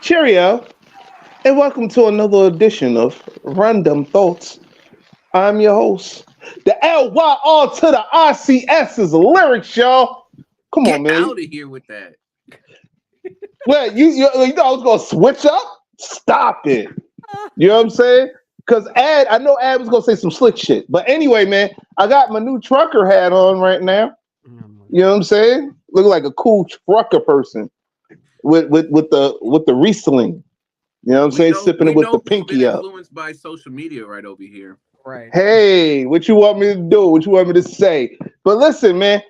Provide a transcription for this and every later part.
Cheerio, and welcome to another edition of Random Thoughts. I'm your host, the LYR to the RCS is lyrics, y'all. Come Get on, man. out of here with that. Well, you know I was gonna switch up. Stop it. You know what I'm saying? Because I know Ad was gonna say some slick shit. But anyway, man, I got my new trucker hat on right now. You know what I'm saying? Look like a cool trucker person with the Riesling. You know what I'm saying? Sipping it with the pinky up. Influenced by social media right over here. Right. Hey, what you want me to do? What you want me to say? But listen, man,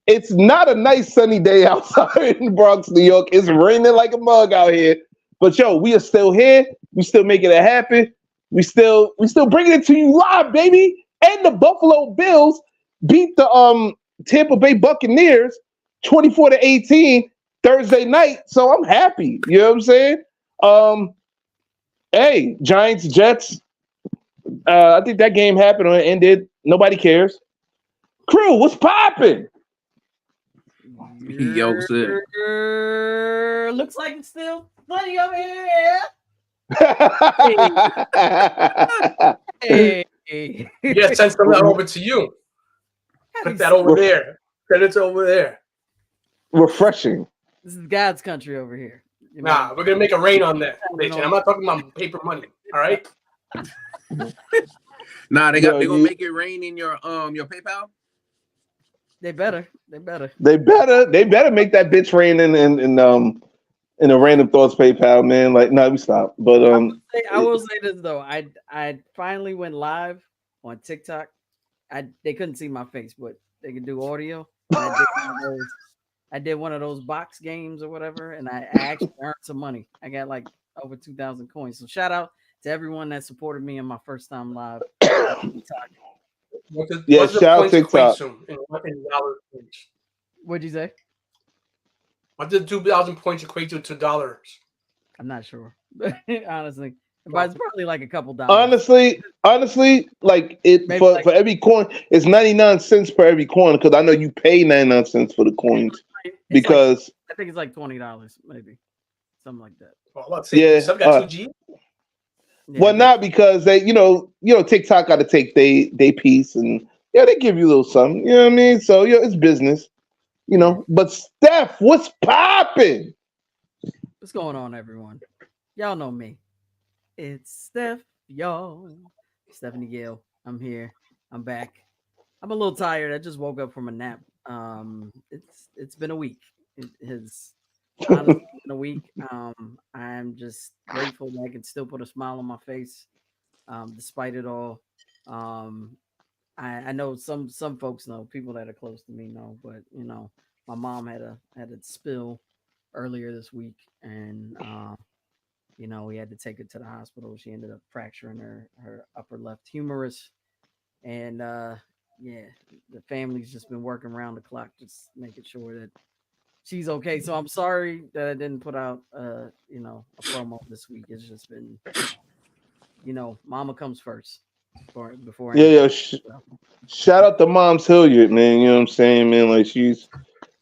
it's not a nice sunny day outside in the Bronx, New York. It's raining like a mug out here. But yo, we are still here. We still making it happen. We still bringing it to you live, baby. And the Buffalo Bills beat the Tampa Bay Buccaneers 24-18 Thursday night. So I'm happy. You know what I'm saying? Hey, Giants, Jets. I think that game happened or ended. Nobody cares. Crew, what's popping? Yo, sir. Looks like it's still funny over here. Hey. Yeah, send some of that over to you. Put that over there. Send it over there. Refreshing. This is God's country over here. You know? Nah, we're gonna make a rain on that, bitch. And I'm not talking about paper money. All right. Nah, they gonna make it rain in your PayPal. They better. They better make that bitch rain in a Random Thoughts PayPal, man. Like, no, we stop. But I will say this though. I finally went live on TikTok. They couldn't see my face, but they could do audio. I did one of those box games or whatever, and I actually earned some money. I got like over 2,000 coins. So shout out to everyone that supported me in my first time live. Yeah, shout out TikTok. What'd you say? What did 2,000 points equate to dollars? I'm not sure. Honestly. But it's probably like a couple dollars. Honestly, like for every coin, it's 99 cents per every coin because I know you pay 99 cents for the coins. Because I think it's like $20, maybe. Something like that. Well, let's see. Some got 2G. Well, not because they, you know, TikTok got to take they piece and they give you a little something. You know what I mean? So it's business, you know. But Steph, what's popping? What's going on, everyone? Y'all know me. It's Steph, y'all. Stephanie Gale. I'm here. I'm back. I'm a little tired. I just woke up from a nap. It's been a week. It has honestly been a week. I'm just grateful that I can still put a smile on my face, despite it all. I know some folks know, people that are close to me know, but my mom had a spill earlier this week, and we had to take her to the hospital. She ended up fracturing her upper left humerus, and the family's just been working around the clock, just making sure that she's okay. So I'm sorry that I didn't put out a promo this week. It's just been, mama comes first before shout out to Mom's Hilliard, man. You know what I'm saying, man? Like, she's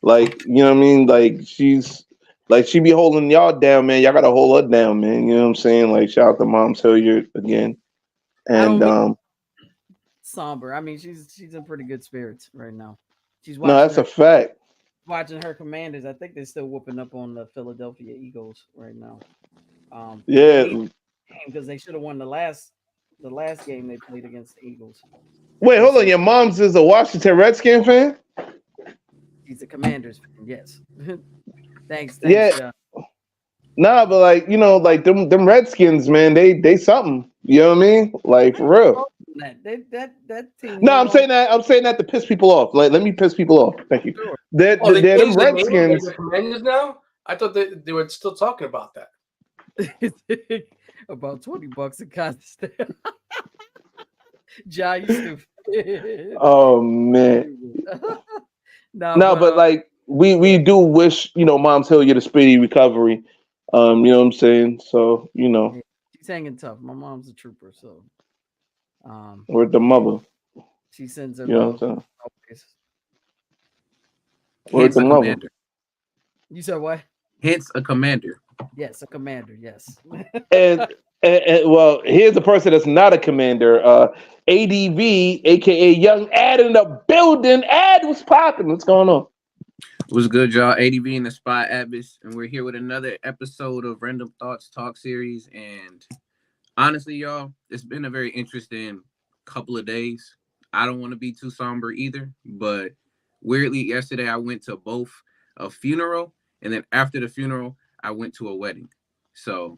like, you know what I mean? Like, she's like, she be holding y'all down, man. Y'all gotta hold her down, man. You know what I'm saying? Like, shout out to Mom's Hilliard again. And somber. I mean, she's in pretty good spirits right now. She's No, that's her, a fact. watching her Commanders. I think they're still whooping up on the Philadelphia Eagles right now. Yeah. Because they should have won the last game they played against the Eagles. Wait, hold on. Your mom's is a Washington Redskin fan? He's a Commanders fan. Yes. Thanks. Yeah. Nah, but like, you know, like them Redskins, man, they something. You know what I mean? Like for real. That team. No, I'm saying that to piss people off. Like, let me piss people off. Thank you. Sure. They're them Redskins. The Commanders now? I thought they were still talking about that. About $20 a contest. John, you stupid. Oh man. No, but like we do wish, you know, Mom's Hilliard a speedy recovery. You know what I'm saying? So, you know. She's hanging tough. My mom's a trooper, so With the mother. she sends her You know love what I'm saying? always. With the mother. You said what? Hence a commander. Yes, a commander, yes. and well, here's a person that's not a commander. ADV, aka Young Ad in the building. Ad, what's popping? What's going on? What's good, y'all? ADV in the spot, Abbas, and we're here with another episode of Random Thoughts Talk Series. And honestly, y'all, it's been a very interesting couple of days. I don't want to be too somber either, but weirdly, yesterday I went to both a funeral, and then after the funeral, I went to a wedding. So,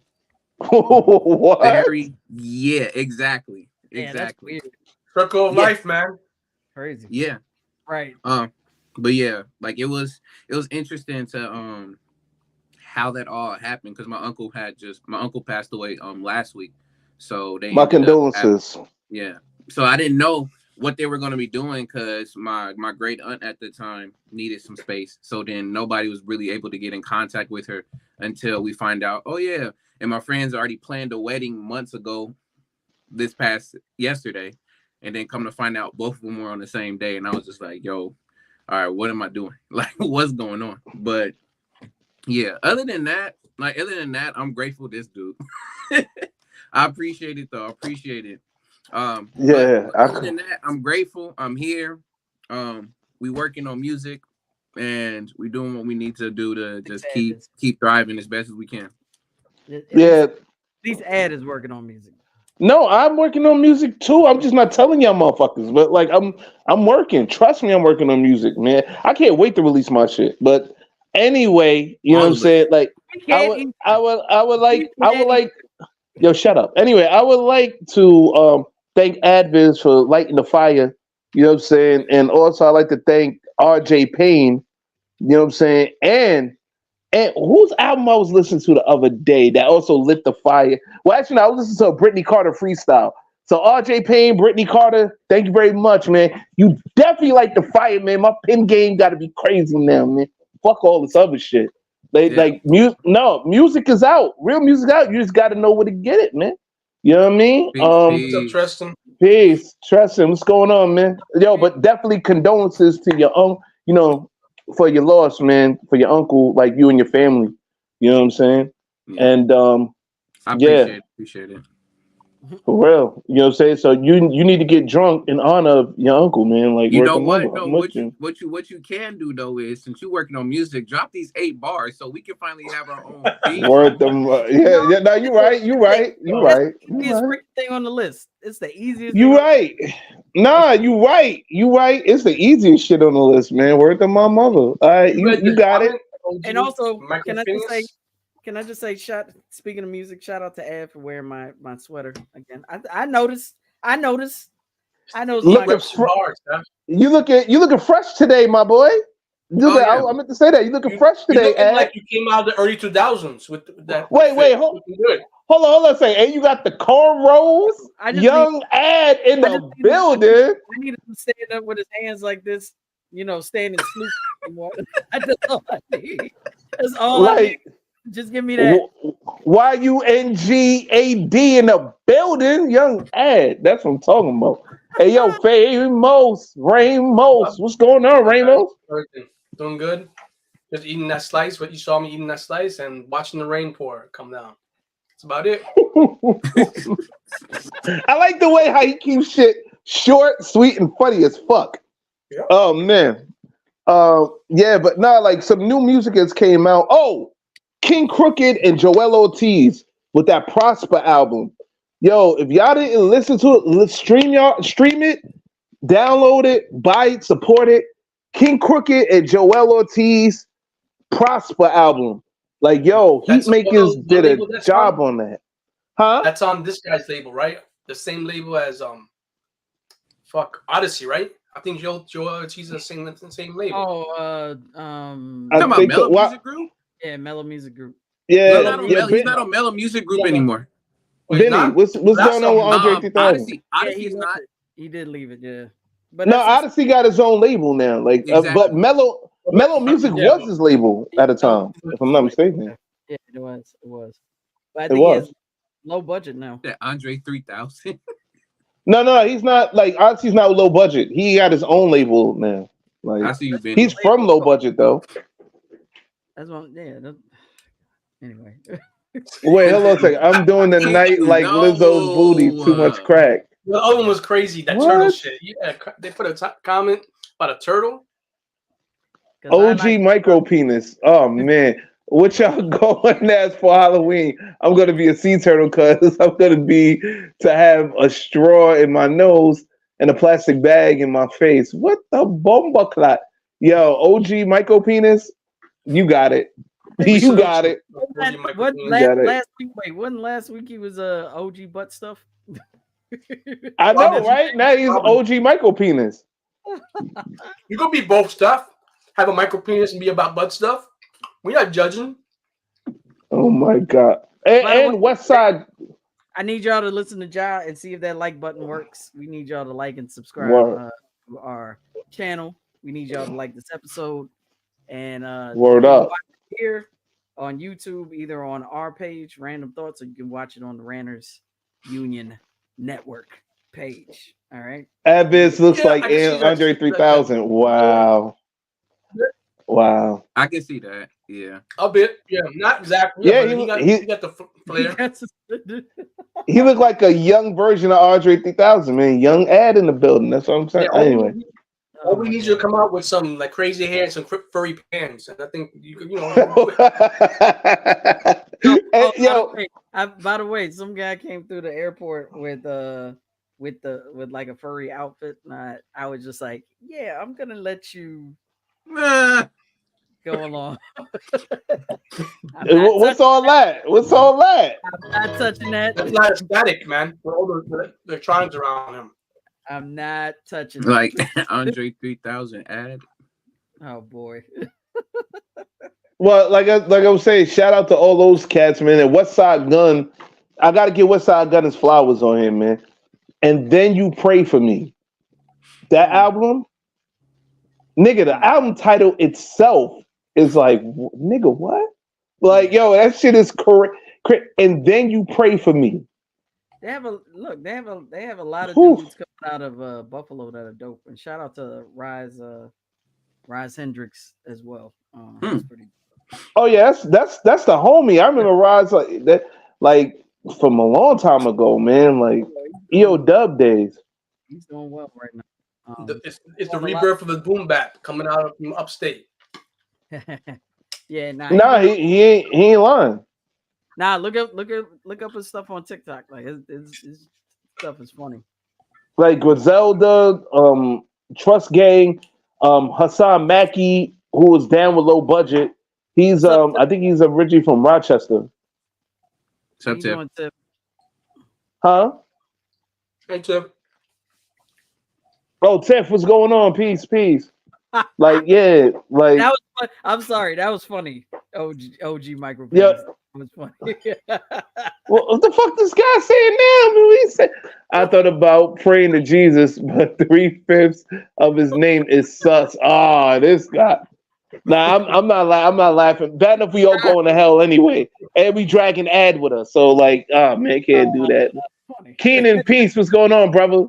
what? Yeah, exactly. Yeah, Exactly. Circle of life, man. Crazy. Yeah. Right. But yeah, like it was interesting to how that all happened because my uncle passed away last week. So my condolences. Yeah. So I didn't know what they were going to be doing because my great aunt at the time needed some space. So then nobody was really able to get in contact with her until we find out, oh yeah. And my friends already planned a wedding months ago this past yesterday. And then come to find out both of them were on the same day. And I was just like, yo, all right, what am I doing? Like, what's going on? But yeah, other than that, I'm grateful this dude. I appreciate it though. I appreciate it. Yeah. Other than that, I'm grateful. I'm here. We working on music and we doing what we need to do to just keep thriving as best as we can. Yeah. At least Ad is working on music. No, I'm working on music too. I'm just not telling y'all motherfuckers, but like I'm working. Trust me, I'm working on music, man. I can't wait to release my shit. But anyway, you know what I'm saying? Like I would like yo, shut up. Anyway, I would like to thank Adviz for lighting the fire, you know what I'm saying? And also I'd like to thank RJ Payne, you know what I'm saying? And whose album I was listening to the other day that also lit the fire? Well, actually, I was listening to a Brittany Carter freestyle. So RJ Payne, Brittany Carter, thank you very much, man. You definitely light the fire, man. My pen game got to be crazy now, man. Fuck all this other shit. Music is out. Real music out. You just got to know where to get it, man. You know what I mean? What's up, Tristan? Peace, Tristan. What's going on, man? Yo, but definitely condolences to your you know, for your loss, man, for your uncle, like you and your family. You know what I'm saying? Yeah. And I appreciate it. For real. You know what I'm saying? So you need to get drunk in honor of your uncle, man. Like, you know what? No, what you can do though is, since you're working on music, drop these 8 bars so we can finally have our own beat. Word them. No, you're right. You're right. Easiest thing on the list. It's the easiest. You're right. Nah, you right. You right. It's the easiest shit on the list, man. Word to my mother. All right, you got it. And also, can I just say, speaking of music, shout out to Ad for wearing my sweater again. I noticed. You looking fresh today, my boy. I meant to say that. You looking fresh today, Ad. Like you came out of the early 2000s with that. Wait, hold on. Say, hey, you got the cornrows. Young Ad in the building. I need him to stand up with his hands like this, you know, standing sloop. That's all I need. That's all I need. Just give me that. YUNGAD in the building, Young Ad. That's what I'm talking about. Hey, yo, Ramos. What's going on, Ramos? Doing good. Just eating that slice. What you saw me eating that slice and watching the rain come down. That's about it. I like the way how he keeps shit Short, sweet, and funny as fuck. Yeah. Oh man. Yeah, but like some new music has came out. Oh, King Crooked and Joel Ortiz with that Prosper album. Yo, if y'all didn't listen to it, let's stream it, download it, buy it, support it. King Crooked and Joel Ortiz Prosper album. Like, yo, Heatmakers did a job on that. Huh? That's on this guy's label, right? The same label as Odyssey, right? I think Joel Ortiz is the same label. Oh, talking about Mellow Music Group? Yeah, Mellow Music Group. Yeah, he's not on Mellow Music Group anymore. Benny, what's going on with Andre 3000? Odyssey's not. He did leave it, yeah. But no, Odyssey got his own label now. Like, exactly. But Mellow Music was his label at the time, if I'm not mistaken. Yeah, it was. But I think he has low budget now. That Andre 3000. No, he's not. Like, Odyssey's not low budget. He got his own label now. Like, I see you, Benny. He's from low budget though. That's one. Yeah. Anyway. Wait, hold on a second. I'm doing the night like Lizzo's booty. Too much crack. The other one was crazy. That turtle shit. Yeah, they put a comment about a turtle. OG micro penis. Oh man, what y'all going as for Halloween? I'm gonna be a sea turtle because I'm gonna be to have a straw in my nose and a plastic bag in my face. What the bomba clot? Yo, OG micro penis. You got it. You got it. Last week? Wait, wasn't last week he was OG butt stuff? I know, right? Now he's OG micro penis. You gonna be both stuff. Have a micro penis and be about butt stuff. We're not judging. Oh my god! And West Side. I need y'all to listen to Ja and see if that like button works. We need y'all to like and subscribe to our channel. We need y'all to like this episode and word up here on YouTube, either on our page, Random Thoughts, or you can watch it on the Ranners Union Network page. All right. Abyss looks like Andre 3000. Wow. Wow. I can see that. Yeah. A bit. Yeah. Not exactly. Yeah. He got the flair. He looked like a young version of Andre 3000, man. Young ad in the building. That's what I'm saying. Yeah, anyway. We need you to come out with some like crazy hair and some furry pants. And I think you know. By the way, some guy came through the airport with like a furry outfit, and I was just like, yeah, I'm gonna let you go along. What's all that? What's all that? I'm not touching that. That's not static, man. With all the electronics around him. I'm not touching like Andre 3000 ad. Oh boy. Well, like I was saying, shout out to all those cats, man. And Westside Gun, I gotta give Westside Gun his flowers on him, man. And Then You Pray for Me. That album, nigga, the album title itself is like, nigga, what? Like, yo, that shit is correct. And Then You Pray for Me. They have a lot of dudes coming out of Buffalo that are dope. And shout out to Rise Hendricks as well. That's pretty. Oh yeah, that's the homie. I remember Rise like that, like from a long time ago, man. Like EO Dub days. He's doing well right now. It's the rebirth of the boom bap coming out from upstate. Yeah, he ain't lying. Nah, look up his stuff on TikTok. Like his stuff is funny. Like Griselda, Trust Gang, Hassan Mackey, who was down with low budget. He's I think he's originally from Rochester. What's up, Tip? Huh? Hey, Tip. Oh, Tiff, what's going on? Peace. Like, yeah, like that was fun. I'm sorry, that was funny. OG micro. Yeah. It was funny. Well, what the fuck this guy saying now? Man, he said, I thought about praying to Jesus, but 3/5 of his name is sus. Ah, this guy. Nah, I'm not laughing. Bad enough we all going to hell anyway, and we dragging ad with us. So like, oh man, can't do that. Keenan, peace. What's going on, brother?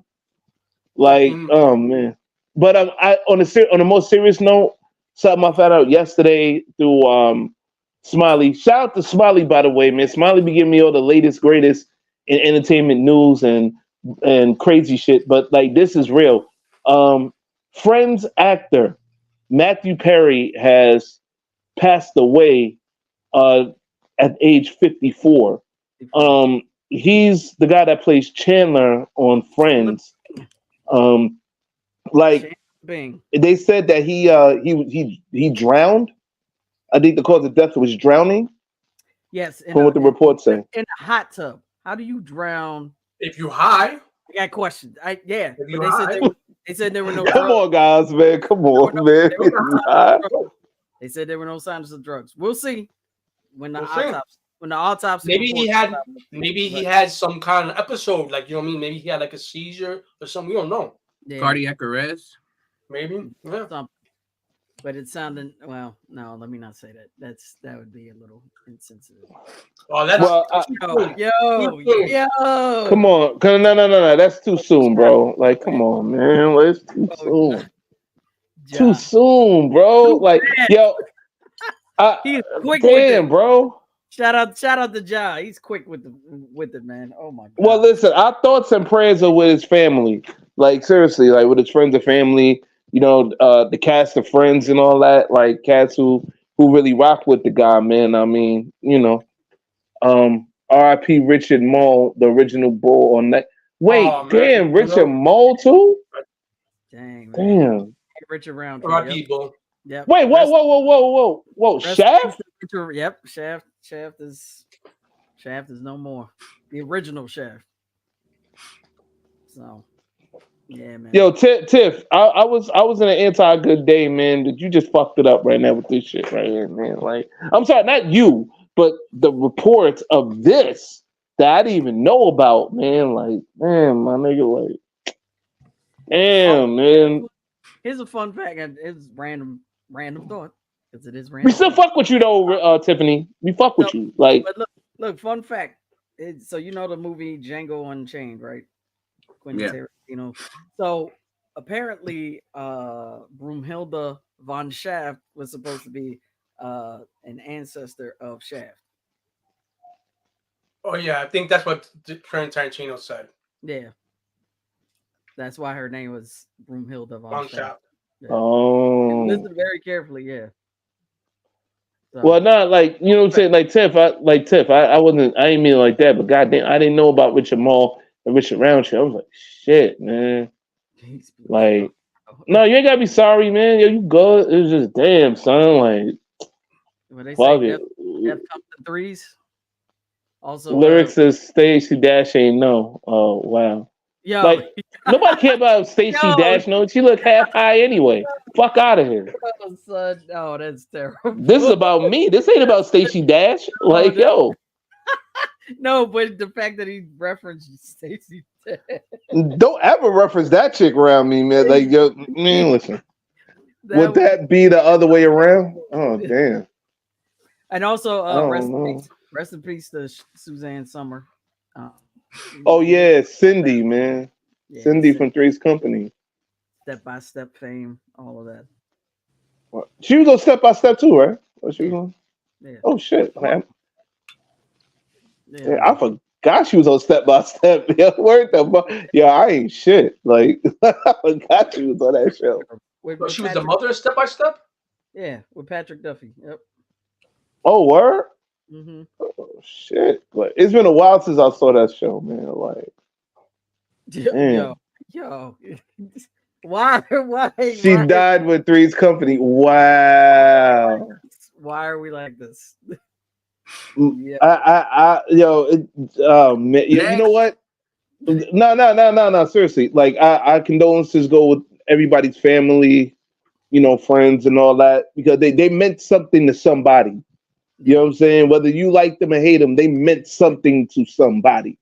Like, oh man. But I on a more serious note, something I found out yesterday through Smiley. Shout out to Smiley, by the way, man. Smiley be giving me all the latest, greatest in entertainment news and and crazy shit, but like this is real. Friends actor Matthew Perry has passed away at age 54. He's the guy that plays Chandler on Friends. Like Bing. they said that he drowned. I think the cause of death was drowning. Yes, From what the reports say. In a hot tub. How do you drown? If you high, I got questions. if you But high, they said there were no Come drugs. on, guys, man. Come on, man. They said there were no signs of drugs. We'll see when the We'll see. autopsy. maybe he report had comes out. maybe he had some kind of episode, like you know what I mean. Maybe he had like a seizure or something. We don't know. Yeah, Cardiac arrest. Maybe. Yeah. something. But it sounded well. No, let me not say that. That would be a little insensitive. Oh, that's Well, Yo. come on. No. That's too soon, bro. Like, come on, man. It's too soon. Too soon, bro. Like, yo. He's quick damn, with it. bro. Shout out to Ja. He's quick with it, man. Oh my god. Well, listen, our thoughts and prayers are with his family. Like, seriously, like with his friends and family. You know, the cast of Friends and all that. Like, cats who really rock with the guy, man. I mean, you know, R.I.P. Richard Mole, the original bull on that. Wait, damn, Richard Mole too? Dang, man. Damn. Richard Round. R.I.P. Bull. Yep. Wait, whoa. Shaft? Yep, Shaft is no more. The original Shaft. So, yeah, man. Yo, Tiff, I was in an anti-good day, man. That you just fucked it up right now with this shit right here, man. Like, I'm sorry, not you, but the reports of this that I didn't even know about, man. Like, man, my nigga, like, damn, man. Here's a fun fact, and it's random thought, because it is random. We still fuck with you though, Tiffany. We fuck with you, like. But look, fun fact. So you know the movie Django Unchained, right? Quentin Tarantino. So apparently, Broomhilda von Shaft was supposed to be an ancestor of Shaft. Oh yeah, I think that's what Quentin Tarantino said. Yeah, that's why her name was Broomhilda von Shaft. Yeah. Oh, listen very carefully, yeah. So, well, not like you know what I'm saying, like Tiff. I didn't mean it like that, but goddamn, I didn't know about Richard Mole and Richard Roundtree. I was like, shit, man. Like, no, you ain't gotta be sorry, man. Yo, you good? It was just damn, son. Like, when they say death comes to threes. Also, lyrics says Stacey Dash ain't no. Oh wow. Yo, like nobody cared about Stacey Dash. No, she look half high anyway. Fuck out of here. Oh, son. Oh, that's terrible. This is about me. This ain't about Stacey Dash. Like, yo. No, but the fact that he referenced Stacey Dash. Don't ever reference that chick around me, man. Like, yo, man, listen. Would that be the other way around? Oh, damn. And also, rest in peace to Suzanne Summer. Oh yeah, Cindy, man. Yeah, Cindy from Three's Company. Step by Step fame, all of that. What? She was on Step by Step too, right? Was she on? Yeah. Oh shit, man. Yeah, I forgot she was on Step by Step. Yeah, word the fuck. Yeah, I ain't shit. Like I forgot she was on that show. She was the mother of Step by Step? Yeah, with Patrick Duffy. Yep. Oh, word? Mm-hmm. Oh, shit. Like, it's been a while since I saw that show, man. Like, yo. Why? She died with Three's Company. Wow. Why are we like this? Yeah. Man, you know what? No. Seriously, like, I condolences go with everybody's family, you know, friends and all that, because they meant something to somebody. You know what I'm saying? Whether you like them or hate them, they meant something to somebody.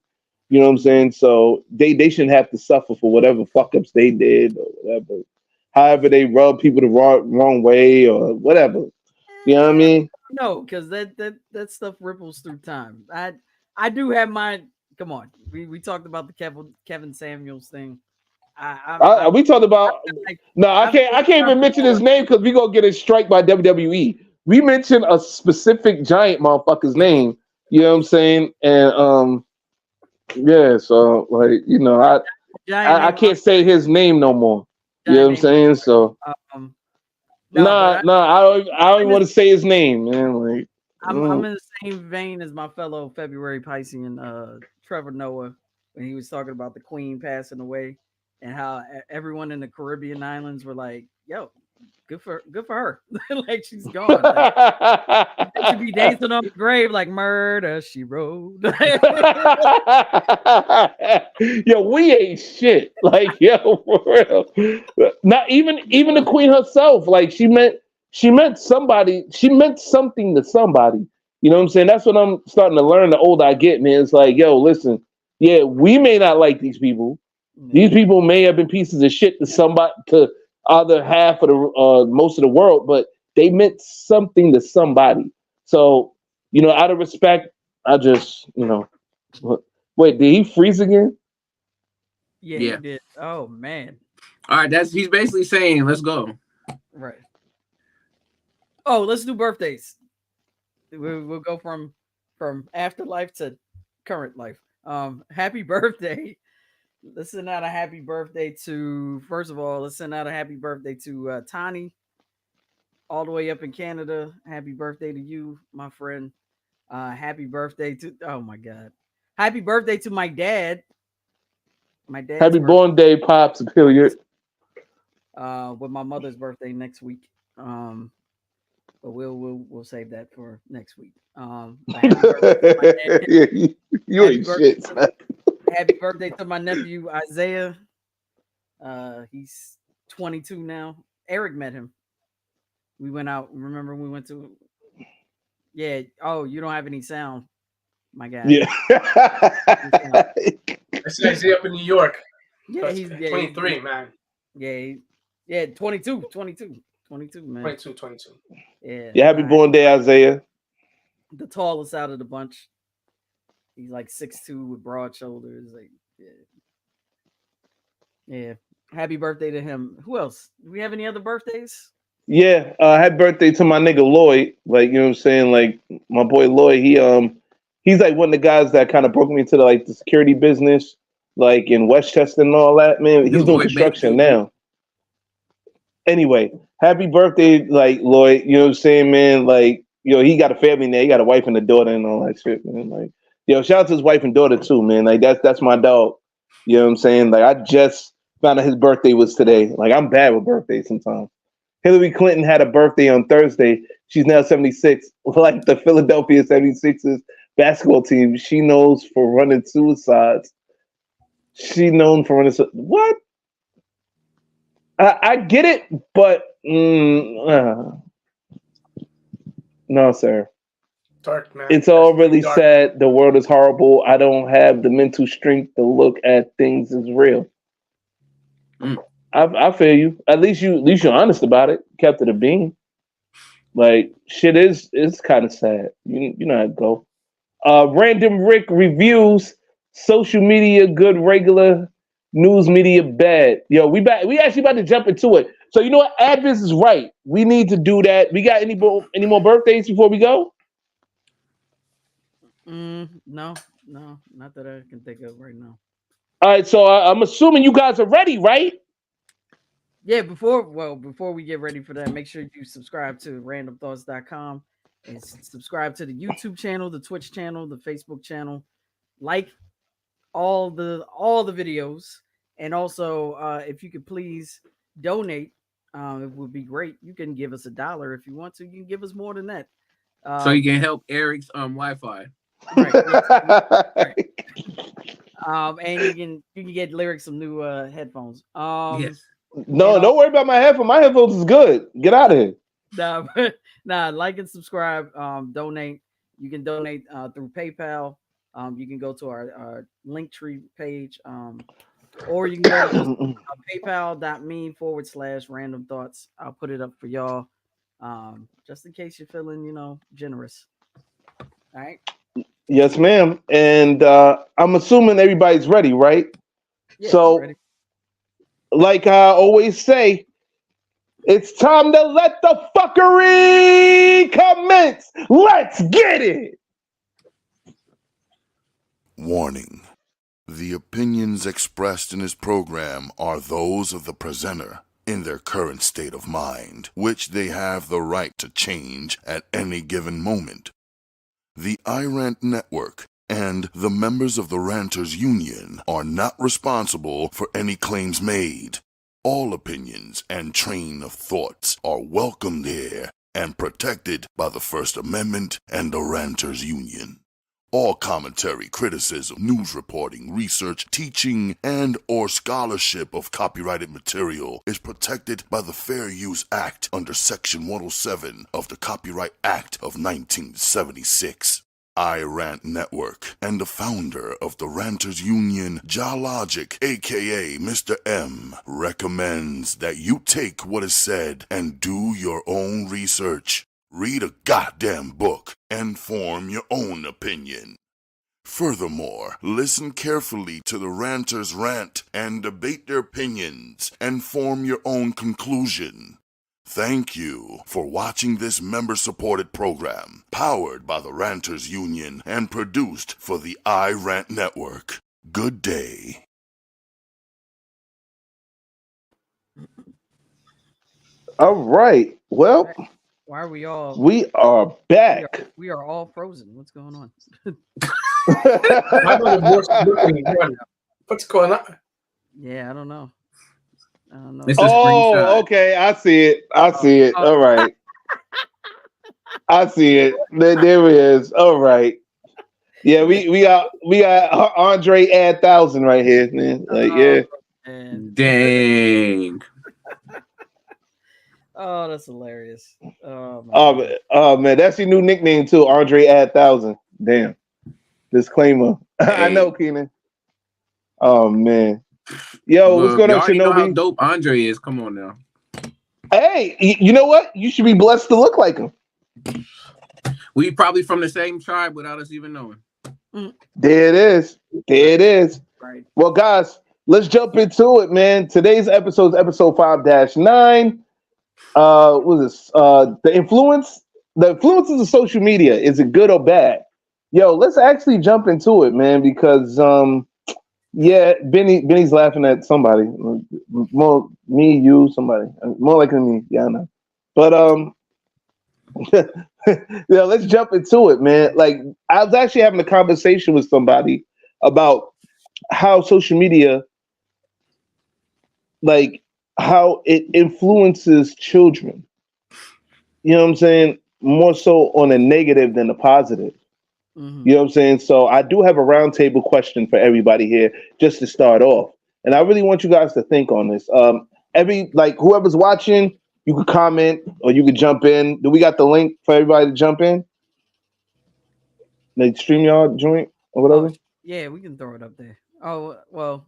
You know what I'm saying? So they shouldn't have to suffer for whatever fuck ups they did or whatever. However they rub people the wrong way or whatever. You know what I mean? No, because that stuff ripples through time. I do have my. Come on, we talked about the Kevin Samuels thing. We talked about. I can't even mention his name because we gonna get a strike by WWE. We mentioned a specific giant motherfucker's name, you know what I'm saying? And Yeah, so like I can't say his name no more. You know what I'm saying? So Um, nah, I don't want to say his name, man. Like I'm in the same vein as my fellow February Piscean, Trevor Noah, when he was talking about the Queen passing away and how everyone in the Caribbean islands were like, "Yo, good for her, like she's gone." Like, they should be dancing on the grave like murder she wrote. Yo, we ain't shit. Like, yo, for real. Not even the queen herself. Like, she meant somebody. She meant something to somebody. You know what I'm saying? That's what I'm starting to learn the older I get, man. It's like, yo, listen, yeah, we may not like these people. These people may have been pieces of shit to somebody, to other half of the most of the world, but they meant something to somebody. So, out of respect, I just, wait, did he freeze again? Yeah, he did. Oh man. All right, he's basically saying, let's go. Right. Oh, let's do birthdays. We'll go from afterlife to current life. Happy birthday. Let's send out a happy birthday to, first of all, Tani, all the way up in Canada. Happy birthday to you, my friend. Happy birthday to, oh my God. Happy birthday to my dad. My dad's Happy born day, Pops, period. With my mother's birthday next week. But we'll save that for next week. Happy birthday to my dad. Yeah, you ain't shit. Happy birthday to my nephew Isaiah. He's 22 now. Eric met him. We went out. Remember we went to? Yeah. Oh, you don't have any sound, my guy. Yeah. That's Isaiah up in New York. Yeah, he's 23, man. Yeah, 22, man. 22. Yeah. Happy born day, Isaiah. The tallest out of the bunch. He's like 6'2" with broad shoulders. Like, yeah. Happy birthday to him. Who else? Do we have any other birthdays? Yeah. Happy birthday to my nigga Lloyd. Like, you know what I'm saying? Like, my boy Lloyd, he's like one of the guys that kind of broke me into the security business, like in Westchester and all that, man. He's doing construction now. Anyway, happy birthday, like Lloyd. You know what I'm saying, man? Like, he got a family now. He got a wife and a daughter and all that shit, man. Like, shout out to his wife and daughter too, man. Like, that's my dog. You know what I'm saying? Like, I just found out his birthday was today. Like, I'm bad with birthdays sometimes. Hillary Clinton had a birthday on Thursday. She's now 76. Like the Philadelphia 76ers basketball team, she knows for running suicides. She's known for running. What? I get it, but no, sir. Dark, man. It's all really sad. The world is horrible. I don't have the mental strength to look at things as real. I feel you. At least you're honest about it. Kept it a bean. Like, shit is kind of sad. You know how it go. Random Rick reviews social media good, regular news media bad. Yo, we actually about to jump into it. So you know what? Advis is right. We need to do that. We got any more birthdays before we go? No, not that I can think of right now. All right, so I'm assuming you guys are ready, right? Yeah, before we get ready for that, make sure you subscribe to randomthoughtz.com and subscribe to the YouTube channel, the Twitch channel, the Facebook channel. Like all the videos, and also if you could please donate, it would be great. You can give us $1 if you want to. You can give us more than that. So you can help Eric's Wi-Fi. Right. Right. And you can get Lyric some new headphones. Yes. No, don't worry about my headphones. My headphones is good. Get out of here. Nah, like and subscribe. Donate. You can donate through PayPal. You can go to our Linktree page, or you can go to paypal.me/random thoughts. I'll put it up for y'all, just in case you're feeling, generous. All right. Yes, ma'am. And I'm assuming everybody's ready, right? Yeah, so, ready. Like I always say, it's time to let the fuckery commence. Let's get it. Warning. The opinions expressed in this program are those of the presenter in their current state of mind, which they have the right to change at any given moment. The iRant Network and the members of the Ranters Union are not responsible for any claims made. All opinions and train of thoughts are welcomed here and protected by the First Amendment and the Ranters Union. All commentary, criticism, news reporting, research, teaching, and or scholarship of copyrighted material is protected by the Fair Use Act under Section 107 of the Copyright Act of 1976. iRant Network and the founder of the Ranters Union, Logic, aka Mr. M, recommends that you take what is said and do your own research. Read a goddamn book and form your own opinion. Furthermore, listen carefully to the ranters rant and debate their opinions and form your own conclusion. Thank you for watching this member-supported program, powered by the Ranters Union and produced for the iRant Network. Good day. All right. Well, Why are we all? we are back. We are all frozen. What's going on? What's going on? Yeah, I don't know. I don't know. It's a Oh, screenshot. okay. I see it. I see it. All right. I see it. There it is. All right. Yeah, we got Andre add 1,000 right here, man. Like, yeah. And Dang. oh, that's hilarious. Oh, my Oh, God. man, that's your new nickname too, Andre add 1,000. Damn. Disclaimer. I know, Keenan. Oh man. Yo, what's going on, you already know how Shinobi? dope Andre is. Come on now. Hey, you know what? You should be blessed to look like him. We probably from the same tribe without us even knowing. There it is. There it is. Right. Well, guys, let's jump into it, man. Today's episode is episode 5-9. What is this? The influences of social media. Is it good or bad? Yo, let's actually jump into it, man, because yeah, Benny's laughing at somebody. More me, you, somebody. More likely me. Yeah, I know. But yeah, let's jump into it, man. Like, I was actually having a conversation with somebody about how social media, like, how it influences children. You know what I'm saying? More so on a negative than a positive. Mhm. You know what I'm saying? So I do have a roundtable question for everybody here, just to start off. And I really want you guys to think on this. Whoever's watching, you could comment or you could jump in. Do we got the link for everybody to jump in? The StreamYard joint or whatever? Oh, yeah, we can throw it up there. Oh, well,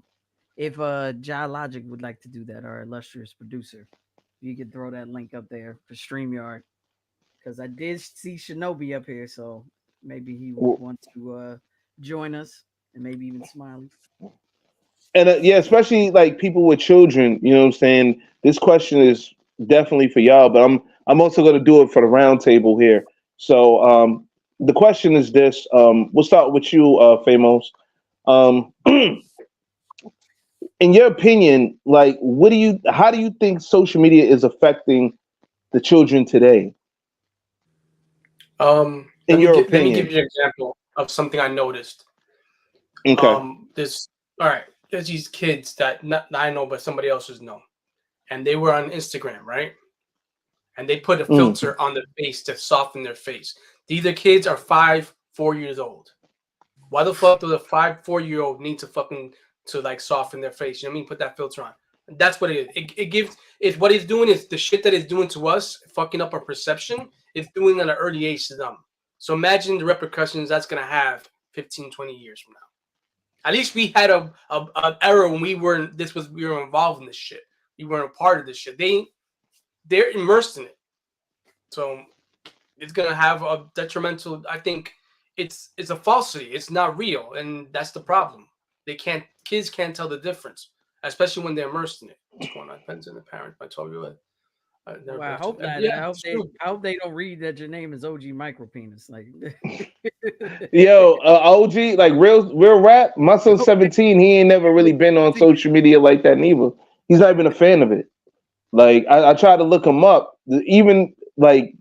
if Logic would like to do that, our illustrious producer, you could throw that link up there for StreamYard. Because I did see Shinobi up here, so maybe he would want to join us, and maybe even Smiley. And yeah, especially like people with children, you know what I'm saying? This question is definitely for y'all, but I'm also going to do it for the roundtable here. So the question is this. We'll start with you, Famos. In your opinion, like, how do you think social media is affecting the children today? Let me give you an example of something I noticed. Okay. There's these kids that not I know, but somebody else has known, and they were on Instagram, right? And they put a filter on their face to soften their face. These kids are 4 years old. Why the fuck does a 4-year-old need to soften their face? You know what I mean? Put that filter on. That's what it is. What it's doing is the shit that it's doing to us, fucking up our perception. It's doing at an early age to them. So imagine the repercussions that's gonna have 15, 20 years from now. At least we had a era when we were involved in this shit. We weren't a part of this shit. They're immersed in it. So it's gonna have a detrimental. I think it's a falsity. It's not real, and that's the problem. Kids can't tell the difference, especially when they're immersed in it. What's going on? Depends on the parent. My 12-year-old. Well, I hope not. Yeah, I hope they don't read that your name is OG Micropenis. Like, Yo, OG, like real rap. My son's 17. He ain't never really been on social media like that neither. He's not even a fan of it. Like I try to look him up. Even like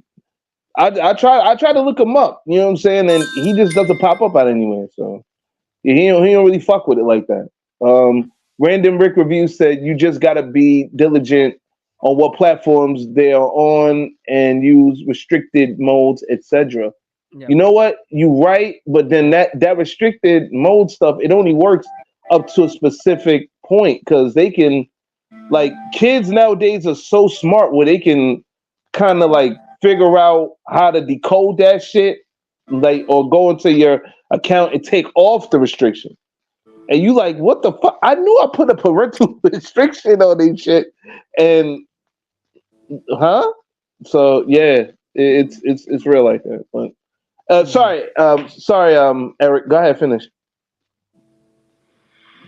I try to look him up. You know what I'm saying? And he just doesn't pop up out anywhere. So yeah, he don't really fuck with it like that. Random Rick Review said you just gotta be diligent on what platforms they are on and use restricted modes, etc. yeah. You know what? You right, but then that restricted mode stuff, it only works up to a specific point because they can, like, kids nowadays are so smart where they can kind of like figure out how to decode that shit, like, or go into your account and take off the restriction. And you like, what the fuck? I knew I put a parental restriction on this shit, and so yeah, it's real like that. But sorry, Eric, go ahead, finish.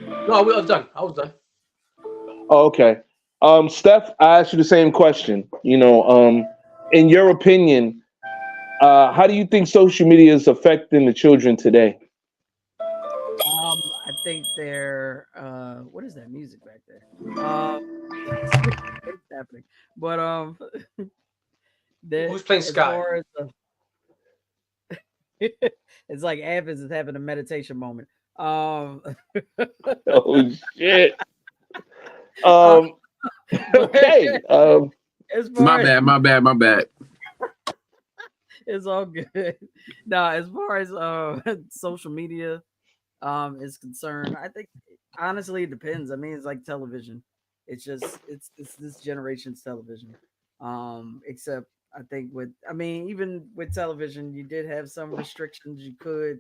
No, I was done. Oh, okay. Steph, I asked you the same question. You know, in your opinion, how do you think social media is affecting the children today? I think they're what is that music back there? It's happening. But Who's playing Sky? It's like Evans is having a meditation moment. Oh shit. Okay. My bad. It's all good. Now, as far as social media is concerned, I think honestly it depends. I mean, it's like television. It's just it's this generation's television. Except I think even with television, you did have some restrictions. You could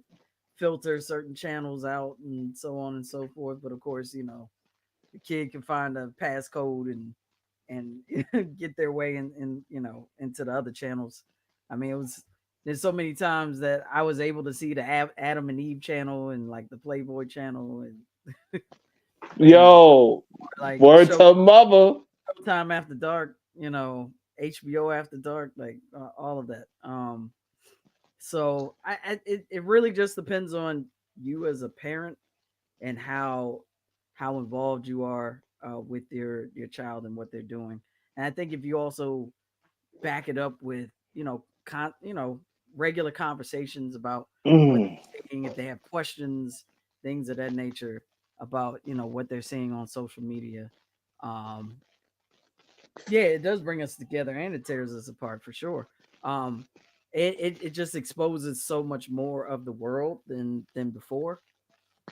filter certain channels out and so on and so forth. But of course, you know, the kid can find a passcode and get their way in you know, into the other channels. I mean, there's so many times that I was able to see the Adam and Eve channel and like the Playboy channel and yo, like word to mother. Time After Dark, you know, HBO After Dark, like all of that. So it really just depends on you as a parent and how involved you are with your child and what they're doing. And I think if you also back it up with, you know, regular conversations about what they're seeing, if they have questions, things of that nature about, you know, what they're seeing on social media. Yeah, it does bring us together and it tears us apart for sure. It just exposes so much more of the world than before.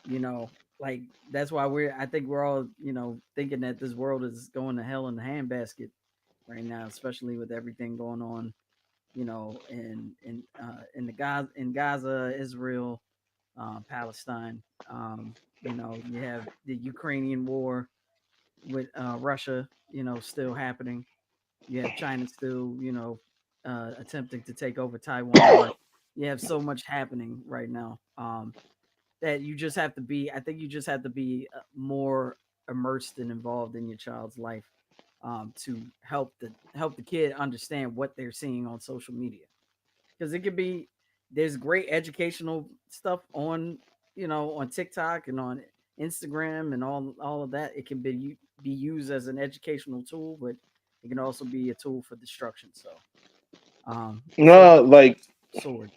You know, like that's why I think we're all, you know, thinking that this world is going to hell in the handbasket right now, especially with everything going on, you know, in Gaza, Israel, Palestine. You know, you have the Ukrainian war with Russia, you know, still happening. You have China still, you know, attempting to take over Taiwan. Like, you have so much happening right now that you just have to be. I think you just have to be more immersed and involved in your child's life to help the kid understand what they're seeing on social media, because it could be there's great educational stuff on, you know, on TikTok and on Instagram and all of that. It can be used as an educational tool, but it can also be a tool for destruction. So no, like sword.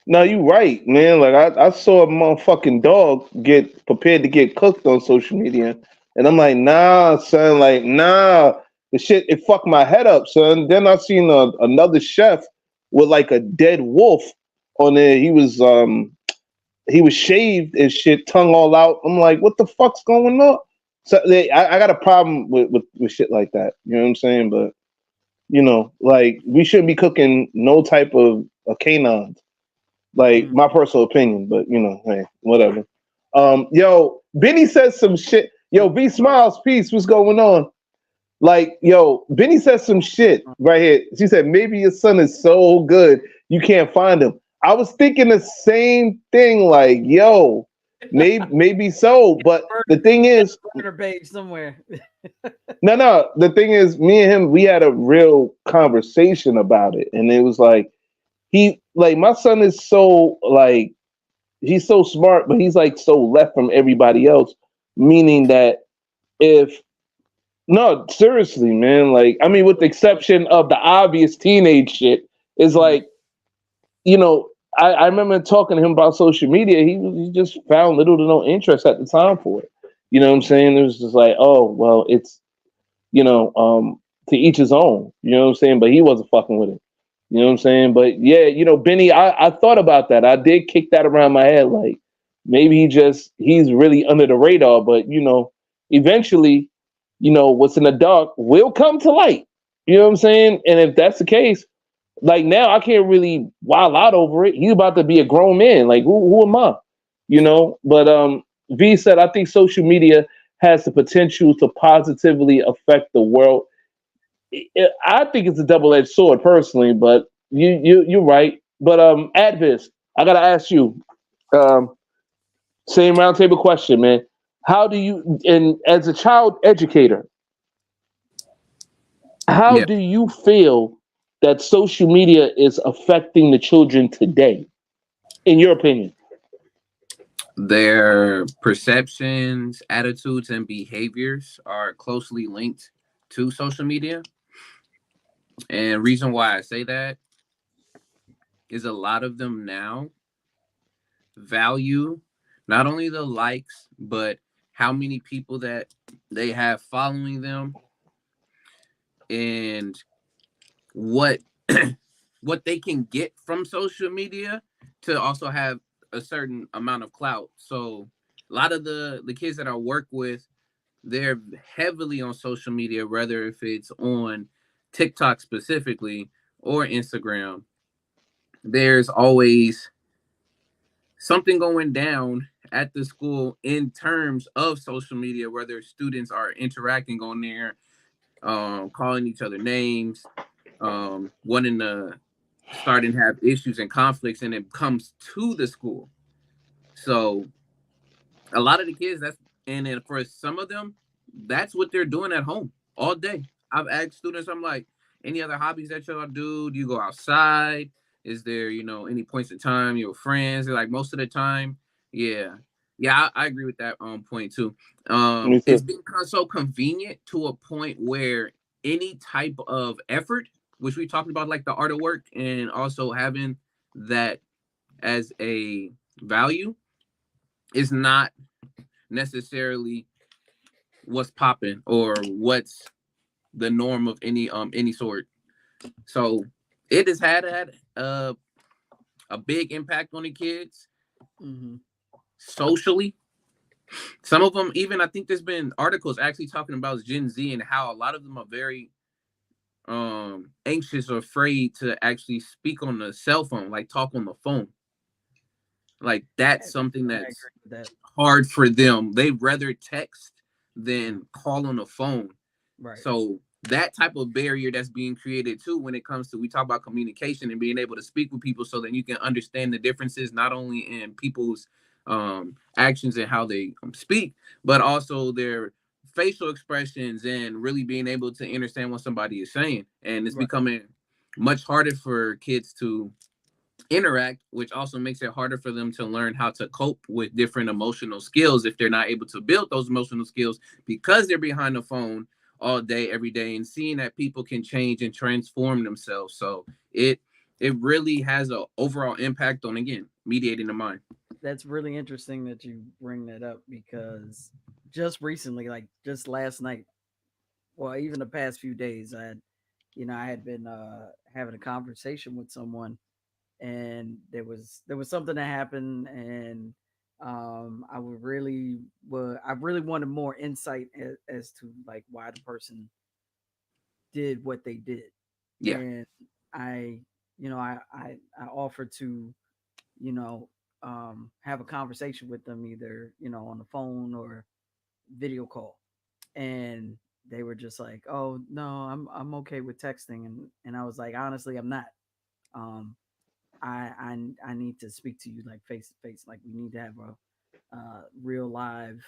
No, you right, man. Like I saw a motherfucking dog get prepared to get cooked on social media, and I'm like, nah, son, like nah. The shit, it fucked my head up, son. Then I seen another chef with like a dead wolf on there. He was shaved and shit, tongue all out. I'm like, what the fuck's going on? So I got a problem with shit like that. You know what I'm saying? But you know, like we shouldn't be cooking no type of canines. Like my personal opinion, but you know, hey, whatever. Yo, Benny says some shit. Yo, B Smiles, peace. What's going on? Like, yo, Benny says some shit right here. She said, maybe your son is so good you can't find him. I was thinking the same thing, like, yo, maybe so. But the thing is, burner page somewhere. no. The thing is, me and him, we had a real conversation about it, and it was like my son is so like he's so smart, but he's like so left from everybody else. Meaning that if no, seriously, man, like I mean, with the exception of the obvious teenage shit, is like you know. I remember talking to him about social media. He just found little to no interest at the time for it. You know what I'm saying? It was just like, oh well, it's to each his own. You know what I'm saying? But he wasn't fucking with it. You know what I'm saying? But yeah, Benny, I thought about that. I did kick that around my head. Like maybe he's really under the radar, but eventually, what's in the dark will come to light. You know what I'm saying? And if that's the case, like now I can't really wild out over it. He's about to be a grown man. Like who am I? But V said I think social media has the potential to positively affect the world. I think it's a double-edged sword personally, but you're right. But Advis, I gotta ask you, um, same roundtable question, man. How do you, and as a child educator, how Yeah, do you feel that social media is affecting the children today, in your opinion? their perceptions, attitudes, and behaviors are closely linked to social media. And reason why I say that is a lot of them now value not only the likes, but how many people that they have following them and what what they can get from social media to also have a certain amount of clout. So a lot of the kids that I work with, they're heavily on social media, whether if it's on TikTok specifically or Instagram. There's always something going down at the school in terms of social media, whether students are interacting on there, calling each other names, wanting to start and have issues and conflicts, and it comes to the school. So a lot of the kids, and then for some of them, that's what they're doing at home all day. I've asked students, I'm like, any other hobbies that y'all do? Do you go outside? Is there, any points in time you're friends? They're like, most of the time, yeah. Yeah, I agree with that point too. Me It's too. become so convenient to a point where any type of effort, which we talked about, like the art of work, and also having that as a value, is not necessarily what's popping or what's the norm of any sort. So it has had a big impact on the kids Mm-hmm. socially. Some of them, even I think there's been articles actually talking about Gen Z and how a lot of them are very anxious or afraid to actually speak on the cell phone, like talk on the phone. Like I, that's something I that's agree with that. hard for them. They'd rather text than call on the phone. Right. So that type of barrier that's being created too when it comes to, we talk about communication and being able to speak with people so that you can understand the differences not only in people's actions and how they speak, but also their facial expressions and really being able to understand what somebody is saying. And it's Right. becoming much harder for kids to interact, which also makes it harder for them to learn how to cope with different emotional skills if they're not able to build those emotional skills because they're behind the phone all day, every day, and seeing that people can change and transform themselves. So it really has an overall impact on, again, mediating the mind. That's really interesting that you bring that up because just recently, like just last night, well, even the past few days, I had been having a conversation with someone, and there was something that happened, and I really wanted more insight as to like why the person did what they did, Yeah. and I I offered to you know have a conversation with them either on the phone or video call, and they were just like, "Oh no, I'm okay with texting," and I was like, "Honestly, I'm not. Um, I need to speak to you like face to face. Like we need to have real live,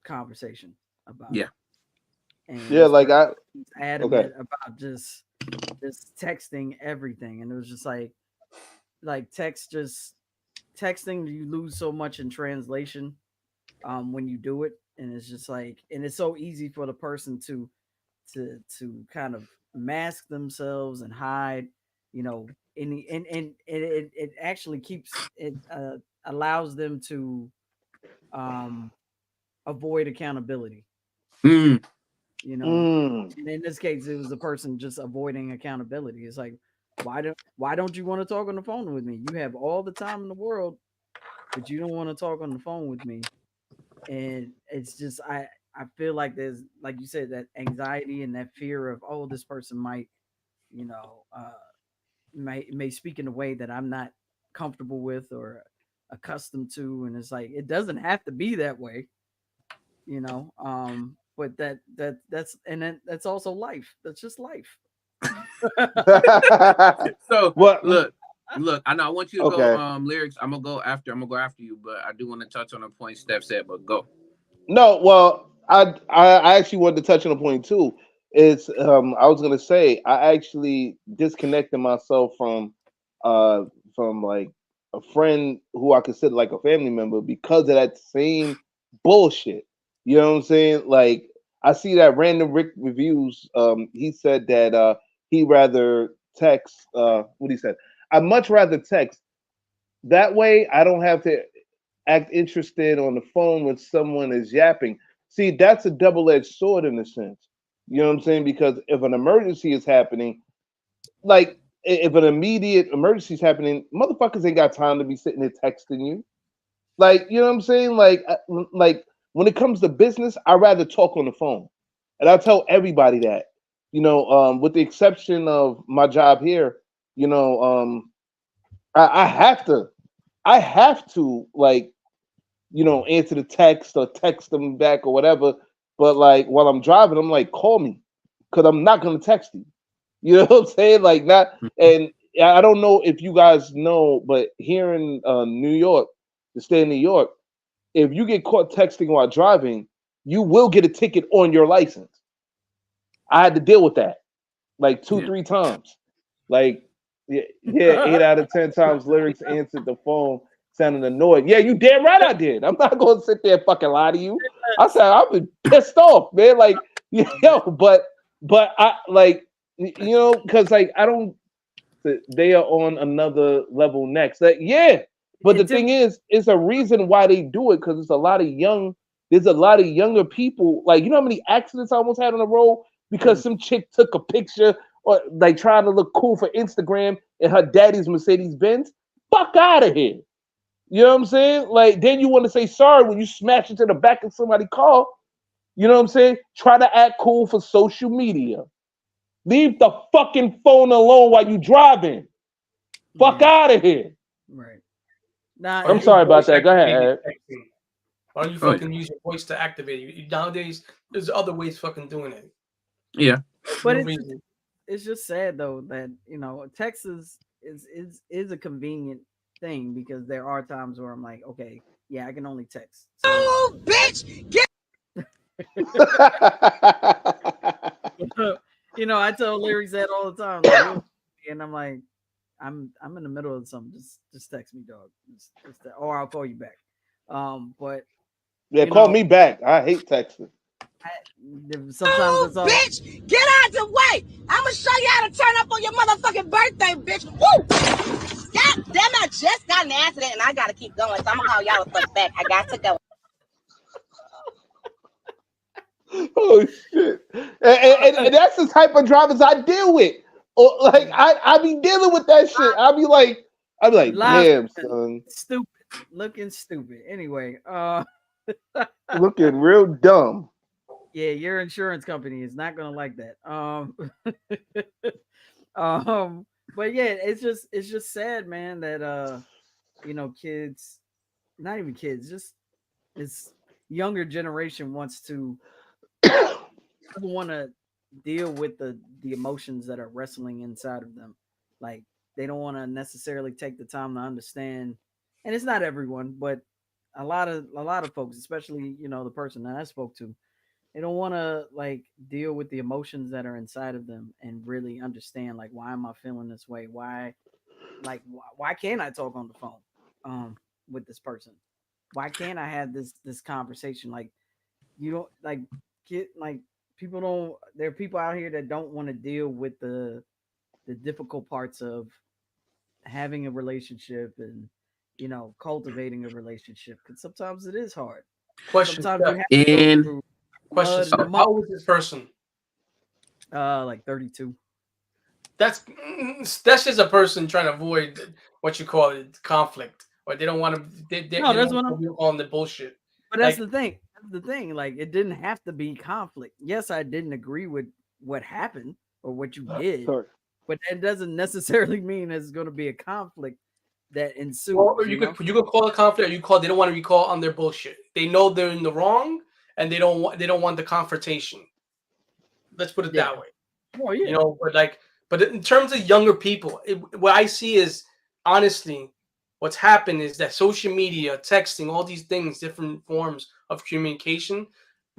conversation about Yeah. it. And Yeah, this like person I was okay. adamant about just texting everything, and it was just like texting, you lose so much in translation when you do it, and it's just like, and it's so easy for the person to kind of mask themselves and hide, and it actually keeps it allows them to um avoid accountability, Mm. you know. Mm. And in this case, it was the person just avoiding accountability. It's like, why don't you want to talk on the phone with me? You have all the time in the world, but you don't want to talk on the phone with me. And it's just, I feel like there's, like you said, that anxiety and that fear of, oh, this person might, you know, may speak in a way that I'm not comfortable with or accustomed to. And it's like, it doesn't have to be that way, but that's also life. That's just life. So What? look, I know I want you to go Okay. lyrics. I'm gonna go after you, but I do want to touch on a point Steph said, but go. No, well, I actually wanted to touch on a point too. It's I was gonna say I actually disconnected myself uh from like a friend who I consider like a family member because of that same bullshit. You know what I'm saying? Like I see that random Rick reviews. He said that he rather text. What he said. I much rather text. That way, I don't have to act interested on the phone when someone is yapping. See, that's a double-edged sword in a sense. You know what I'm saying? Because if an emergency is happening, like if an immediate emergency is happening, motherfuckers ain't got time to be sitting there texting you. Like, you know what I'm saying? Like when it comes to business, I'd rather talk on the phone. And I tell everybody that. With the exception of my job here, you know, I have to like answer the text or text them back or whatever. But like while I'm driving, I'm like, call me, because I'm not gonna text you. You know what I'm saying? Like not, and I don't know if you guys know, but here in New York, the state of New York, if you get caught texting while driving, you will get a ticket on your license. I had to deal with that like two, Yeah. 3 times. Like, yeah, 8 out of 10 times lyrics answered the phone sounding annoyed. Yeah, you damn right I did. I'm not gonna sit there and fucking lie to you. I said I've been pissed off, man. Like, but I like, because like I don't. They are on another level next. Like, yeah, but the And Tim, thing is, it's a reason why they do it because it's a lot of There's a lot of younger people. Like, you know how many accidents I almost had on the road because some chick took a picture or like trying to look cool for Instagram in her daddy's Mercedes Benz. Fuck out of here. You know what I'm saying? Like, then you want to say sorry when you smash into the back of somebody's car. You know what I'm saying? Try to act cool for social media. Leave the fucking phone alone while you driving. Fuck yeah, out of here. right. Nah, Or I'm use sorry about voice that. Go activated ahead. texting. Why don't you Oh yeah. fucking use your voice to activate it? Nowadays, there's other ways fucking doing it. Yeah. but No it's reason. it's just sad though that text is a convenient thing, because there are times where I'm like, okay, yeah, I can only text. So Oh, bitch! Get I tell lyrics that all the time, like, and I'm like, I'm in the middle of something. Just text me, dog. Or I'll call you back. But Yeah, you call know, me back. I hate texting. sometimes oh, that's all. bitch! Get out the way! I'ma show you how to turn up on your motherfucking birthday, bitch! Woo! God damn, I just got an accident and I gotta keep going, so I'm gonna call y'all the fuck back. I got to go. Oh shit! And that's the type of drivers I deal with. Or like I be dealing with that shit. I be like, Live damn son, stupid, looking stupid. Anyway, looking real dumb. yeah, your insurance company is not gonna like that. But yeah, it's just sad, man, that kids, not even kids, just it's younger generation doesn't want to deal with the emotions that are wrestling inside of them. Like, they don't want to necessarily take the time to understand, and it's not everyone, but a lot of folks, especially the person that I spoke to, they don't want to like deal with the emotions that are inside of them and really understand like why am I feeling this way? Why can't I talk on the phone with this person? Why can't I have this conversation? Like you don't like get like people don't. There are people out here that don't want to deal with the difficult parts of having a relationship and cultivating a relationship because sometimes it is hard. Question. Sometimes you have to go And through Question. mud and the How mud. old is this person? Like 32. That's just a person trying to avoid what you call it conflict, or they don't want to. They No, that's don't what want to be on the bullshit. But that's Like, the thing. That's the thing. Like it didn't have to be conflict. Yes, I didn't agree with what happened or what you did, Sorry. but that doesn't necessarily mean there's going to be a conflict that ensues. or you could call it conflict, or you call they don't want to be called on their bullshit. They know they're in the wrong, and they don't want the confrontation. Let's put it that way. Oh yeah. But in terms of younger people, what I see is honestly, what's happened is that social media, texting, all these things, different forms of communication,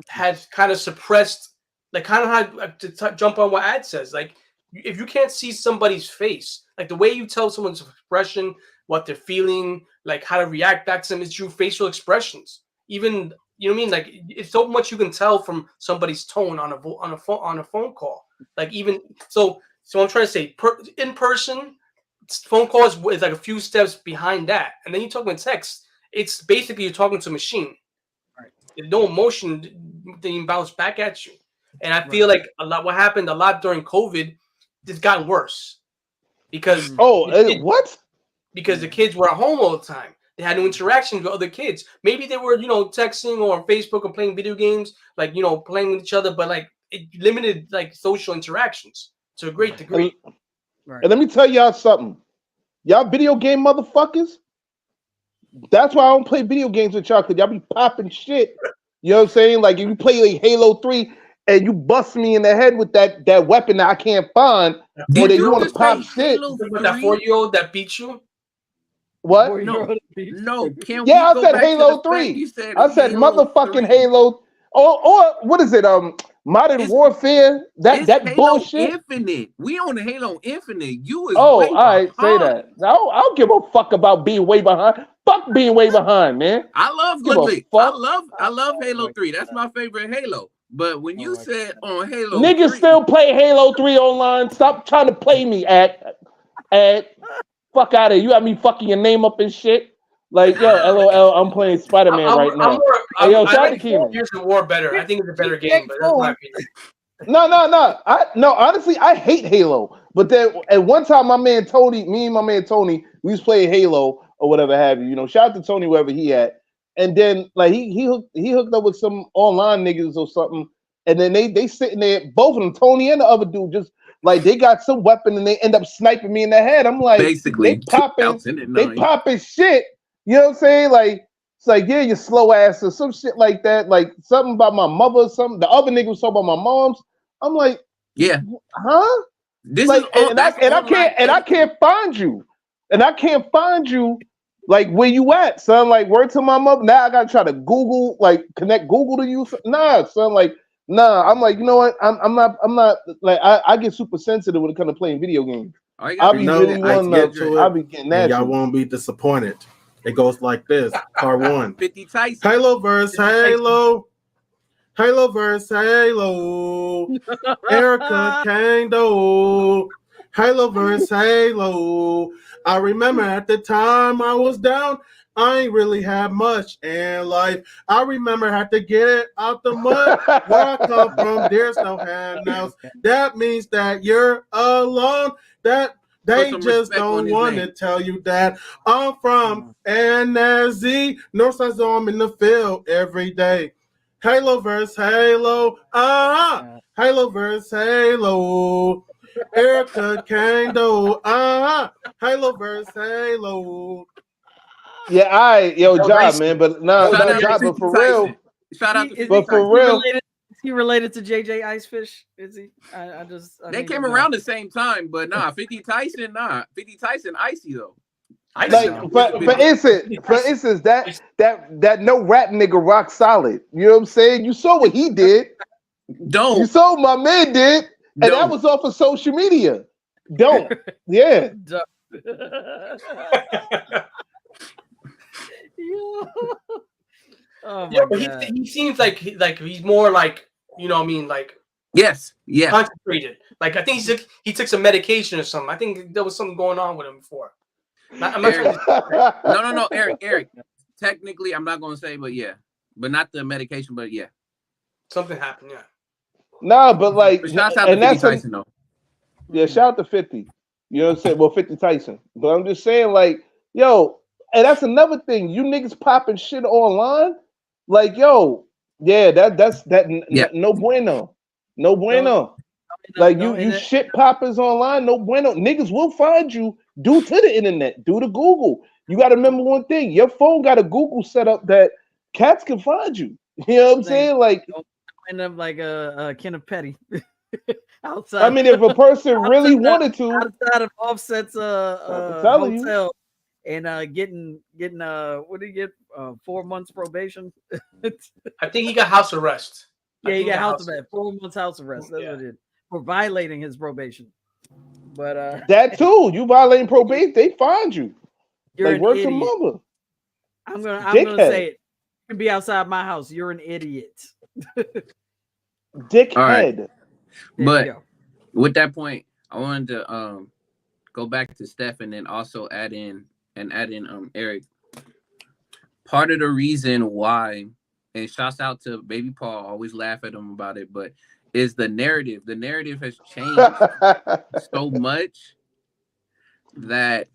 had kind of suppressed, like kind of how to jump on what Ad says. Like if you can't see somebody's face, like the way you tell someone's expression, what they're feeling, like how to react back to them is through facial expressions. Even you know what I mean? Like it's so much you can tell from somebody's tone on a phone call. Like even so I'm trying to say in person, phone call is like a few steps behind that, and then you talk with text. It's basically you're talking to a machine. Right. There's no emotion being bounced back at you. And I feel like what happened a lot during COVID, it's gotten worse because what? Because the kids were at home all the time. They had no interactions with other kids. Maybe they were, texting or Facebook or playing video games, like, playing with each other, but like it limited like social interactions to a great degree. And let me tell y'all something. Y'all video game motherfuckers. That's why I don't play video games with y'all, because y'all be popping shit. You know what I'm saying? Like if you play like Halo 3 and you bust me in the head with that weapon that I can't find, or that you want to pop shit. With that 4-year-old that beat you? What? No. Can yeah, we I said Halo 3. I said motherfucking Halo. Or what is it? Modern Warfare. That Halo bullshit. Infinite. We on the Halo Infinite. You is all way right. behind. Say that. I don't give a fuck about being way behind. Fuck being way behind, man. I love Halo 3. That's my favorite Halo. But when you said on Halo, niggas 3, still play Halo 3 online. Stop trying to play me at fuck out of here. You got me fucking your name up and shit. Like, yo, LOL, I'm playing Spider-Man right now. I like Gears of War better. I think it's a better game, but that's my opinion. No, honestly, I hate Halo. But then at one time, me and my man Tony, we was playing Halo or whatever have you. Shout out to Tony wherever he at. And then like he hooked up with some online niggas or something. And then they sitting there, both of them, Tony and the other dude, just like they got some weapon and they end up sniping me in the head. I'm like, basically they popping shit. You know what I'm saying? Like it's like, yeah, you slow ass or some shit like that. Like something about my mother, something. The other nigga was talking about my mom's. I'm like, yeah, huh? This like, is I can't find you, and I can't find you. Like where you at, son? Like word to my mother. Now I gotta try to Google, like connect Google to you. Nah, son. Like nah. I'm like, you know what? I'm not like I get super sensitive when it comes to playing video games. I'll be really I'll be getting that. Y'all won't be disappointed. It goes like this. Part 1. 50 Tyson. Halo versus Halo. Halo versus Halo. Erica Kando. Halo versus Halo. I remember at the time I was down, I ain't really had much in life. I remember I had to get it out the mud. Where I come from, there's no handouts. That means that you're alone. That they just don't want to tell you that I'm from NZ. Northside Zone, I'm in the field every day. Halo versus Halo. Halo versus Halo. Erica Kando. Halo versus Halo. Yeah, job, man. But job, but for real. Shout out to but for real. Is he related to JJ Icefish? Is he? They came around the same time, but 50 Tyson, 50 Tyson icy though. For instance, that no rap nigga rock solid. You know what I'm saying? You saw what he did. You saw what my man did, and that was off of social media. Yeah. Yeah, but he seems like he's more like, you know what I mean, like concentrated. Like I think he took some medication or something. I think there was something going on with him before. I'm not trying to... No, Eric. Technically, I'm not gonna say, but yeah, but not the medication, but yeah, something happened. Yeah. No, but like, shout out to 50 Tyson though. Yeah, shout out to 50. You know what I'm saying? Well, 50 Tyson. But I'm just saying, like, yo, and that's another thing. You niggas popping shit online, like, yo, yeah, that's no bueno, no bueno. Like you shit poppers online, no bueno. Niggas will find you due to the internet, due to Google. You got to remember one thing: your phone got a Google setup that cats can find you. You know what I'm saying? Like, end up like a Kenneth Petty. Outside. I mean, if a person really wanted to, outside of Offset's hotel, and getting what did he get? 4 months probation. I think he got house arrest. Yeah, he got house arrest. 4 months house arrest. That's what it is, for violating his probation. But that too, you violating probation, they find you. You're like work your mother. I'm gonna say it. You can be outside my house. You're an idiot. Dickhead. Right. But with that point, I wanted to go back to Steph and then also add in Eric. Part of the reason why, and shouts out to Baby Paul, always laugh at him about it, but is the narrative. The narrative has changed so much that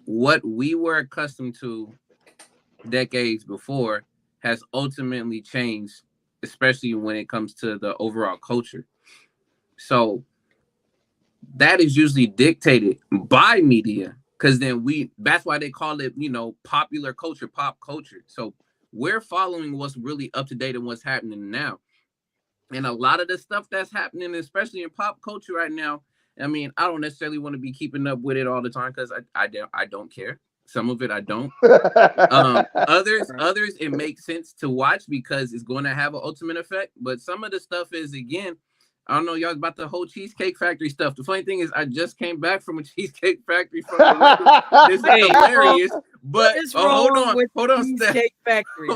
what we were accustomed to decades before has ultimately changed, especially when it comes to the overall culture. So that is usually dictated by media, because then that's why they call it, popular culture, pop culture. So we're following what's really up to date and what's happening now. And a lot of the stuff that's happening, especially in pop culture right now, I mean, I don't necessarily want to be keeping up with it all the time because I don't care. Some of it I don't. Others it makes sense to watch because it's going to have an ultimate effect. But some of the stuff is, again, I don't know, y'all, about the whole Cheesecake Factory stuff. The funny thing is, I just came back from a Cheesecake Factory. This is hilarious. But hold on, Cheesecake Factory.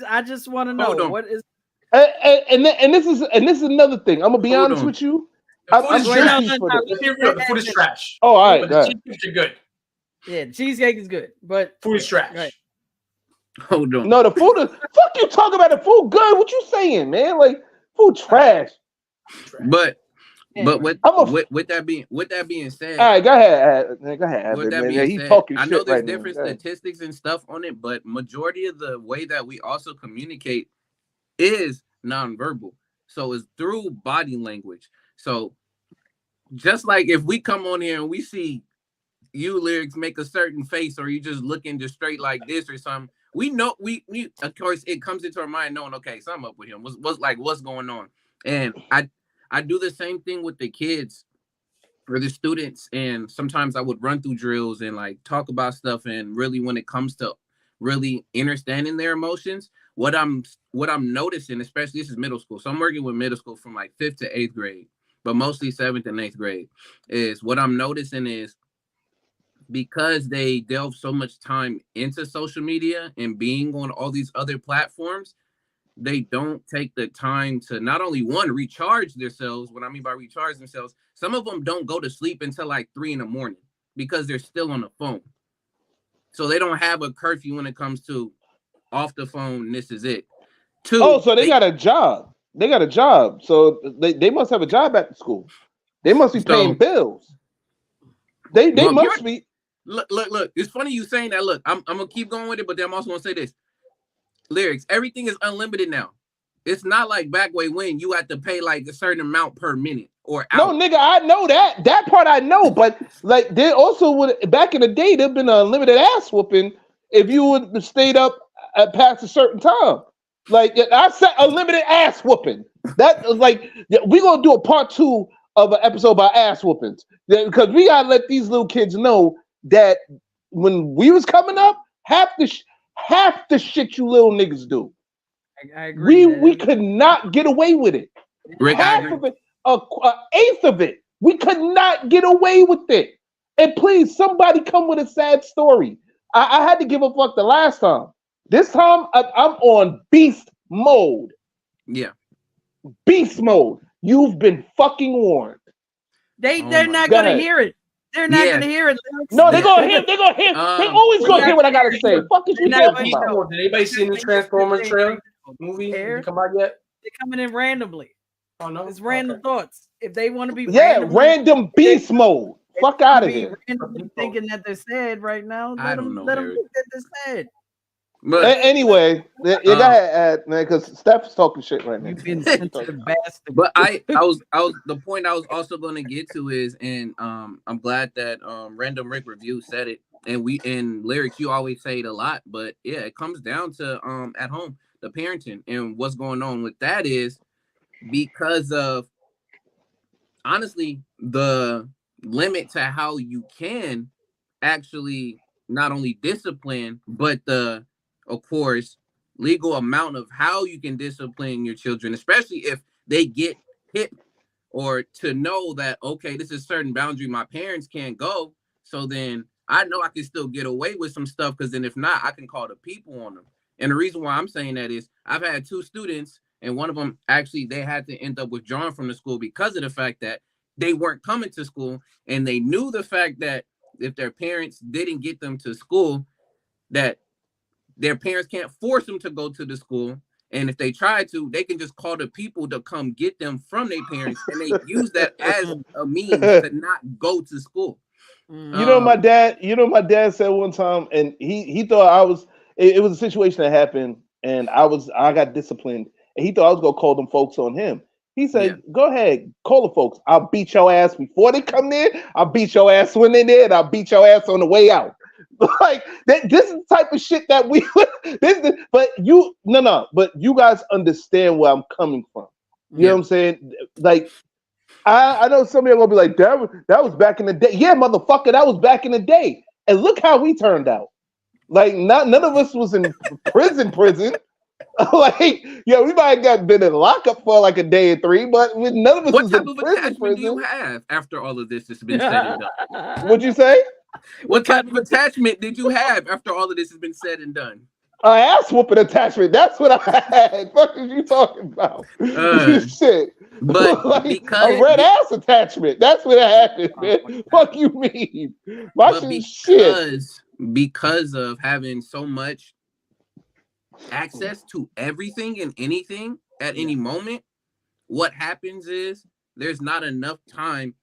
I just want to know what is. And this is another thing. I'm gonna be honest with you. The food is trash. Oh, all right. But the cheesecakes are good. Yeah, cheesecake is good, but food is trash. Right. Hold on. No, the food is fuck you talking about the food good. What you saying, man? Like food trash. But with that being said, all right, go ahead. With that being said, I know there's different statistics and stuff on it, but majority of the way that we also communicate is nonverbal. So it's through body language. So just like if we come on here and we see you, Lyrics, make a certain face, or you just looking just straight like this or something, we know we of course it comes into our mind knowing, okay, something up with him. What's going on? And I do the same thing with the kids or the students, and sometimes I would run through drills and like talk about stuff. And really, when it comes to really understanding their emotions, what I'm noticing, especially this is middle school, so I'm working with middle school from like 5th to 8th grade, but mostly 7th and 8th grade, is what I'm noticing is because they delve so much time into social media and being on all these other platforms, they don't take the time to not only recharge themselves. What I mean by recharge themselves, some of them don't go to sleep until like 3 a.m. because they're still on the phone. So they don't have a curfew when it comes to off the phone. This is it. 2. So they got a job. They got a job. So they must have a job at the school. They must be paying bills. They must be. Look. It's funny you saying that. Look, I'm gonna keep going with it, but then I'm also gonna say this. Lyrics, everything is unlimited now. It's not like back way when you had to pay like a certain amount per minute or hour. No, nigga, I know that. That part I know, but like they also would back in the day, there'd been a limited ass whooping if you would have stayed up past a certain time. Like I said, a limited ass whooping. That like we're gonna do a part 2 of an episode about ass whoopings because we gotta let these little kids know that when we was coming up, half the shit you little niggas do. I agree. We could not get away with it. Rick, Half of it, an eighth of it, we could not get away with it. And please, somebody come with a sad story. I had to give a fuck the last time. This time, I'm on beast mode. Yeah. Beast mode. You've been fucking warned. They're not gonna hear it. They're not gonna hear it. No, they're gonna hear. They're gonna hear. They always gonna hear what I gotta say. Fuck is you talking about? Did anybody see the Transformers trailer movie? Did it come out yet? They're coming in randomly. Oh no, it's random thoughts. If they want to be random beast mode. Fuck out of here. Thinking that they're sad right now. I don't know. Let them think that they're sad. But anyway, you gotta add, man, because Steph's talking shit right now. You've been sensitive bastard. But I was the point I was also going to get to is, and I'm glad that Randumb Rick Review said it, and we in lyrics you always say it a lot, but yeah, it comes down to at home the parenting, and what's going on with that is because of honestly the limit to how you can actually not only discipline, but the of course, legal amount of how you can discipline your children, especially if they get hit, or to know that, okay, this is a certain boundary my parents can't go. So then I know I can still get away with some stuff, because then if not, I can call the people on them. And the reason why I'm saying that is I've had 2 students, and one of them actually, they had to end up withdrawing from the school because of the fact that they weren't coming to school. And they knew the fact that if their parents didn't get them to school, that their parents can't force them to go to the school. And if they try to, they can just call the people to come get them from their parents. And they use that as a means to not go to school. You know, my dad said one time, and he thought it was a situation that happened, and I got disciplined, and he thought I was going to call them folks on him. He said, Go ahead, call the folks. I'll beat your ass before they come in. I'll beat your ass when they're there, and I'll beat your ass on the way out. Like this is the type of shit that we but you guys understand where I'm coming from. You know what I'm saying? Like I know some of you are gonna be like, that was back in the day. Yeah, motherfucker, that was back in the day. And look how we turned out. Like none of us was in prison. Like, yeah, we might have been in lockup for like a day or 3, but none of us was in prison. What type of attachment do you have after all of this has been said and done? What'd you say? What type of attachment did you have after all of this has been said and done? An ass whooping attachment. That's what I had. What are you talking about? Shit. But like because a red ass attachment. That's what I had, man. Fuck you mean? Because of having so much access to everything and anything at any moment, what happens is there's not enough time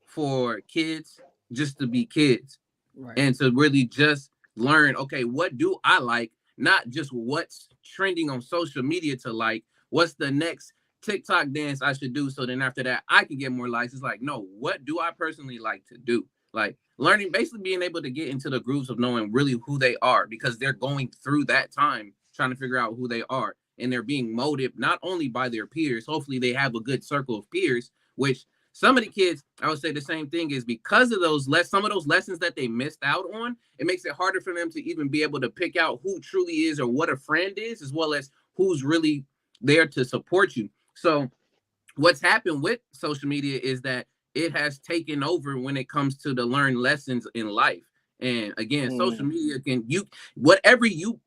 for kids just to be kids, and to really just learn, okay, what do I like? Not just what's trending on social media to like, what's the next TikTok dance I should do, so then after that I can get more likes. It's like, no, what do I personally like to do? Like learning, basically being able to get into the grooves of knowing really who they are, because they're going through that time trying to figure out who they are, and they're being molded not only by their peers. Hopefully they have a good circle of peers, which some of the kids, I would say the same thing, is because of some of those lessons that they missed out on, it makes it harder for them to even be able to pick out who truly is or what a friend is, as well as who's really there to support you. So what's happened with social media is that it has taken over when it comes to the learned lessons in life. And again, social media whatever you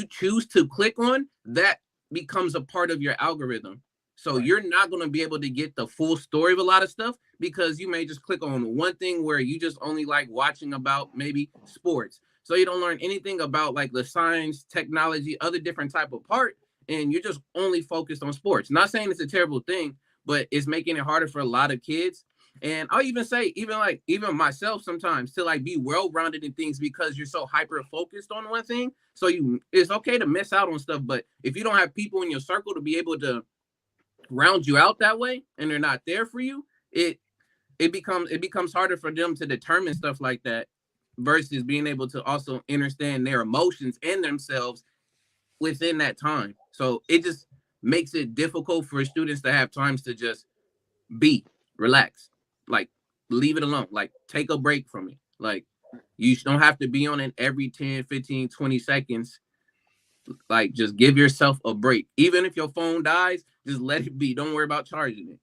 choose to click on, that becomes a part of your algorithm. So you're not going to be able to get the full story of a lot of stuff, because you may just click on one thing where you just only like watching about maybe sports. So you don't learn anything about like the science, technology, other different type of part, and you're just only focused on sports. Not saying it's a terrible thing, but it's making it harder for a lot of kids. And I'll even say, even myself sometimes, to like be well-rounded in things, because you're so hyper-focused on one thing. So it's okay to miss out on stuff, but if you don't have people in your circle to be able to round you out that way, and they're not there for you, it becomes harder for them to determine stuff like that, versus being able to also understand their emotions and themselves within that time. So it just makes it difficult for students to have times to just relax, like leave it alone, like take a break from it. Like You don't have to be on it every 10, 15, 20 seconds. Like, just give yourself a break. Even if your phone dies, just let it be. Don't worry about charging it.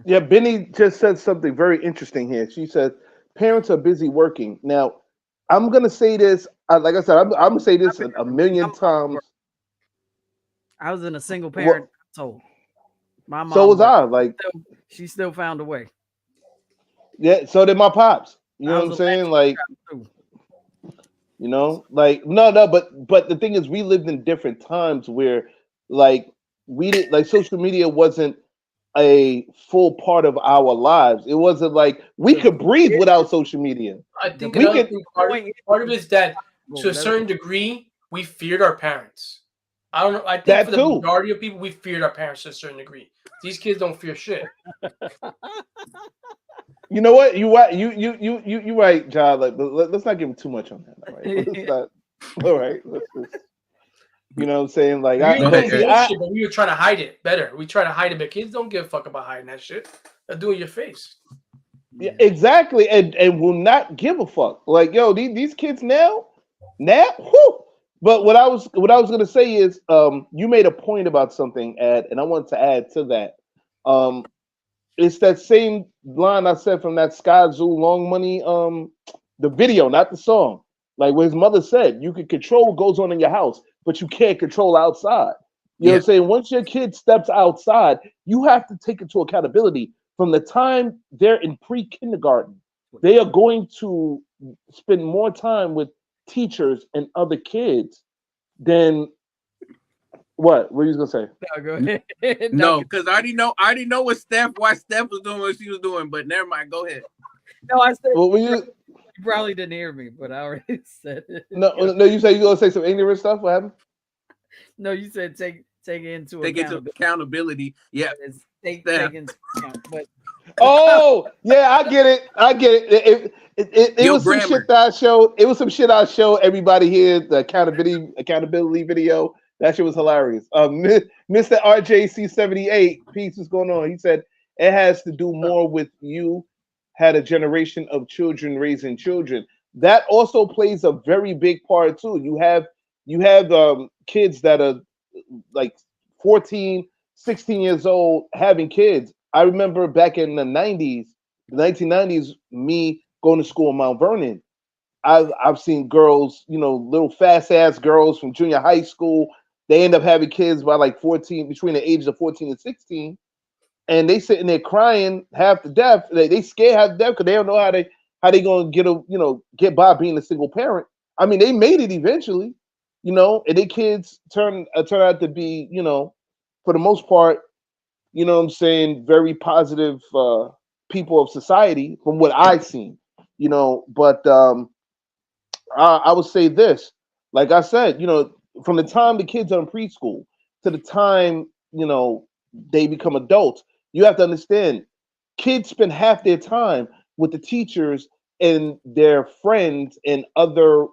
Yeah. Benny just said something very interesting here. She said, "Parents are busy working." Now, I'm gonna say this. Like I said, I'm gonna say this a million times. I was in a single What? parent household. My So mom was worked. I. Like, She still found a way. yeah. So did my pops. You know I what was I'm a saying? latchkey Like, child, too. you know, like no. But the thing is, we lived in different times where, like, we did like social media wasn't a full part of our lives. It wasn't like we The could breathe kid- without social media. I think We another could. thing point part of it is that Well, to a that's- certain degree we feared our parents. I don't know. I think for That the too. majority of people, we feared our parents to a certain degree. These kids don't fear shit. You know what? You right, John. Like, but let's not give him too much on that. All right, let's not. All right, let's just. You know what I'm saying? Like, We I ain't Go ahead, but doing see, Eric. I bullshit, but we were trying to hide it better. We try to hide it, but kids don't give a fuck about hiding that shit. They'll do it in your face. yeah, exactly, and will not give a fuck. Like, yo, these kids now, whew. But what I was gonna say is, you made a point about something, Ed, and I wanted to add to that. Um, it's that same line I said from that Sky Zoo Long Money, the video, not the song. Like what his mother said, you can control what goes on in your house, but you can't control outside. You know what Yeah. I'm saying? Once your kid steps outside, you have to take into accountability from the time they're in pre-kindergarten. They are going to spend more time with teachers and other kids than what? What are you gonna say? No, go ahead. No, because I already know why Steph was doing what she was doing, but never mind. Go ahead. No, I said Well, you probably didn't hear me, but I already said it. no, you say you gonna say some ignorant stuff. What happened? No, you said take into Take into accountability. Yeah. Take Steph. into account. But Oh, yeah, I get it. It Yo, was some grammar. shit that I showed. It was some shit I showed everybody here. The accountability video. That shit was hilarious. Mr. RJC78, peace. What's going on? He said it has to do more with you had a generation of children raising children. That also plays a very big part too. You have kids that are like 14, 16 years old having kids. I remember back in the 90s, the 1990s, me going to school in Mount Vernon. I've seen girls, little fast ass girls from junior high school. They end up having kids by like 14, between the ages of 14 and 16. And they sitting there crying half to death. They scared half to death because they don't know how they gonna get by being a single parent. I mean, they made it eventually, and their kids turn out to be, for the most part, what I'm saying, very positive people of society from what I've seen, But I would say this, like I said, from the time the kids are in preschool to the time, they become adults, you have to understand, kids spend half their time with the teachers and their friends and other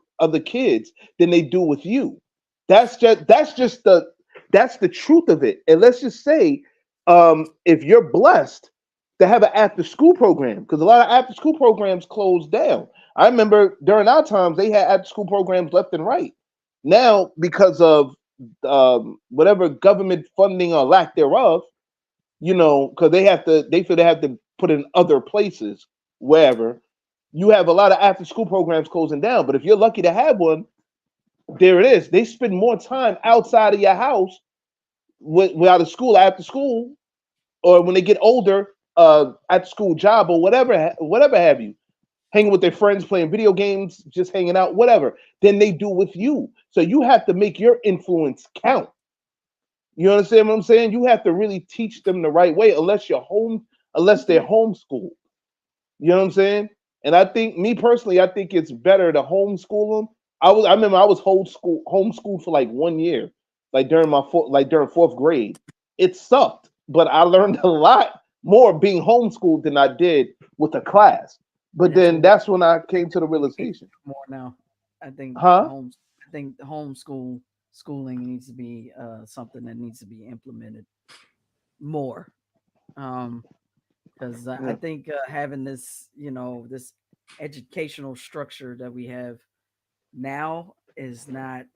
kids than they do with you. That's the truth of it. And let's just say, if you're blessed to have an after school program, because a lot of after school programs closed down. I remember during our times they had after school programs left and right. Now, because of whatever government funding or lack thereof, because they feel they have to put in other places, wherever. You have a lot of after school programs closing down. But if you're lucky to have one, there it is. They spend more time outside of your house without a school after school, or when they get older, at school job or whatever have you, hanging with their friends, playing video games, just hanging out, whatever, than they do with you. So you have to make your influence count. You understand what I'm saying? You have to really teach them the right way, unless they're homeschooled. You know what I'm saying? And I think, me personally, I think it's better to homeschool them. I remember I was homeschooled for like 1 year, like during fourth grade. It sucked, but I learned a lot more being homeschooled than I did with a class. But then that's when I came to the realization. more now. I think Huh? I think the schooling needs to be something that needs to be implemented more. Because I Yeah. think having this, this educational structure that we have now is not.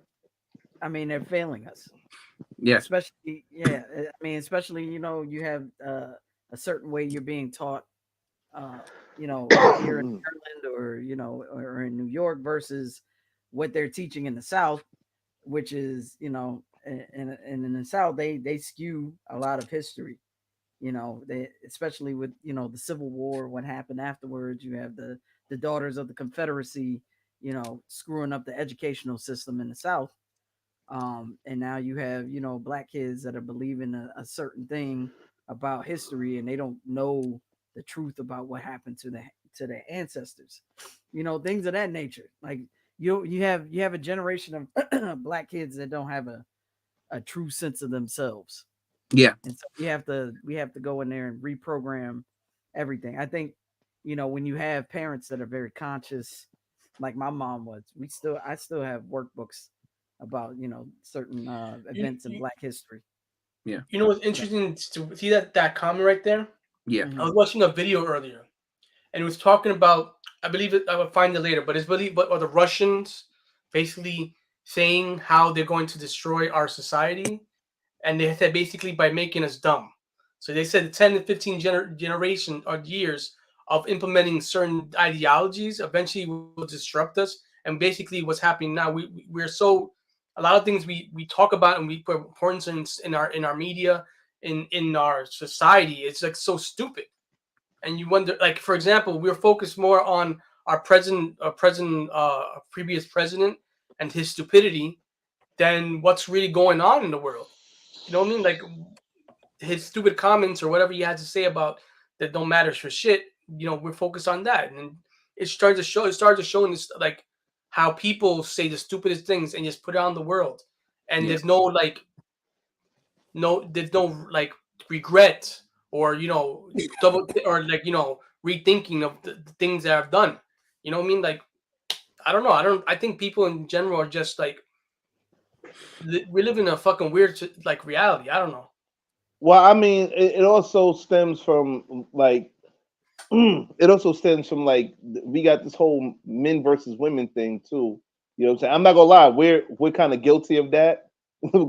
I mean, they're failing us. Yeah. Especially, yeah. I mean, especially, you have a certain way you're being taught, uh, here in Ireland or or in New York versus what they're teaching in the South, which is, and in the South they skew a lot of history. They, especially with the Civil War, what happened afterwards. You have the daughters of the Confederacy, screwing up the educational system in the South. And now you have black kids that are believing a certain thing about history, and they don't know the truth about what happened to their ancestors, things of that nature. Like you have a generation of black kids that don't have a true sense of themselves. Yeah. And so we have to go in there and reprogram everything. I think, when you have parents that are very conscious, like my mom was, I still have workbooks about, certain events in Black history. Yeah. You know what's interesting to see that comment right there? Yeah. Mhm. I was watching a video earlier, and it was talking about, I believe I will find it later, but it's really what are the Russians basically saying how they're going to destroy our society, and they said basically by making us dumb. So they said 10 to 15 generation or years of implementing certain ideologies eventually will disrupt us. And basically, what's happening now, we're so a lot of things we talk about and we put importance in our media in our society. It's like so stupid, and you wonder, like for example, we're focused more on our previous president and his stupidity than what's really going on in the world. You know what I mean? Like his stupid comments or whatever he had to say about that don't matter for shit. We're focused on that, and it started to show. It started showing this like how people say the stupidest things and just put it on the world, and Yeah. there's no like regret or double or like rethinking of the things that I've done. You know what I mean? Like I don't know. I think people in general are just like we live in a fucking weird like reality. I don't know. Well, I mean, it also stems from like it also stems from like we got this whole men versus women thing too. You know what I'm saying? I'm not gonna lie, we're kind of guilty of that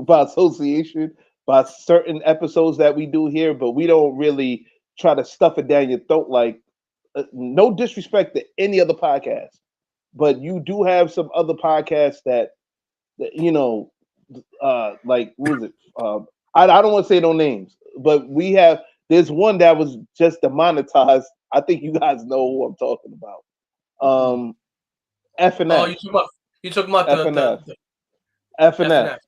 by association, by certain episodes that we do here, but we don't really try to stuff it down your throat. Like, no disrespect to any other podcast, but you do have some other podcasts that like what was it? I don't want to say no names, but there's one that was just demonetized. I think you guys know who I'm talking about. F and Oh, F. you talking about F and F. the F and F and F.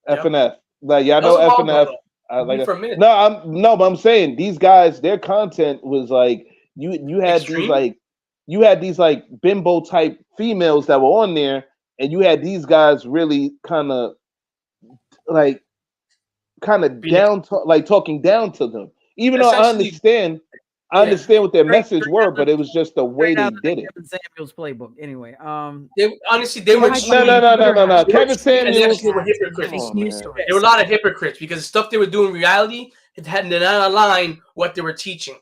F. F and F. Like y'all That was know a F while and ago, F. though. Like For a minute. no, but I'm saying these guys, their content was like you had Extreme? these like bimbo type females that were on there, and you had these guys really kind of like talking down to them. Even though I Essentially, understand what their message were, but it was just the way Straight they out of the did it. Kevin Samuels playbook. Anyway, honestly, they They were hide extreme. behind Twitter No. hashtags, Kevin And Samuels. actually, they were ads, and hypocrites. fake Come on, news man. stories. There were a lot of hypocrites because the stuff they were doing in reality, it did not align what they were teaching.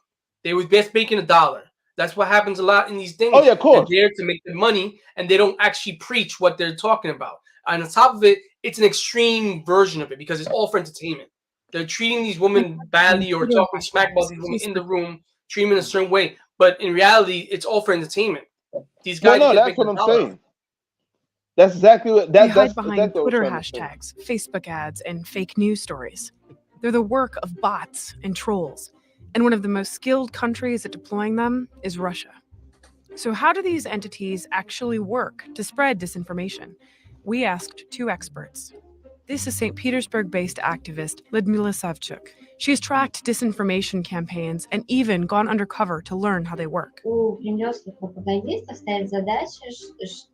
They were just making $1. That's what happens a lot in these things. Oh yeah, of They're course. there to make the money, and they don't actually preach what they're talking about. And on top of it, it's an extreme version of it because it's all for entertainment. They're treating these women badly or Twitter talking smack about hashtags, these women in Facebook the room, treating them in a certain way. But in reality, it's all for entertainment. These Well, guys are no, just that's making what I'm $1. saying. That's exactly what They that's hide behind exactly what Twitter I'm trying to say. hashtags, Facebook ads, and fake news stories. They're the work of bots and trolls, and one of the most skilled countries at deploying them is Russia. So how do these entities actually work to spread disinformation? We asked 2 experts. This is St. Petersburg-based activist Lyudmila Savchuk. She has tracked disinformation campaigns and even gone undercover to learn how they work. У кремлевских пропагандистов стоит задача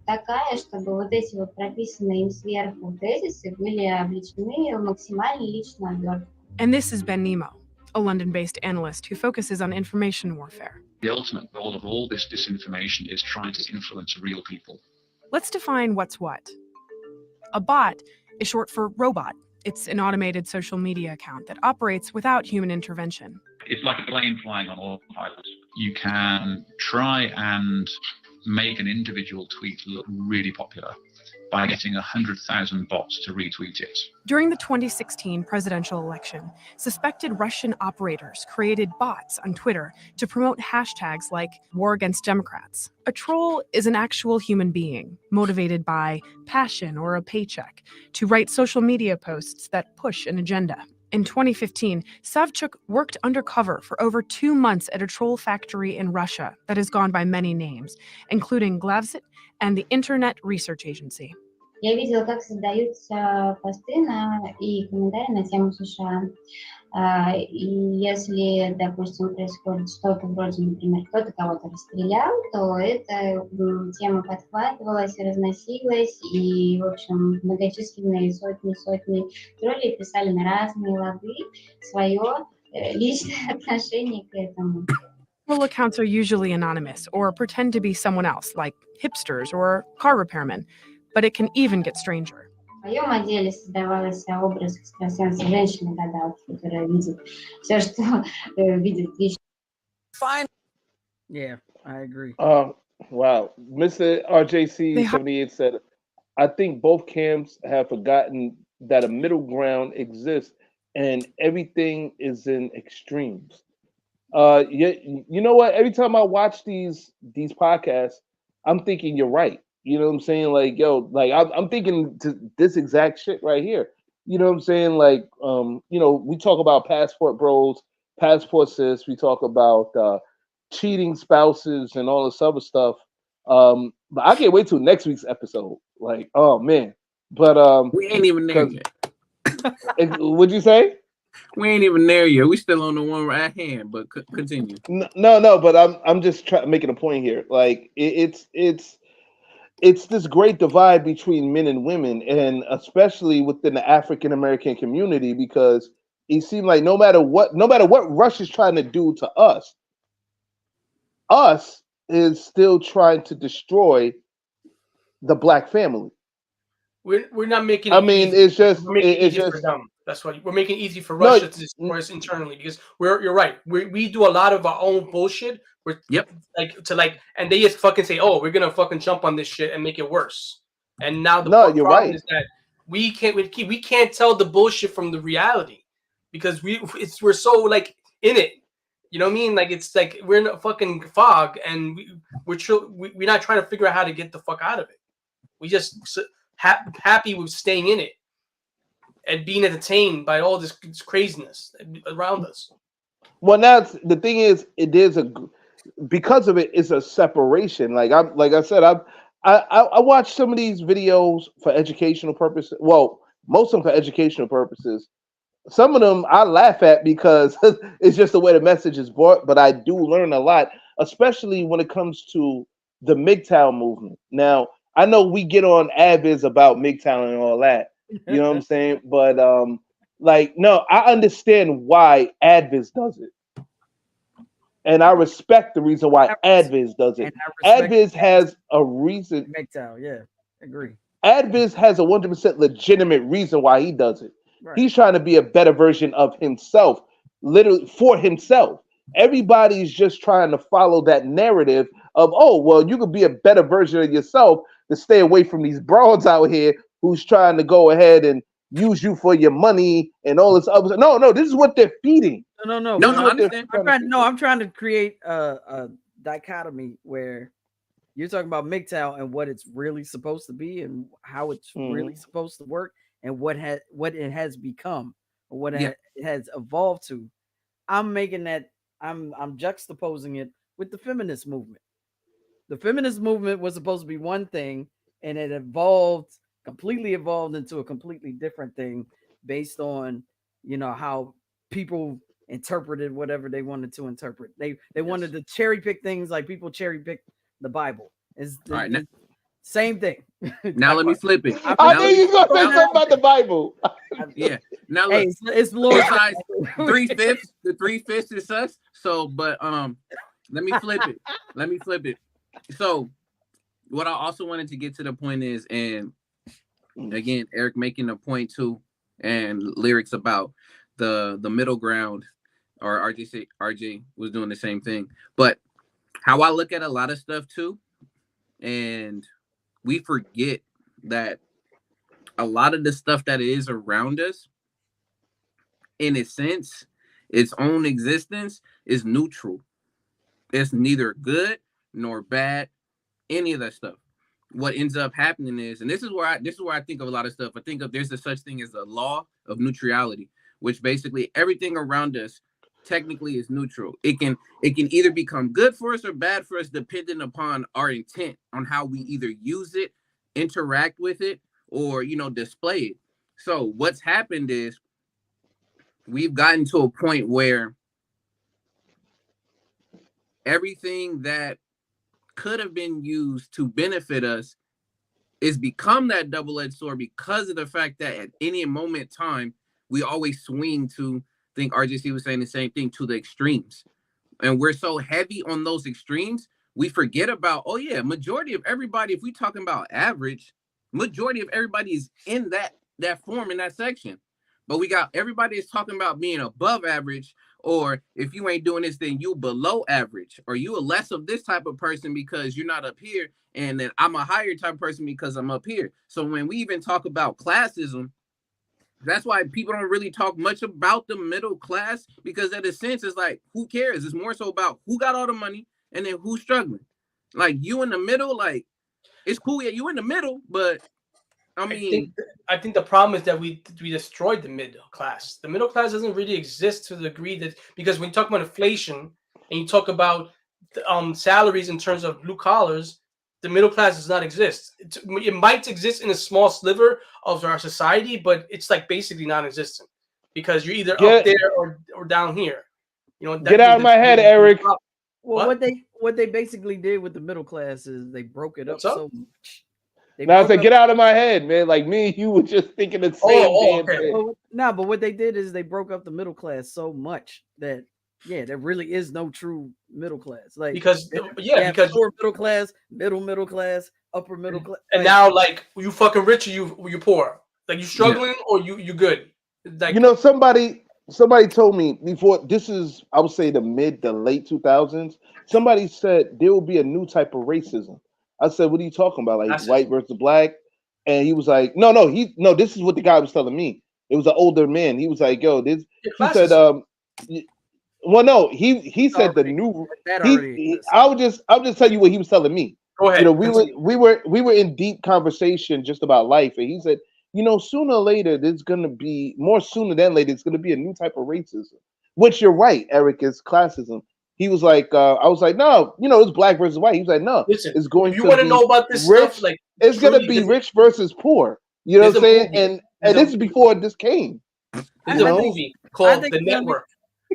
такая, чтобы вот эти вот прописанные им сверху тезисы были облечены в максимально личную обертку. And this is Ben Nemo, a London-based analyst who focuses on information warfare. The ultimate goal of all this disinformation is trying to influence real people. Let's define what's what. A bot is short for robot. It's an automated social media account that operates without human intervention. It's like a plane flying on autopilot. You can try and make an individual tweet look really popular by getting 100,000 bots to retweet it. During the 2016 presidential election, suspected Russian operators created bots on Twitter to promote hashtags like War Against Democrats. A troll is an actual human being, motivated by passion or a paycheck, to write social media posts that push an agenda. In 2015, Savchuk worked undercover for over 2 months at a troll factory in Russia that has gone by many names, including Glavsit and the Internet Research Agency. Я видела, как создаются посты и комментарии на тему США. И если, допустим, происходит что-то вроде, например, кто-то кого-то расстрелял, то эта тема подхватывалась, разносилась, и, в общем, многочисленные сотни троллей писали на разные лады свое личное отношение к этому. Troll accounts are usually anonymous or pretend to be someone else, like hipsters or car repairmen, but it can even get stranger. В моем отделе создавался образ экстрасенса женщины-гадалки, которая видит все, что видит лично. Fine. Yeah, I agree. Wow. Mr. RJC78 said, I think both camps have forgotten that a middle ground exists and everything is in extremes. Yeah, you know what? Every time I watch these podcasts, I'm thinking you're right. You know what I'm saying? Like, yo, like I'm thinking to this exact shit right here. You know what I'm saying? Like, you know, we talk about passport bros, passport sis. We talk about cheating spouses and all this other stuff. But I can't wait till next week's episode. Like, oh man. But we ain't even there yet. What'd you say? We ain't even there yet. We still on the one at hand. But continue. No. But I'm just making a point here. Like, it's this great divide between men and women, and especially within the African American community, because it seems like no matter what Russia's trying to do to us is still trying to destroy the black family. We're not making. It's just for them. That's why we're making it easy for Russia to destroy us internally, because you're right. We do a lot of our own bullshit. And they just fucking say, oh, we're gonna fucking jump on this shit and make it worse. And now the problem is that we can't tell the bullshit from the reality, because we're so like in it. You know what I mean? Like, it's like we're in a fucking fog, and we're not trying to figure out how to get the fuck out of it. We just happy with staying in it and being entertained by all this craziness around us. Well, that's the thing is, because of it, it's a separation. Like I said, I watch some of these videos for educational purposes. Well, most of them for educational purposes. Some of them I laugh at because it's just the way the message is brought, but I do learn a lot, especially when it comes to the MGTOW movement. Now, I know we get on AdViz about MGTOW and all that, you know what I'm saying? But no, I understand why AdViz does it. And I respect the reason why AdViz does it. AdViz has a reason. MGTOW, yeah, agree. AdViz has a 100% legitimate reason why he does it. Right. He's trying to be a better version of himself, literally for himself. Everybody's just trying to follow that narrative of, oh, well, you could be a better version of yourself to stay away from these broads out here who's trying to go ahead and use you for your money and all this other. No, this is what they're feeding. No. I'm trying to create a dichotomy where you're talking about MGTOW and what it's really supposed to be and how it's really supposed to work and what it has become or what it has evolved to. I'm making that. I'm juxtaposing it with the feminist movement. The feminist movement was supposed to be one thing, and it completely evolved into a completely different thing based on, how people interpreted whatever they wanted to interpret. They wanted to cherry pick things like people cherry pick the Bible. Same thing. Now let me flip it. I knew you were going to say something about the Bible. Yeah. Now look, it's Lord. The 3/5 is us. So, but let me flip it. So, what I also wanted to get to the point is, and again, Eric making a point too, and lyrics about the middle ground, or RJ was doing the same thing. But how I look at a lot of stuff too And we forget that a lot of the stuff that is around us, in a sense, its own existence is neutral. It's neither good nor bad, any of that stuff. What ends up happening is, and this is where I think of a lot of stuff. I think of there's a such thing as a law of neutrality, which basically everything around us technically is neutral. It can either become good for us or bad for us, depending upon our intent on how we either use it, interact with it, or display it. So what's happened is we've gotten to a point where everything that could have been used to benefit us is become that double-edged sword because of the fact that at any moment in time, we always swing to, I think RJC was saying the same thing, to the extremes. And we're so heavy on those extremes, we forget about, oh yeah, majority of everybody, if we talking about average, majority of everybody is in that form, in that section. But we got everybody is talking about being above average, or if you ain't doing this, then you below average, or you a less of this type of person because you're not up here, and then I'm a higher type of person because I'm up here. So when we even talk about classism, that's why people don't really talk much about the middle class, because in a sense, it's like, who cares? It's more so about who got all the money and then who's struggling. Like, you in the middle, like, it's cool, yeah, you in the middle, but I think the problem is that we destroyed the middle class. The middle class doesn't really exist to the degree that, because when you talk about inflation and you talk about salaries in terms of blue collars, the middle class does not exist. It might exist in a small sliver of our society, but it's like basically non-existent because you're either up there or down here. Get out of my head, Eric. Well, what they basically did with the middle class is they broke it up so much. Now I said, get out of my head, man. Like me and you were just thinking the same damn thing. Well, but what they did is they broke up the middle class so much that there really is no true middle class. Like because lower middle class, middle class, upper middle class, and now like you fucking rich or you poor. Like you struggling or you good. Like, somebody told me before. This is, I would say, the late 2000s. Somebody said there will be a new type of racism. I said, what are you talking about? Like white versus black? And he was like, no, this is what the guy was telling me. It was an older man. He was like, yo, this, he said, well, no, he said the new, I'll just tell you what he was telling me. Go ahead. We were in deep conversation just about life. And he said, sooner or later, there's going to be more sooner than later, it's going to be a new type of racism, which you're right, Eric, is classism. He was like, I was like, no, it's black versus white. He was like, no, listen, it's going you want to know about this rich, stuff, like it's going to be rich versus poor. You know what I'm saying? And this is before this came. There's a movie called The Network.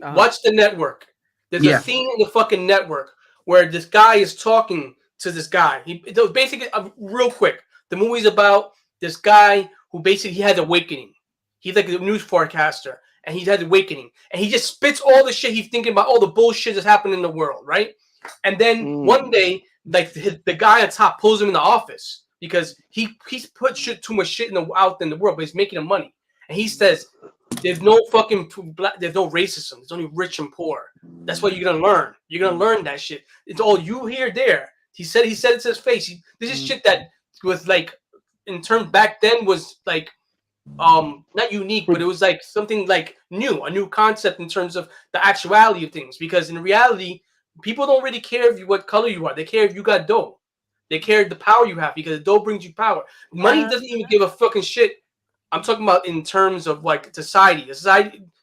Watch The Network. There's a scene in the fucking network where this guy is talking to this guy. It was basically real quick. The movie's about this guy who basically he had an awakening. He's like a news forecaster. And he's had an awakening. And he just spits all the shit he's thinking about, all the bullshit that's happening in the world, right? And then one day, like the guy on top pulls him in the office because he's put too much shit out in the world, but he's making him money. And he says, there's no fucking there's no racism. There's only rich and poor. That's what you're gonna learn. You're gonna learn that shit. It's all you here, there. He said it to his face. This is shit that was like, in terms back then was like, not unique, but it was like something like new, a new concept in terms of the actuality of things. Because in reality, people don't really care what color you are. They care if you got dough. They care the power you have, because the dough brings you power. Money doesn't even give a fucking shit. I'm talking about in terms of like society.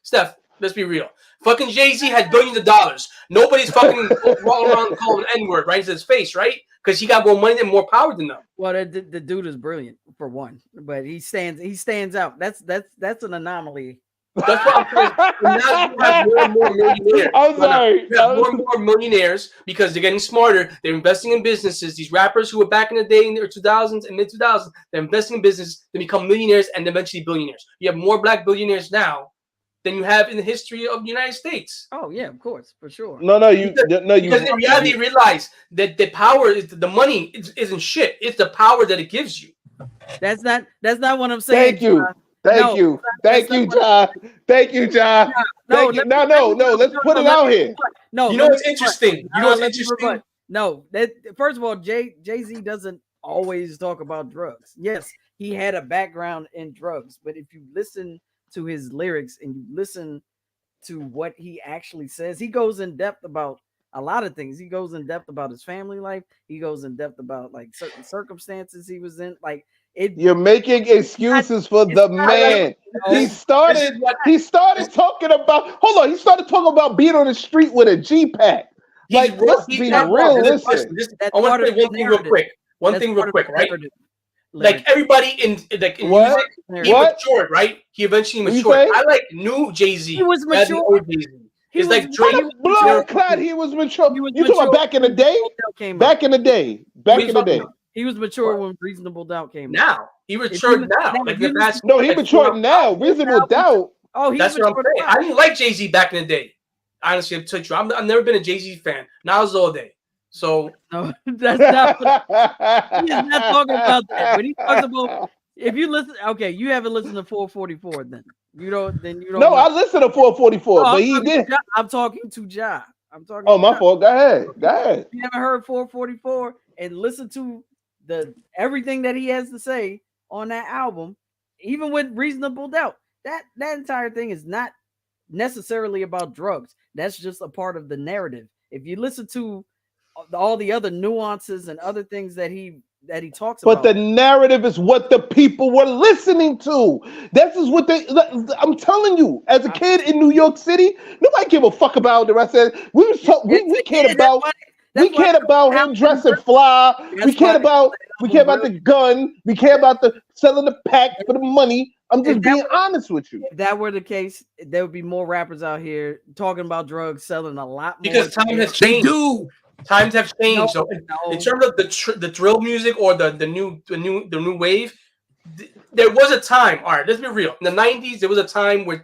Steph, let's be real. Fucking Jay-Z had billions of dollars. Nobody's fucking walking around calling an N-word right to his face, right? Because he got more money and more power than them. Well, the dude is brilliant for one, but he stands out. That's an anomaly. That's what I'm saying. Now you have more and more millionaires. I'm sorry. You have more and more millionaires because they're getting smarter. They're investing in businesses. These rappers who were back in the day in the 2000s and mid 2000s, they're investing in business. They become millionaires and eventually billionaires. You have more black billionaires now than you have in the history of the United States. Oh yeah, of course, for sure. Because in reality, realize that the power is the money isn't shit. It's the power that it gives you. That's not what I'm saying. Thank you. Thank you, John. Thank you, John. No, let's put it out here. No, you know what's interesting? You know what's interesting? No, that first of all, Jay-Z doesn't always talk about drugs. Yes, he had a background in drugs, but if you listen to his lyrics and you listen to what he actually says, he goes in depth about a lot of things. He goes in depth about his family life. He goes in depth about like certain circumstances he was in. Like it. You're making excuses for the man. He started talking about. Hold on. He started talking about being on the street with a G-Pack. Like, let's be realistic. I want to say one thing real quick. One thing real quick, right? Like everybody in music, he matured, right? He eventually matured. I like new Jay-Z. He was mature. It's like Drake. Blood, he was mature. You talking about back in the day? Back in the day. Back in the day. He was mature when Reasonable Doubt came out. Now he matured now. Like the past. No, he matured now. Reasonable Doubt. Oh, that's what I'm saying. I didn't like Jay-Z back in the day. Honestly, I'll tell you, I've never been a Jay-Z fan. Now it's all day. So no, that's not. He's not talking about that. But he talks about if you listen. Okay, you haven't listened to 444. Then you don't. No, I listened to 444, but he did. I'm talking to Ja. I'm talking. Oh, my fault. Go ahead. Go ahead. You haven't heard 444 and listen to everything that he has to say on that album, even with Reasonable Doubt. That entire thing is not necessarily about drugs. That's just a part of the narrative. If you listen to all the other nuances and other things that he talks about, but the narrative is what the people were listening to. This is what I'm telling you. As a kid in New York City, nobody gave a fuck about the rest of it. We cared about. We cared about him dressing fly. We cared about the gun. We care about the selling the pack for the money. I'm just being honest with you. If that were the case, there would be more rappers out here talking about drugs, selling a lot more. Because time has changed. Times have changed. So in terms of the drill music or the new wave, there was a time. All right, let's be real. In the 90s, there was a time where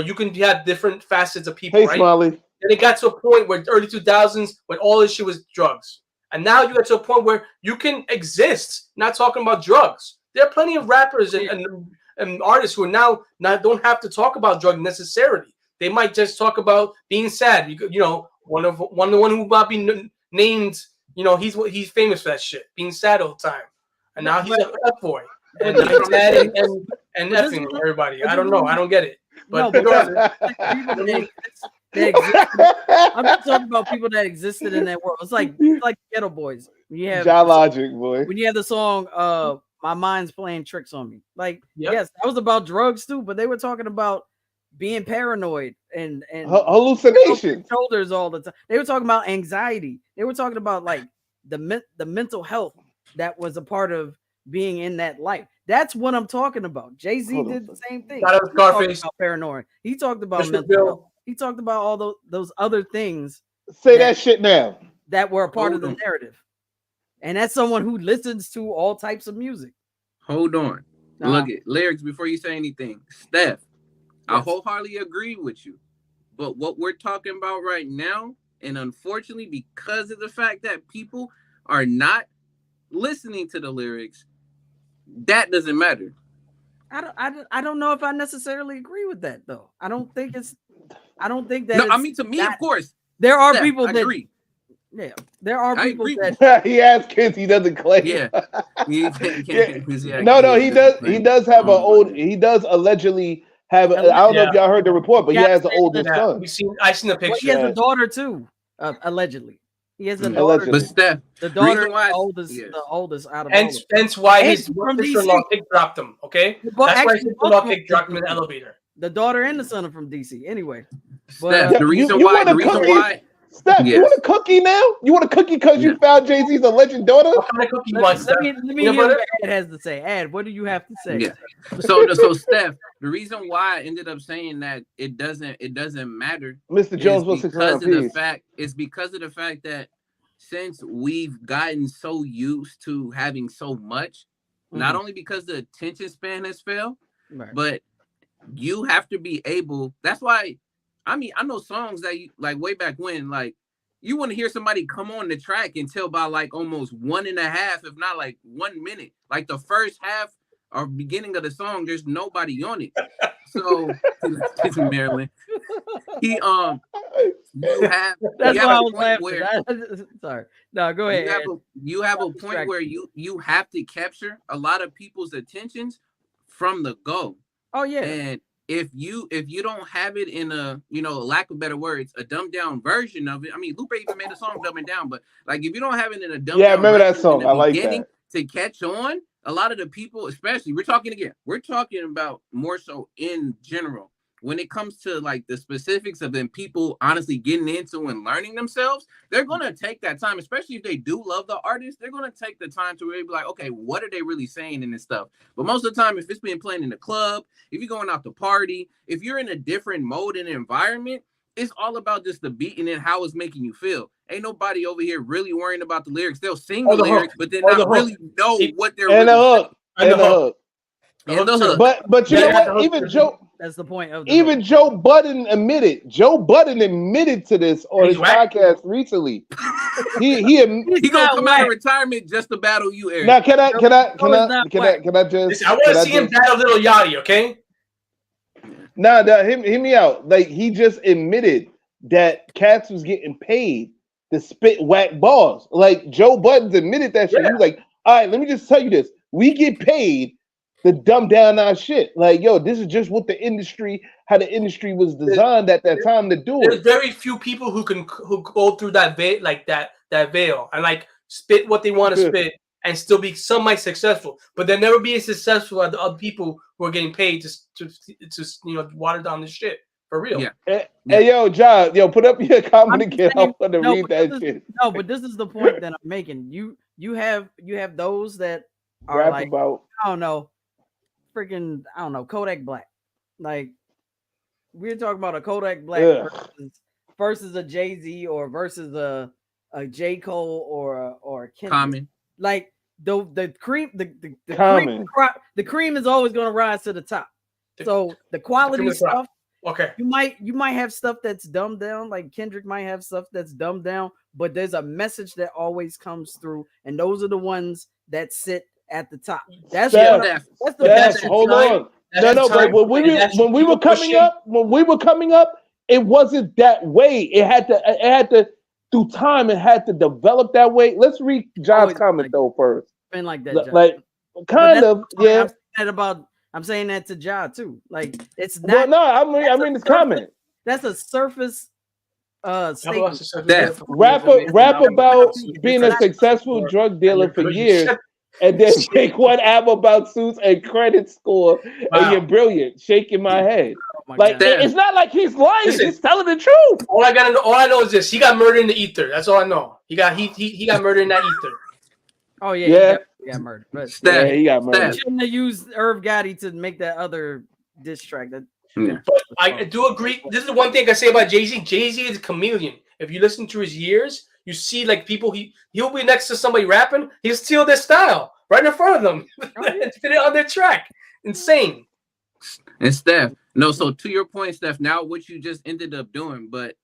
you can have different facets of people. Hey, right? Smiley. Then it got to a point where early 2000s when all this shit was drugs, and now you get to a point where you can exist not talking about drugs. There are plenty of rappers and artists who are now don't have to talk about drugs necessarily. They might just talk about being sad. You know, one who might be named. You know, he's famous for that shit, being sad all the time, and now he's a F boy and effing everybody. I don't know. I don't get it. But I'm not talking about people that existed in that world. It's like Ghetto Boys. You have Logic, boy. When you have the song My Mind's Playing Tricks on Me. Like, yes, that was about drugs too, but they were talking about being paranoid and hallucinations, shoulders all the time. They were talking about anxiety. They were talking about like the mental health that was a part of being in that life. That's what I'm talking about. Jay-Z did the same thing. He talked about paranoid. He talked about mental health. He talked about all those other things. Say that shit now. That were a part of the narrative. And that's someone who listens to all types of music. Hold on. Look at lyrics before you say anything. Steph, I wholeheartedly agree with you. But what we're talking about right now, and unfortunately, because of the fact that people are not listening to the lyrics, that doesn't matter. I don't know if I necessarily agree with that though. I don't think that. No, I mean, to me, of course, there are people that agree. Yeah, there are people that he has kids. He doesn't claim. Yeah, no, he does. He does have He does allegedly have. I don't know if y'all heard the report, but he has an older son. I seen the picture. Well, he has a daughter too, allegedly. He has a daughter. But Steph, the daughter, the oldest out of all. Hence why his sister-in-law kick dropped him. Okay, that's why his sister-in-law kick dropped him in the elevator. The daughter and the son are from DC. Anyway, Steph, the reason why. Steph, you want a cookie now? You want a cookie because you found Jay-Z's alleged daughter? What kind of cookie let me hear what Ed has to say. Ed, what do you have to say? Yeah. So Steph, the reason why I ended up saying that it doesn't matter, Mr. Jones was because of the fact that since we've gotten so used to having so much, not only because the attention span has failed, but you have to be able. That's why. I mean, I know songs that you like way back when, like you want to hear somebody come on the track until by like almost 1.5, if not like 1 minute. Like the first half or beginning of the song, there's nobody on it. So it's in Maryland. You have That's you why have I a was point laughing. where Sorry. No, go ahead. you have a point where you have to capture a lot of people's attentions from the go. Oh yeah. And if you don't have it in a, lack of better words, a dumbed down version of it. I mean, Lupe even made a song dumbing down, but like if you don't have it in a dumbed down remember that version song. in the I like beginning that. to catch on, a lot of the people, especially we're talking about more so in general. When it comes to like the specifics of them people honestly getting into and learning themselves, they're gonna take that time, especially if they do love the artist, they're gonna take the time to really be like, okay, what are they really saying in this stuff? But most of the time, if it's being played in the club, if you're going out to party, if you're in a different mode and environment, it's all about just the beat and then how it's making you feel. Ain't nobody over here really worrying about the lyrics. They'll sing the lyrics, but then not really know what they're and really the hook. saying. And the hook. And the hook. But you know what? Even Joe. That's the point of even Joe Budden admitted. Joe Budden admitted to this on his podcast recently. He gonna come out of retirement just to battle you, Eric. Now can I just? Listen, I want to see him battle Little Yachty, okay? Nah, hear me out. Like he just admitted that cats was getting paid to spit whack balls. Like Joe Budden's admitted that shit. He was like, all right, let me just tell you this. We get paid to dumb down our shit. Like, yo, this is just what how the industry was designed at that time to do it. There's very few people who go through that veil, like that veil, and like spit what they want to spit and still be semi-successful. But they'll never be as successful as the other people who are getting paid to water down the shit. For real. Yeah. Hey, yo, John, put up your comment again. I want to read that shit. No, but this is the point that I'm making. You have those that are Rap like, about, I don't know, Kodak Black. Like we're talking about a Kodak Black versus a Jay-Z or versus a J. Cole or a Kendrick. Common. Like the cream the cream is always going to rise to the top. So the quality stuff. Okay. You might have stuff that's dumbed down, like Kendrick might have stuff that's dumbed down, but there's a message that always comes through, and those are the ones that sit at the top. That's the best. Hold on. No, but when we were coming up, it wasn't that way. It had to through time. It had to develop that way. Let's read John's comment though first. Been like that, John. Like kind of, yeah. I'm saying that to Ja too. Like it's not. No, I mean this comment. That's a surface. Rap about being a successful drug dealer for years, and then make one album about suits and credit score, and you're brilliant. Shaking my head. It's not like he's lying. He's telling the truth. All I know is this: he got murdered in the ether. That's all I know. He got murdered in that ether. Oh yeah. He got murdered. But he got murdered. Shouldn't have used Irv Gotti to make that other diss track. But I do agree. This is the one thing I can say about Jay-Z. Jay-Z is a chameleon. If you listen to his years, you see like people he'll be next to somebody rapping, he'll steal their style right in front of them and fit it on their track. Insane. And Steph, so to your point, Steph, now what you just ended up doing, but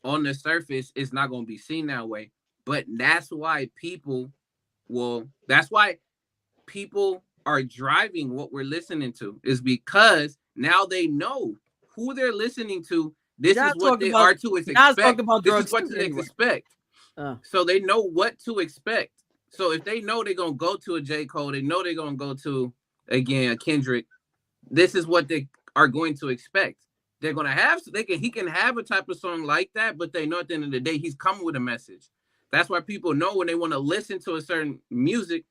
on the surface, it's not going to be seen that way. But that's why people are driving what we're listening to, is because now they know who they're listening to. This is what they are to expect. This is what to expect. So they know what to expect. So if they know they're going to go to a J. Cole, they know they're going to go to, again, a Kendrick, this is what they are going to expect. They're going to have, he can have a type of song like that, but they know at the end of the day, he's coming with a message. That's why people know when they want to listen to a certain music,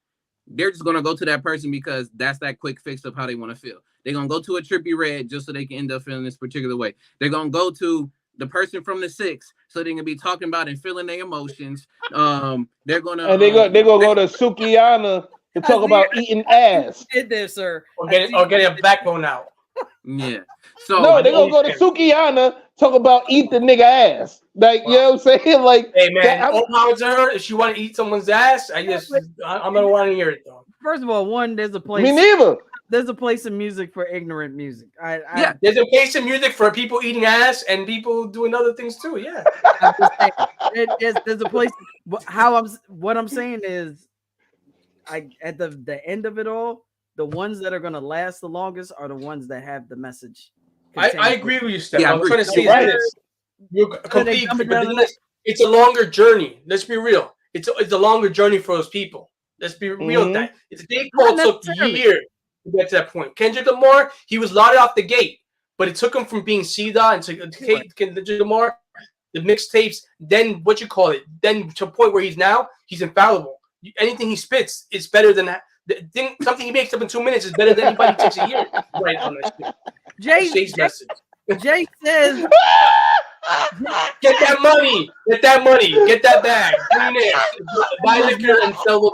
they're just going to go to that person because that's that quick fix of how they want to feel. They're going to go to a Trippie Redd just so they can end up feeling this particular way. They're going to go to the person from the Six so they can be talking about and feeling their emotions. They're going to... And they're going to go to Sukiyana to talk about eating ass. Did there, sir. Or getting a backbone out. Yeah. So no, they're going to go to Sukiyana, talk about eat the nigga ass. Like, you know what I'm saying? Like, hey man, all power to her. If she want to eat someone's ass, I'm gonna want to hear it though. First of all, there's a place. Me neither. There's a place in music for ignorant music. There's a place in music for people eating ass and people doing other things too. Yeah, there's a place. What I'm saying is, at the end of it all, the ones that are going to last the longest are the ones that have the message. I agree with you, Steph. Yeah, I'm trying to say right. this. You're complete, coming but down the the thing is, it's a longer journey. Let's be real. It's a longer journey for those people. Let's be real with that. It's J. Cole Not took necessarily. years to get to that point. Kendrick Lamar, he was lauded off the gate, but it took him from being Sida and to Kendrick Lamar, the mixtapes, then what you call it, then to a point where he's now, he's infallible. Anything he spits is better than that. Something he makes up in 2 minutes is better than anybody who takes a year. Right on that shit. Jay's message. Jay says, get that money, get that bag, buy liquor and sell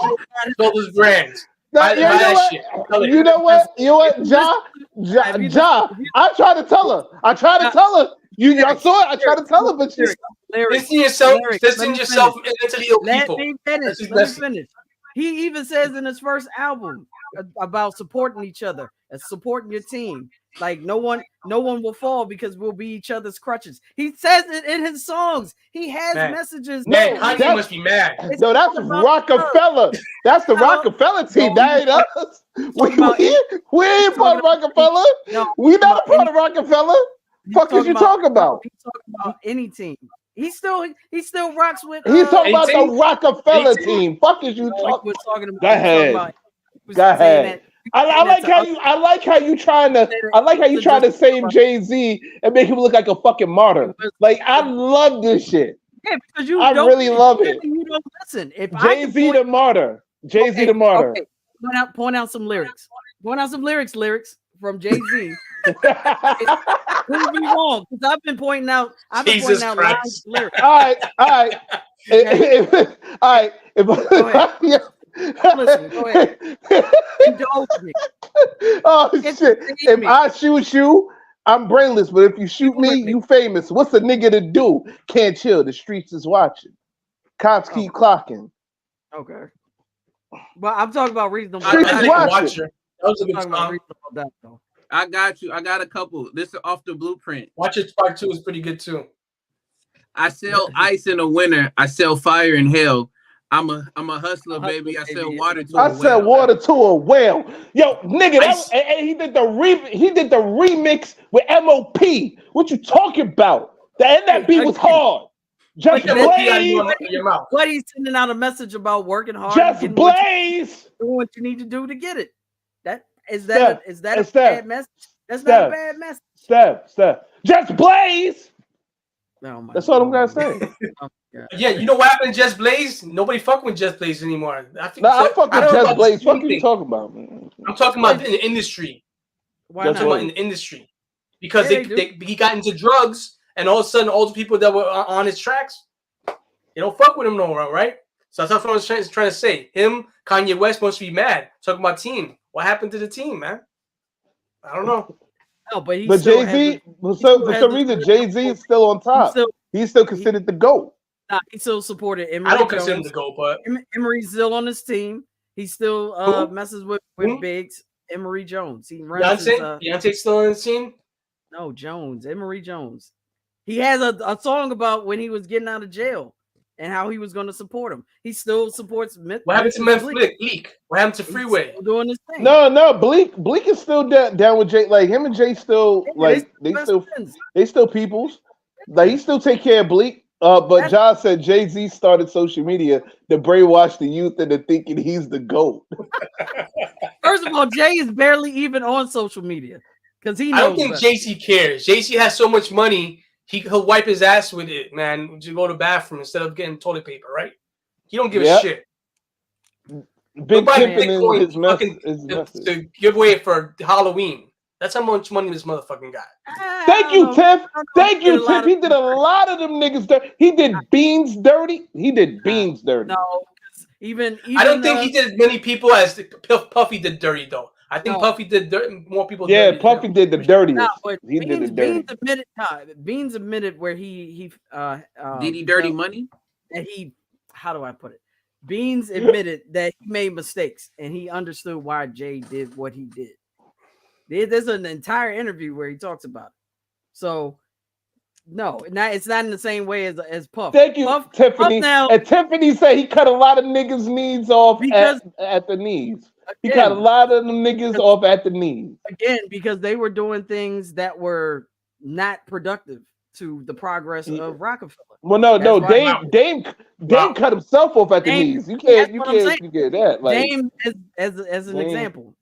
those brands. You know what, Ja, I try to tell her. I saw it. I try to tell her, but she's distancing yourself into the old people. Let me finish. He even says in his first album about supporting each other and supporting your team. Like no one will fall because we'll be each other's crutches. He says it in his songs. He has messages. Man, Kanye must be mad. No, that's Rockefeller. That's the Rockefeller team. That ain't us. We ain't part of Rockefeller. We not a part of Rockefeller. Fuck is you talking about? He's talking about any team. He still rocks with. He's talking about the Rockefeller team. Fuck is you talking about? Go ahead. Go ahead. I like how you trying to save Jay-Z and make him look like a fucking martyr. Like I love this shit. Yeah, because I really love it. You don't listen. If Jay-Z the martyr. Jay-Z the martyr. Okay. Point out some lyrics. Point out some lyrics from Jay-Z. Prove me wrong, because I've been pointing out lyrics. All right. Listen, go ahead. Indulge me. Oh shit! If I shoot you, I'm brainless. But if you shoot me, you famous. What's a nigga to do? Can't chill. The streets is watching. Cops keep clocking. Okay. Well, I'm talking about reasonable. I got you. I got a couple. This is off the blueprint. Watch It Part 2 is pretty good too. I sell ice in the winter. I sell fire in hell. I'm a hustler, baby. I sell water to a whale. I sell water to a whale. Yo, nigga, he did the remix with MOP. What you talking about? That beat was hard. Just Blaze. But he's sending out a message about working hard. Just Blaze. Doing what you need to do to get it. Is that a bad message? That's not a bad message. Steph. Just Blaze. That's all I'm gonna say. Yeah, you know what happened to Just Blaze? Nobody fucking with Just Blaze anymore. I fuck with Just Blaze. What are you talking about, man? I'm talking about in the industry. Why not? I'm talking about in the industry. Because he got into drugs, and all of a sudden, all the people that were on his tracks, they don't fuck with him no more, right? So that's what I was trying to say. Him, Kanye West must be mad. Talking about team. What happened to the team, man? I don't know. No, but Jay-Z, for some reason, Jay-Z is still on top. He's still considered the GOAT. He still supported Emory. I don't consider him the GOAT, but Emory's still on his team. He still messes with Biggs. Emory Jones. He runs Beyonce's still on his team? No, Jones. Emory Jones. He has a song about when he was getting out of jail and how he was going to support him. He still supports What happened to Bleak? What happened to Freeway? Doing his thing. No, Bleak is still down with Jay. Like him and Jay still they still peoples. Like he still take care of Bleak. But John said Jay-Z started social media to brainwash the youth into thinking he's the GOAT. First of all, Jay is barely even on social media because he knows. I don't think Jay-Z cares. Jay-Z has so much money, he'll wipe his ass with it, man. To go to the bathroom instead of getting toilet paper, right? He don't give a shit. Big Bitcoin to give away for Halloween. That's how much money this motherfucking got. Thank you, Tiff. Thank you, Tiff. He did a lot of them niggas dirty. He did Beans dirty. No, even I don't think he did as many people as Puffy did dirty though. I think Puffy did more people. Yeah, Puffy did the dirtiest. He did the dirty. Beans admitted where he did he dirty money? And how do I put it? Beans admitted that he made mistakes and he understood why Jay did what he did. There's an entire interview where he talks about it. So, no, it's not in the same way as Puff. Thank you, Tiffany. And Tiffany said he cut a lot of niggas' knees off at the knees. He got a lot of them niggas off at the knees. Again, because they were doing things that were not productive to the progress of Rockefeller. Well, no, Dame cut himself off at the knees. You can't that. Like, Dame as an example.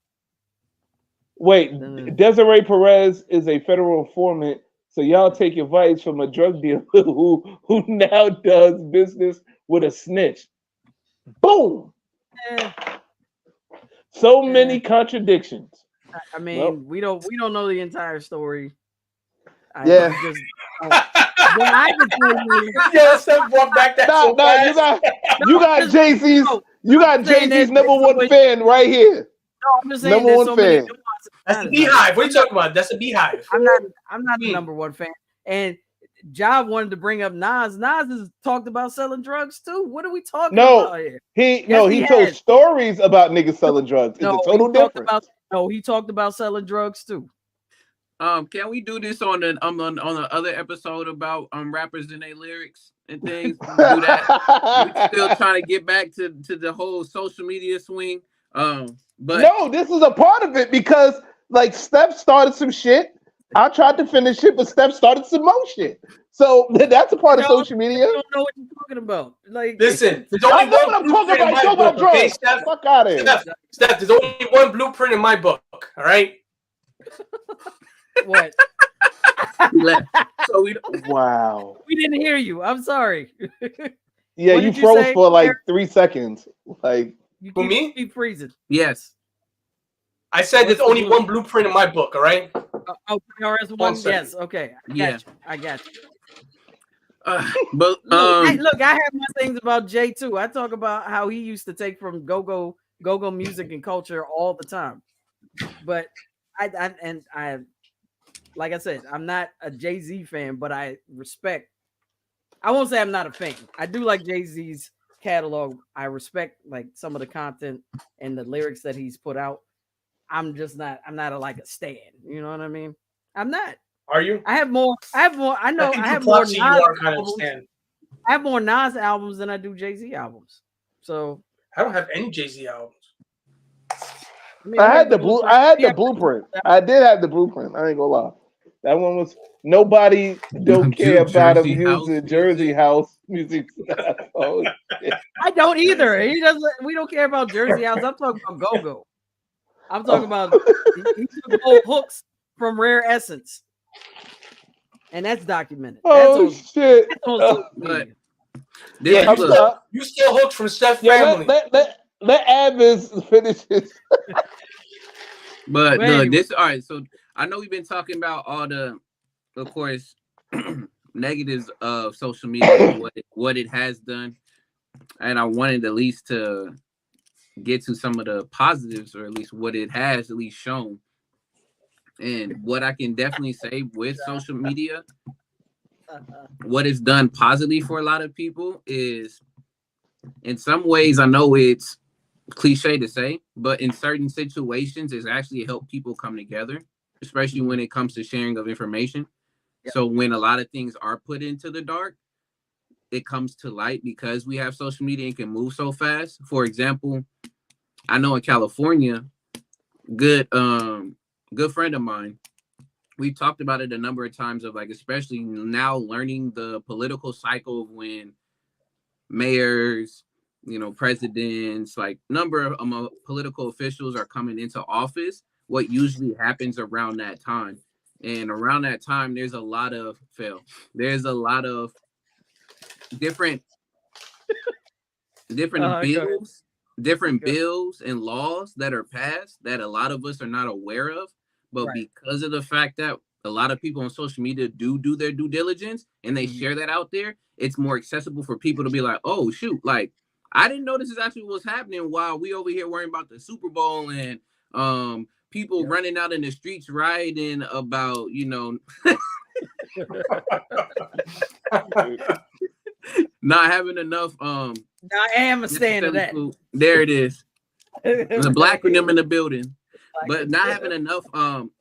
Wait, Desiree Perez is a federal informant, so y'all take advice from a drug dealer who now does business with a snitch. Boom. So many contradictions. I mean, we don't know the entire story. I Steph brought back that. You got Jay-Z's. You got Jay-Z's number one fan right here. No, I'm just saying number one fan. That's the Beehive. What are you talking about? That's a Beehive. I'm not the number one fan. And Job wanted to bring up Nas. Nas has talked about selling drugs too. What are we talking about here? He told stories about niggas selling drugs. It's a total difference. He talked about selling drugs too. Can we do this on the other episode about rappers and their lyrics and things? Do that. We're still trying to get back to the whole social media swing. But no, this is a part of it because like Steph started some shit. I tried to finish it, but Steph started some more shit. So that's a part of social media. I don't know what you're talking about. Like, listen, I know what I'm talking about. Talking about drugs. Okay, Steph, fuck out of here. Steph, there's only one blueprint in my book. All right. What? Wow. We didn't hear you. I'm sorry. Yeah, you froze for like 3 seconds. Like. You keep freezing. Yes. I said there's only one blueprint in my book, all right? PRS one? Yes, okay. I got you. But look, I have my things about Jay too. I talk about how he used to take from go-go music and culture all the time. But I like I said, I'm not a Jay-Z fan, but I won't say I'm not a fan. I do like Jay-Z's catalog. I respect like some of the content and the lyrics that he's put out. I'm not a stan. You know what I mean? I'm not. Are you? I have more. I have more Nas albums. I have more Nas albums than I do Jay-Z albums. So I don't have any Jay-Z albums. I had the blueprint. I did have the blueprint. I ain't gonna lie. That one was nobody don't care about him using Jersey House music. Oh, I don't either. He doesn't. We don't care about Jersey House. I'm talking about go-go. I'm talking about he took old hooks from Rare Essence, and that's documented. Shit! You still hooked from Steph family. Let Avis finish this. But look, this all right. So I know we've been talking about all the, of course, negatives of social media, what it has done, and I wanted at least to get to some of the positives, or at least what it has at least shown. And what I can definitely say with social media, what it's done positively for a lot of people is, in some ways, I know it's cliche to say, but in certain situations, it's actually helped people come together, especially when it comes to sharing of information. Yep. So when a lot of things are put into the dark, it comes to light because we have social media and can move so fast. For example, I know in California, good friend of mine, we talked about it a number of times of like, especially now learning the political cycle of when mayors, presidents, like number of political officials are coming into office, what usually happens around that time. And around that time, there's a lot of different bills and laws that are passed that a lot of us are not aware of. But because of the fact that a lot of people on social media do their due diligence and they share that out there, it's more accessible for people to be like, oh, shoot, like, I didn't know this is actually what's happening while we over here worrying about the Super Bowl and people running out in the streets rioting about, not having enough. I am a stand of that. Food. There it is. There's a black Randumb in the building. But not having enough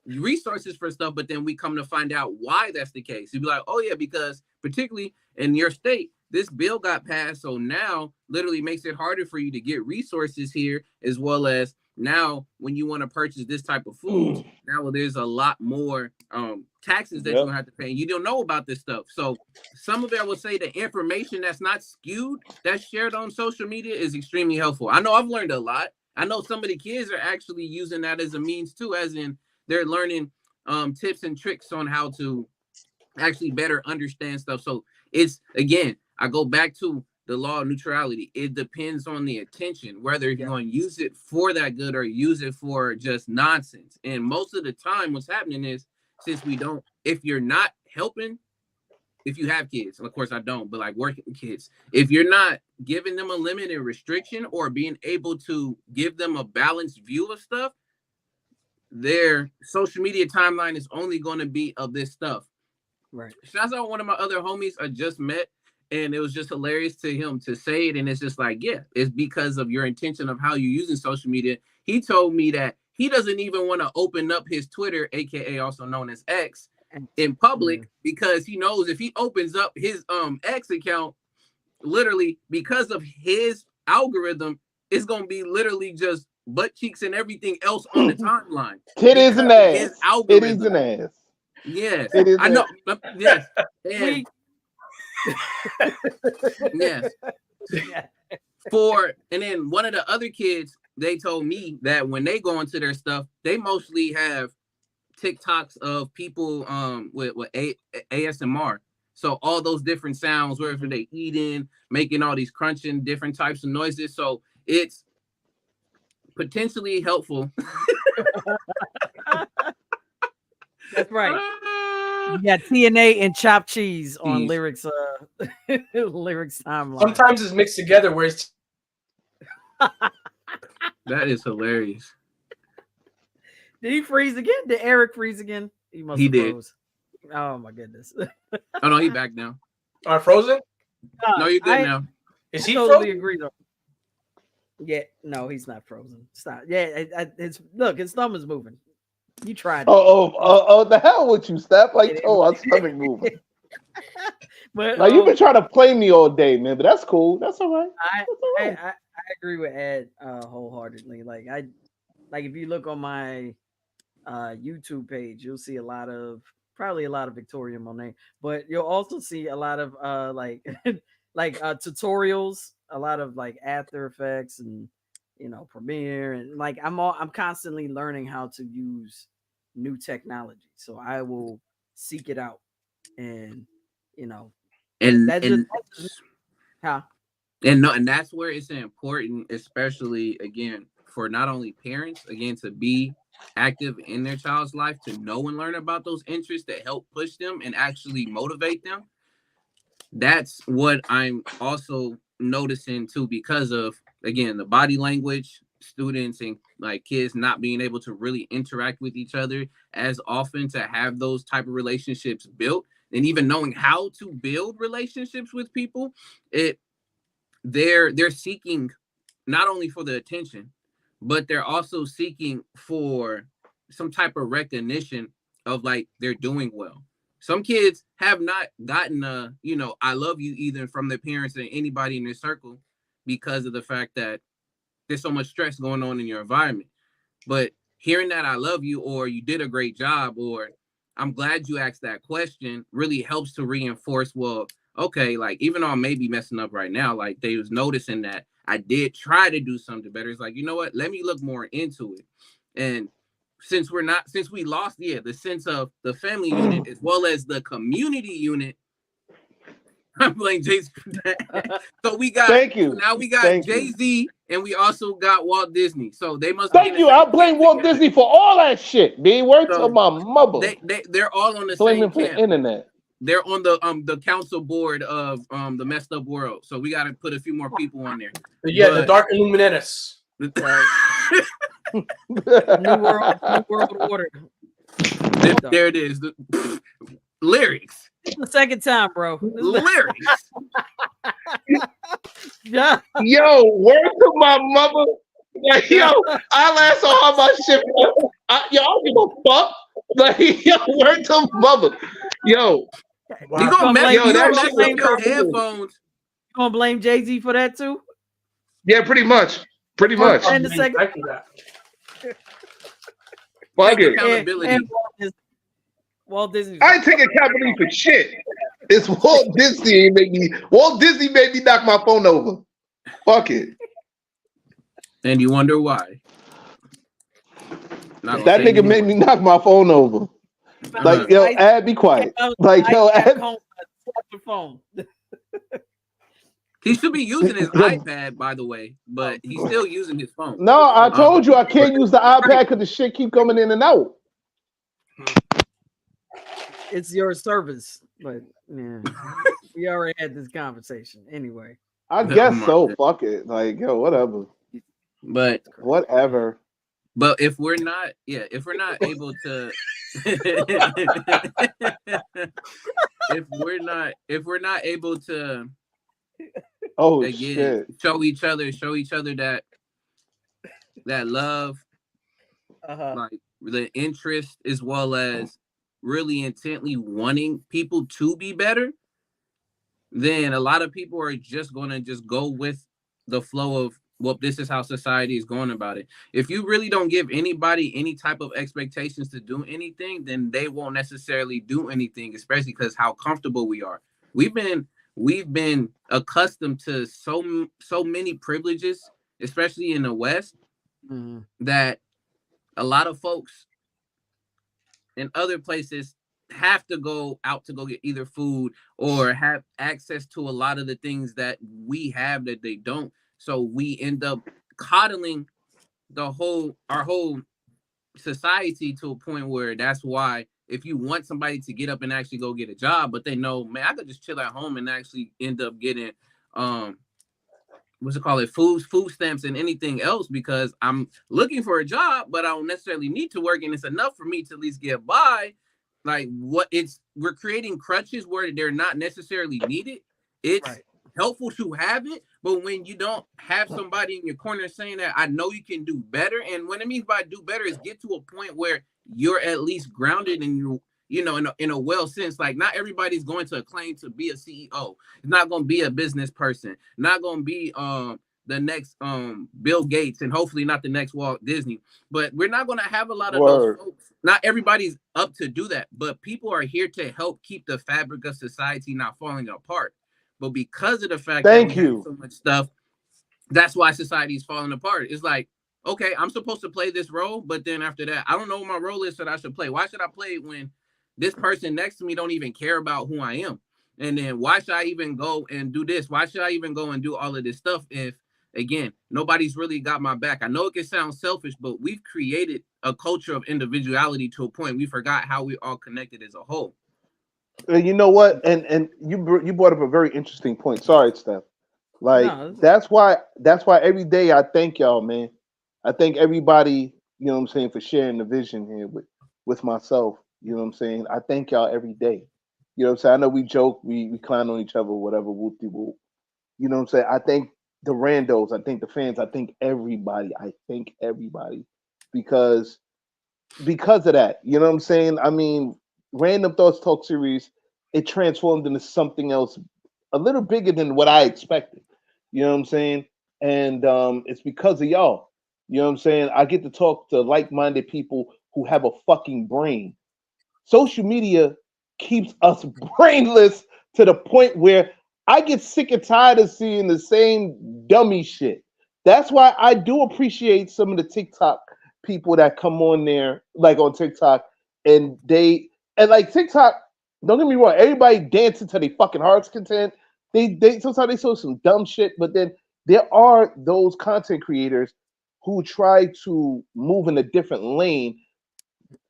resources for stuff, but then we come to find out why that's the case. You'd be like, oh yeah, because particularly in your state, this bill got passed, so now literally makes it harder for you to get resources here, as well as now when you want to purchase this type of food, now there's a lot more taxes that you're gonna have to pay. And you don't know about this stuff. So some of it, I would say, the information that's not skewed, that's shared on social media is extremely helpful. I know I've learned a lot. I know some of the kids are actually using that as a means too, as in they're learning tips and tricks on how to actually better understand stuff. So it's, again, I go back to the law of neutrality. It depends on the intention, whether you're going to use it for that good or use it for just nonsense. And most of the time what's happening is, since we don't, if you're not helping, if you have kids, of course I don't, but like working with kids, if you're not giving them a limited restriction or being able to give them a balanced view of stuff, their social media timeline is only going to be of this stuff. Right. Shouts out one of my other homies I just met, and it was just hilarious to him to say it. And it's just like, yeah, it's because of your intention of how you're using social media. He told me that he doesn't even want to open up his Twitter, aka also known as X, in public, because he knows if he opens up his X account, literally because of his algorithm, it's gonna be literally just butt cheeks and everything else on the timeline. Titties and ass. His algorithm. Titties and ass. Yes, Titties I know. Yes, and yes. And then one of the other kids, they told me that when they go into their stuff, they mostly have TikToks of people with ASMR. So all those different sounds, wherever they eating, making all these crunching different types of noises. So it's potentially helpful. That's right. Yeah, TNA and chopped cheese on lyrics lyrics timeline. Sometimes it's mixed together where it's that is hilarious. Did he freeze again? Did Eric freeze again? He did. Froze. Oh my goodness. Oh no, he back now. Frozen? No, you're good now. Is he totally frozen? agree though. Yeah, no, he's not frozen. Stop. Yeah, it's look, his thumb is moving. You tried it. Oh, the hell with you, Steph. Like, our stomach moving. But like, you've been trying to play me all day, man, but that's cool. That's all right. I agree with Ed wholeheartedly. Like if you look on my YouTube page, you'll see probably a lot of Victoria Monet, but you'll also see a lot of tutorials, a lot of like After Effects and Premiere, and like I'm constantly learning how to use new technology, so I will seek it out, and and that's where it's important, especially again for not only parents, again, to be active in their child's life, to know and learn about those interests that help push them and actually motivate them. That's what I'm also noticing too, because of, again, the body language, students and like kids not being able to really interact with each other as often, to have those type of relationships built, and even knowing how to build relationships with people. They're seeking not only for the attention, but they're also seeking for some type of recognition of like they're doing well. Some kids have not gotten I love you either from their parents or anybody in their circle, because of the fact that there's so much stress going on in your environment. But hearing that I love you, or you did a great job, or I'm glad you asked that question, really helps to reinforce, well, okay, like even though I may be messing up right now, like they was noticing that I did try to do something better. It's like, you know what, let me look more into it. And since we lost the sense of the family unit as well as the community unit, I'm playing Jay-Z for that. So we got, thank you. Now we got Jay-Z, and we also got Walt Disney. So they must. Thank you. I blame Walt Disney for all that shit. B word to my mother. They're all on the same camp. Internet. They're on the council board of the Messed Up World. So we got to put a few more people on there. Yeah, the Dark Illuminatus. New world order. There it is. Lyrics. It's the second time, bro. Lyrics. Yeah. Yo, word to my mother. Like, yo, I'll ask her how much shit. I don't give a fuck. Like, yo, word to mother. Yo. Wow. You gonna mess your headphones. gonna blame Jay-Z for that too? Yeah, pretty much. Pretty much. And the second, Back to that. Fuck Take it. accountability. and Walt Disney. I ain't taking accountability for shit. It's Walt Disney made me. Walt Disney made me knock my phone over. Fuck it. And you wonder why. Not That gonna say nigga made me knock my phone over. Like, yo, Ad, be quiet. Like, yo, Ad. The phone. He should be using his iPad, by the way, but he's still using his phone. No, I told you I can't use the iPad because the shit keep coming in and out. It's your service, but yeah, we already had this conversation anyway. I guess so. Fuck it. Like, yo, whatever. But whatever. But if we're not able to if we're not able to shit. show each other that love, like the interest, as well as really intently wanting people to be better, then a lot of people are just going to just go with the flow of, well, this is how society is going about it. If you really don't give anybody any type of expectations to do anything, then they won't necessarily do anything, especially because how comfortable we are. We've been accustomed to so many privileges, especially in the West, that a lot of folks in other places have to go out to go get either food or have access to a lot of the things that we have that they don't. So we end up coddling our whole society to a point where that's why if you want somebody to get up and actually go get a job, but they know, man, I could just chill at home and actually end up getting food stamps and anything else because I'm looking for a job, but I don't necessarily need to work, and it's enough for me to at least get by. Like we're creating crutches where they're not necessarily needed. It's helpful to have it, but when you don't have somebody in your corner saying that I know you can do better, and what it means by do better is get to a point where you're at least grounded and in a well sense. Like not everybody's going to claim to be a CEO. It's not going to be a business person. Not going to be the next Bill Gates, and hopefully not the next Walt Disney. But we're not going to have a lot of those folks. Not everybody's up to do that, but people are here to help keep the fabric of society not falling apart. But because of the fact that we have so much stuff, that's why society is falling apart. It's like, okay, I'm supposed to play this role, but then after that, I don't know what my role is that I should play. Why should I play when this person next to me don't even care about who I am? And then why should I even go and do this? Why should I even go and do all of this stuff if, again, nobody's really got my back? I know it can sound selfish, but we've created a culture of individuality to a point we forgot how we all connected as a whole. You know what? And you brought up a very interesting point. Sorry, Steph. That's why every day I thank y'all, man. I thank everybody, you know what I'm saying, for sharing the vision here with myself. You know what I'm saying? I thank y'all every day. You know what I'm saying? I know we joke, we clown on each other, whatever, whoop-de-whoop. You know what I'm saying? I thank the randos, I thank the fans, I thank everybody. I thank everybody because of that. You know what I'm saying? I mean, Random Thoughts Talk series, it transformed into something else a little bigger than what I expected. You know what I'm saying? And it's because of y'all. You know what I'm saying? I get to talk to like-minded people who have a fucking brain. Social media keeps us brainless to the point where I get sick and tired of seeing the same dummy shit. That's why I do appreciate some of the TikTok people that come on there, like on TikTok, and like TikTok, don't get me wrong, everybody dancing to their fucking heart's content. They sometimes they show some dumb shit, but then there are those content creators who try to move in a different lane,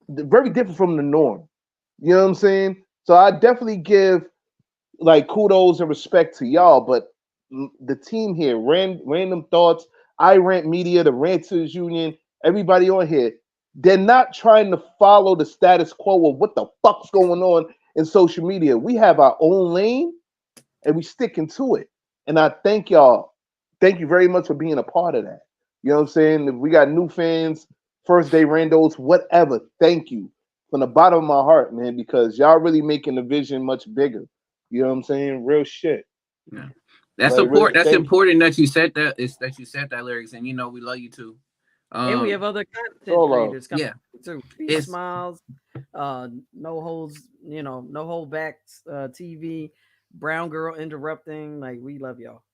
very different from the norm. You know what I'm saying? So I definitely give like kudos and respect to y'all, but the team here, Random Thoughts, I Rant Media, the Ranters Union, everybody on here, they're not trying to follow the status quo of what the fuck's going on in social media. We have our own lane and we sticking to it. And I thank y'all. Thank you very much for being a part of that. You know what I'm saying? If we got new fans, first day randos, whatever, thank you from the bottom of my heart, man, because y'all really making the vision much bigger. You know what I'm saying? Real shit. Yeah. That's Like, important. That's thank you. important that you said that. It's that you said that lyrics, and you know we love you too. And we have other content Solo. creators coming Yeah. too. Peace It's- Smiles, no holds, no hold backs, TV, Brown Girl Interrupting. Like, we love y'all.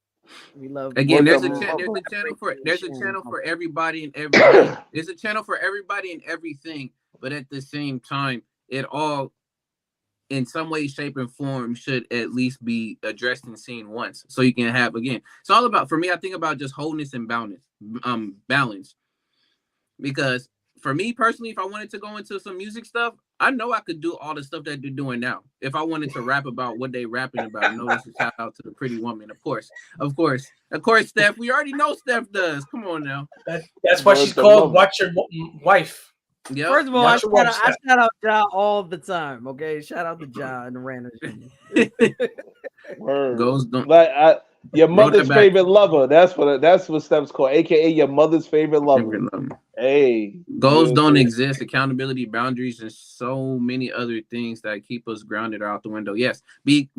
We love Again, there's a Welcome. channel for everybody and there's a channel for everybody and everything, but at the same time, it all in some way, shape, and form should at least be addressed and seen once. So you can have, again, it's all about, for me, I think about just wholeness and balance. Because for me personally, if I wanted to go into some music stuff, I know I could do all the stuff that they're doing now. If I wanted to rap about what they rapping about, no, this is shout out to the pretty woman, of course, Steph. We already know Steph does. Come on now. That's why she's called Watch Your Wife. Yep. First of all, Watch your I wife, shout out Ja all the time. Okay, shout out to Ja and the Randumb. Word. Goals don't. Like your Roll mother's that back. favorite lover. That's what Steph's called, aka your mother's favorite lover. Hey, Goals you don't know, exist. Accountability, boundaries, and so many other things that keep us grounded are out the window. Yes,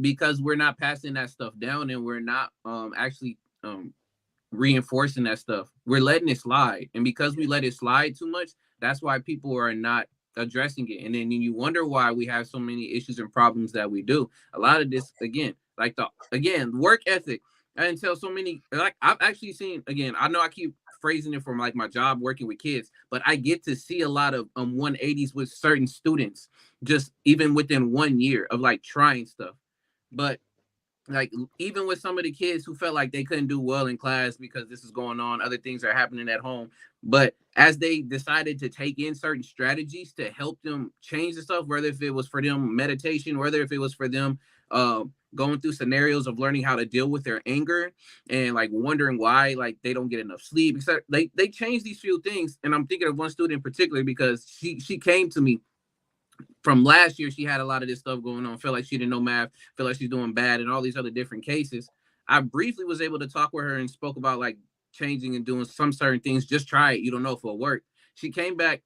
because we're not passing that stuff down, and we're not actually reinforcing that stuff. We're letting it slide, and because we let it slide too much, that's why people are not addressing it. And then you wonder why we have so many issues and problems that we do. A lot of this, again, like work ethic. I didn't tell so many, like I've actually seen, again, I know I keep phrasing it from like my job working with kids, but I get to see a lot of 180s with certain students, just even within 1 year of like trying stuff. But like even with some of the kids who felt like they couldn't do well in class because this is going on, other things are happening at home. But as they decided to take in certain strategies to help them change the stuff, whether if it was for them meditation, whether if it was for them going through scenarios of learning how to deal with their anger and like wondering why like they don't get enough sleep, etc. They changed these few things. And I'm thinking of one student in particular because she came to me from last year. She had a lot of this stuff going on, felt like she didn't know math, felt like she's doing bad, and all these other different cases. I briefly was able to talk with her and spoke about like changing and doing some certain things. Just try it. You don't know if it'll work. She came back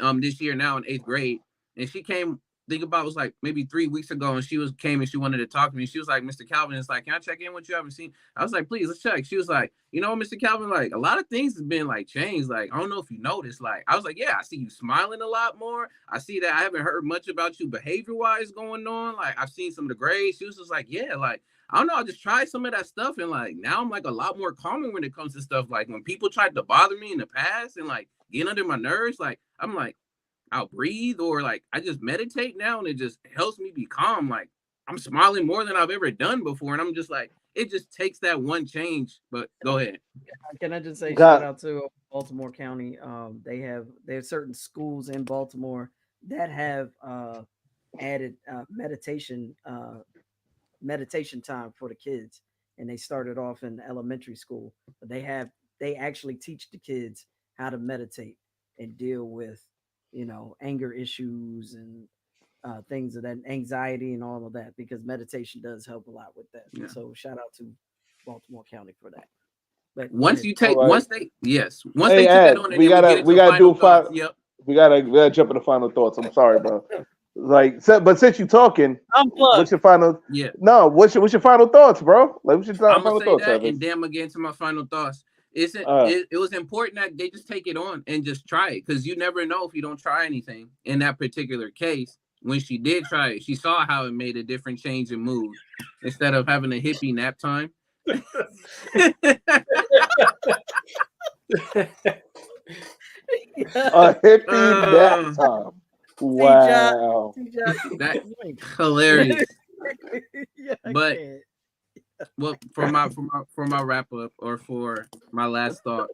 this year now in 8th grade, and she came, think about it was like maybe 3 weeks ago, and she came and she wanted to talk to me. She was like, Mr. Calvin, it's like, can I check in with you? I haven't seen. I was like, please, let's check. She was like, you know, Mr. Calvin, like a lot of things have been like changed. Like, I don't know if you noticed. Like, I was like, yeah, I see you smiling a lot more. I see that I haven't heard much about you behavior-wise going on. Like, I've seen some of the grades. She was just like, yeah, like, I don't know, I just tried some of that stuff, and like now I'm like a lot more calming when it comes to stuff. Like when people tried to bother me in the past and like get under my nerves, like I'm like, I'll breathe, or like I just meditate now, and it just helps me be calm. Like I'm smiling more than I've ever done before, and I'm just like, it just takes that one change. But go ahead. Can I just say shout out to Baltimore County? They have certain schools in Baltimore that have added meditation time for the kids, and they started off in elementary school. But they actually teach the kids how to meditate and deal with anger issues and things of that, anxiety and all of that, because meditation does help a lot with that. Yeah. So shout out to Baltimore County for that. But once they took Ed, that on, we gotta do final. Yep. We gotta jump into final thoughts. I'm sorry, bro. Like, but since you're talking, what's your final? Yeah. No, what's your final thoughts, bro? Like, what's your final thoughts? That, and then again to my final thoughts. It was important that they just take it on and just try it, because you never know if you don't try anything. In that particular case, when she did try it, she saw how it made a different change in mood. Instead of having a hippie nap time. A hippie nap time. Wow, that's hilarious. But well, for my wrap up, or for my last thought,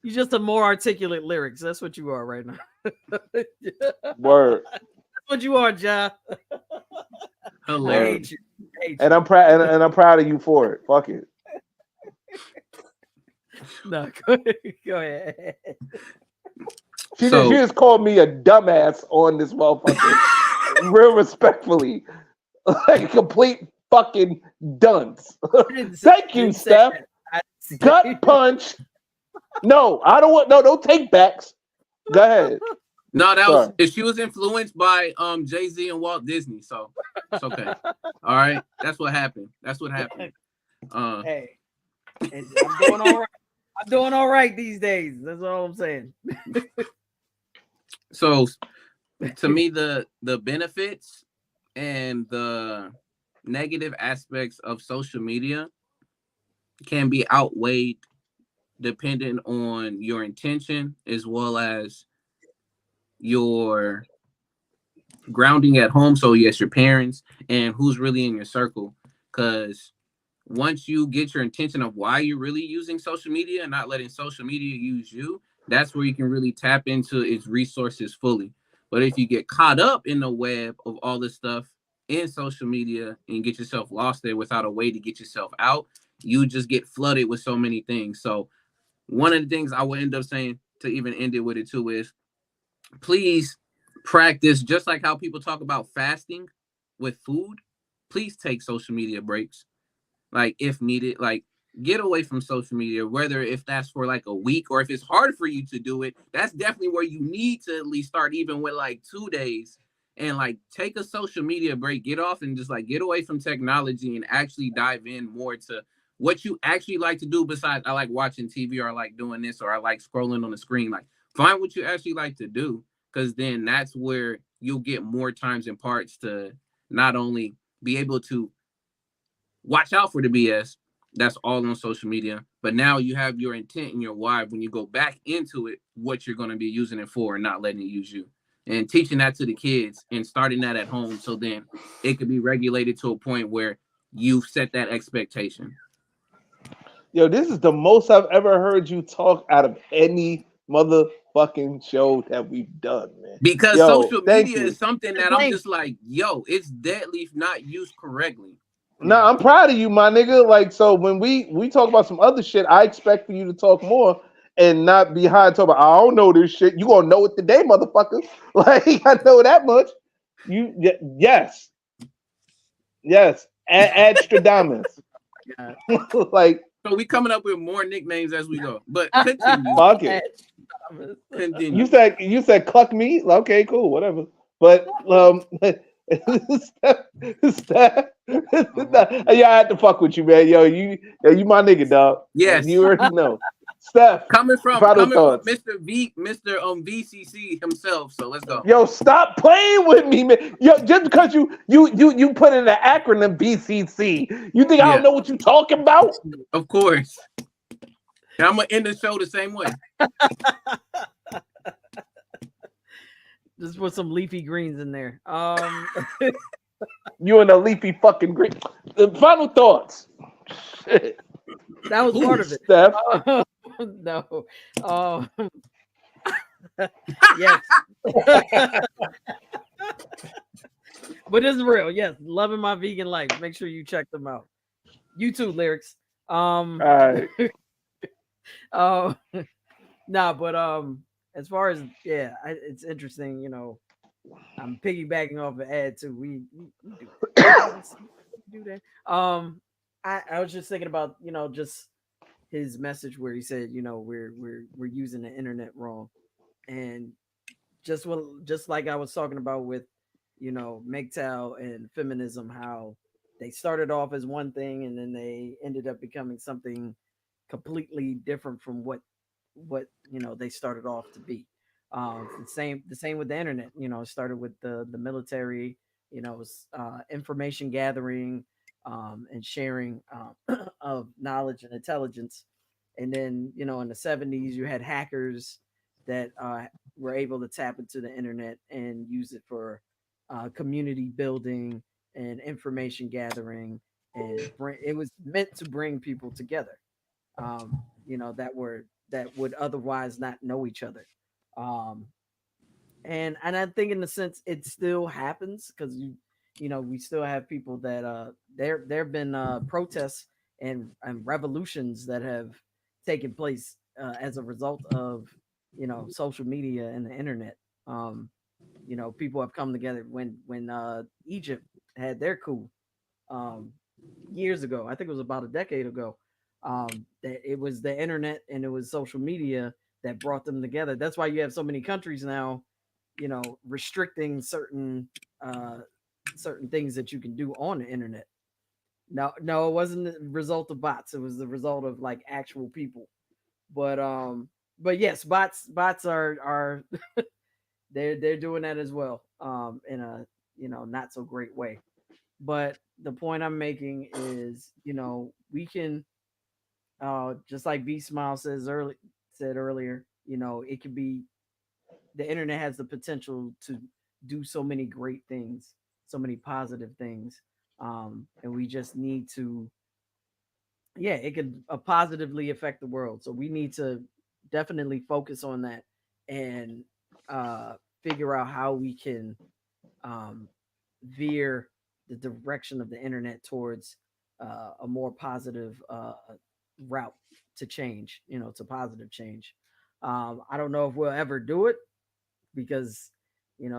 you're just a more articulate lyrics. That's what you are right now. Word. That's what you are, Ja. Hilarious. I hate you. And I'm proud. And I'm proud of you for it. Fuck it. No, go ahead. She just called me a dumbass on this motherfucker, real respectfully, like complete fucking dunce. Thank you, Steph. Gut punch. No, I don't want. No, don't take backs. Go ahead. No, she was influenced by Jay-Z and Walt Disney, so it's okay. All right, that's what happened. Hey, and I'm doing all right. I'm doing all right these days. That's all I'm saying. So to me, the benefits and the negative aspects of social media can be outweighed depending on your intention as well as your grounding at home. So yes, your parents and who's really in your circle. Because once you get your intention of why you're really using social media and not letting social media use you, that's where you can really tap into its resources fully. But if you get caught up in the web of all this stuff in social media and get yourself lost there without a way to get yourself out, you just get flooded with so many things. So one of the things I would end up saying to even end it with it too is please practice, just like how people talk about fasting with food, please take social media breaks. Like if needed, like get away from social media, whether if that's for like a week or if it's hard for you to do it, that's definitely where you need to at least start, even with like 2 days, and like take a social media break, get off and just like get away from technology and actually dive in more to what you actually like to do besides I like watching TV or I like doing this or I like scrolling on the screen. Like find what you actually like to do, because then that's where you'll get more times and parts to not only be able to watch out for the BS that's all on social media, but now you have your intent and your why when you go back into it, what you're going to be using it for and not letting it use you. And teaching that to the kids and starting that at home, so then it could be regulated to a point where you set that expectation. Yo, this is the most I've ever heard you talk out of any motherfucking show that we've done, man. Because Yo, social thank media you. is something that I'm just like, yo, it's deadly if not used correctly. No, I'm proud of you, my nigga. Like, so when we talk about some other shit, I expect for you to talk more and not be high talk about, I don't know this shit. You gonna know it today, motherfucker. Like, I know that much. Yes. Add Stradamus. Like, so we coming up with more nicknames as we go. But continue. Fuck it. Continue. You said cluck me? Okay, cool, whatever. But Steph, yeah, I had to fuck with you, man. Yo, you my nigga, dog. Yes. You already know. Steph, coming from thoughts. Mr. VCC himself. So let's go. Yo, stop playing with me, man. Yo, just because you put in the acronym BCC, you think I don't know what you're talking about? Of course. And I'm gonna end the show the same way. Just put some leafy greens in there. You and a leafy fucking green. Final thoughts. Shit. That was part of it. Steph. No. Yes. But it's real. Yes. Loving my vegan life. Make sure you check them out. You too, lyrics. All right. As far as it's interesting, you know. I'm piggybacking off an ad too. We do that. I was just thinking about, you know, just his message where he said, you know, we're using the internet wrong, and just like I was talking about with, you know, MGTOW and feminism, how they started off as one thing and then they ended up becoming something completely different from what you know they started off to be. The same with the internet. You know, it started with the military. You know, information gathering and sharing of knowledge and intelligence. And then, you know, in the 70s, you had hackers that were able to tap into the internet and use it for community building and information gathering. And it was meant to bring people together, you know, that would otherwise not know each other. And I think in a sense it still happens, because you know, we still have people that there have been protests and revolutions that have taken place as a result of, you know, social media and the internet. You know, people have come together when Egypt had their coup years ago. I think it was about a decade ago. That it was the internet and it was social media that brought them together. That's why you have so many countries now, you know, restricting certain things that you can do on the internet. No, it wasn't the result of bots. It was the result of like actual people. But yes, bots are they're doing that as well. In a not so great way. But the point I'm making is, we can just like B Smile said earlier, it could be the internet has the potential to do so many great things, so many positive things. And we just need to, yeah, it could positively affect the world. So we need to definitely focus on that and uh, figure out how we can um, veer the direction of the internet towards a more positive route to change, to positive change. I don't know if we'll ever do it because,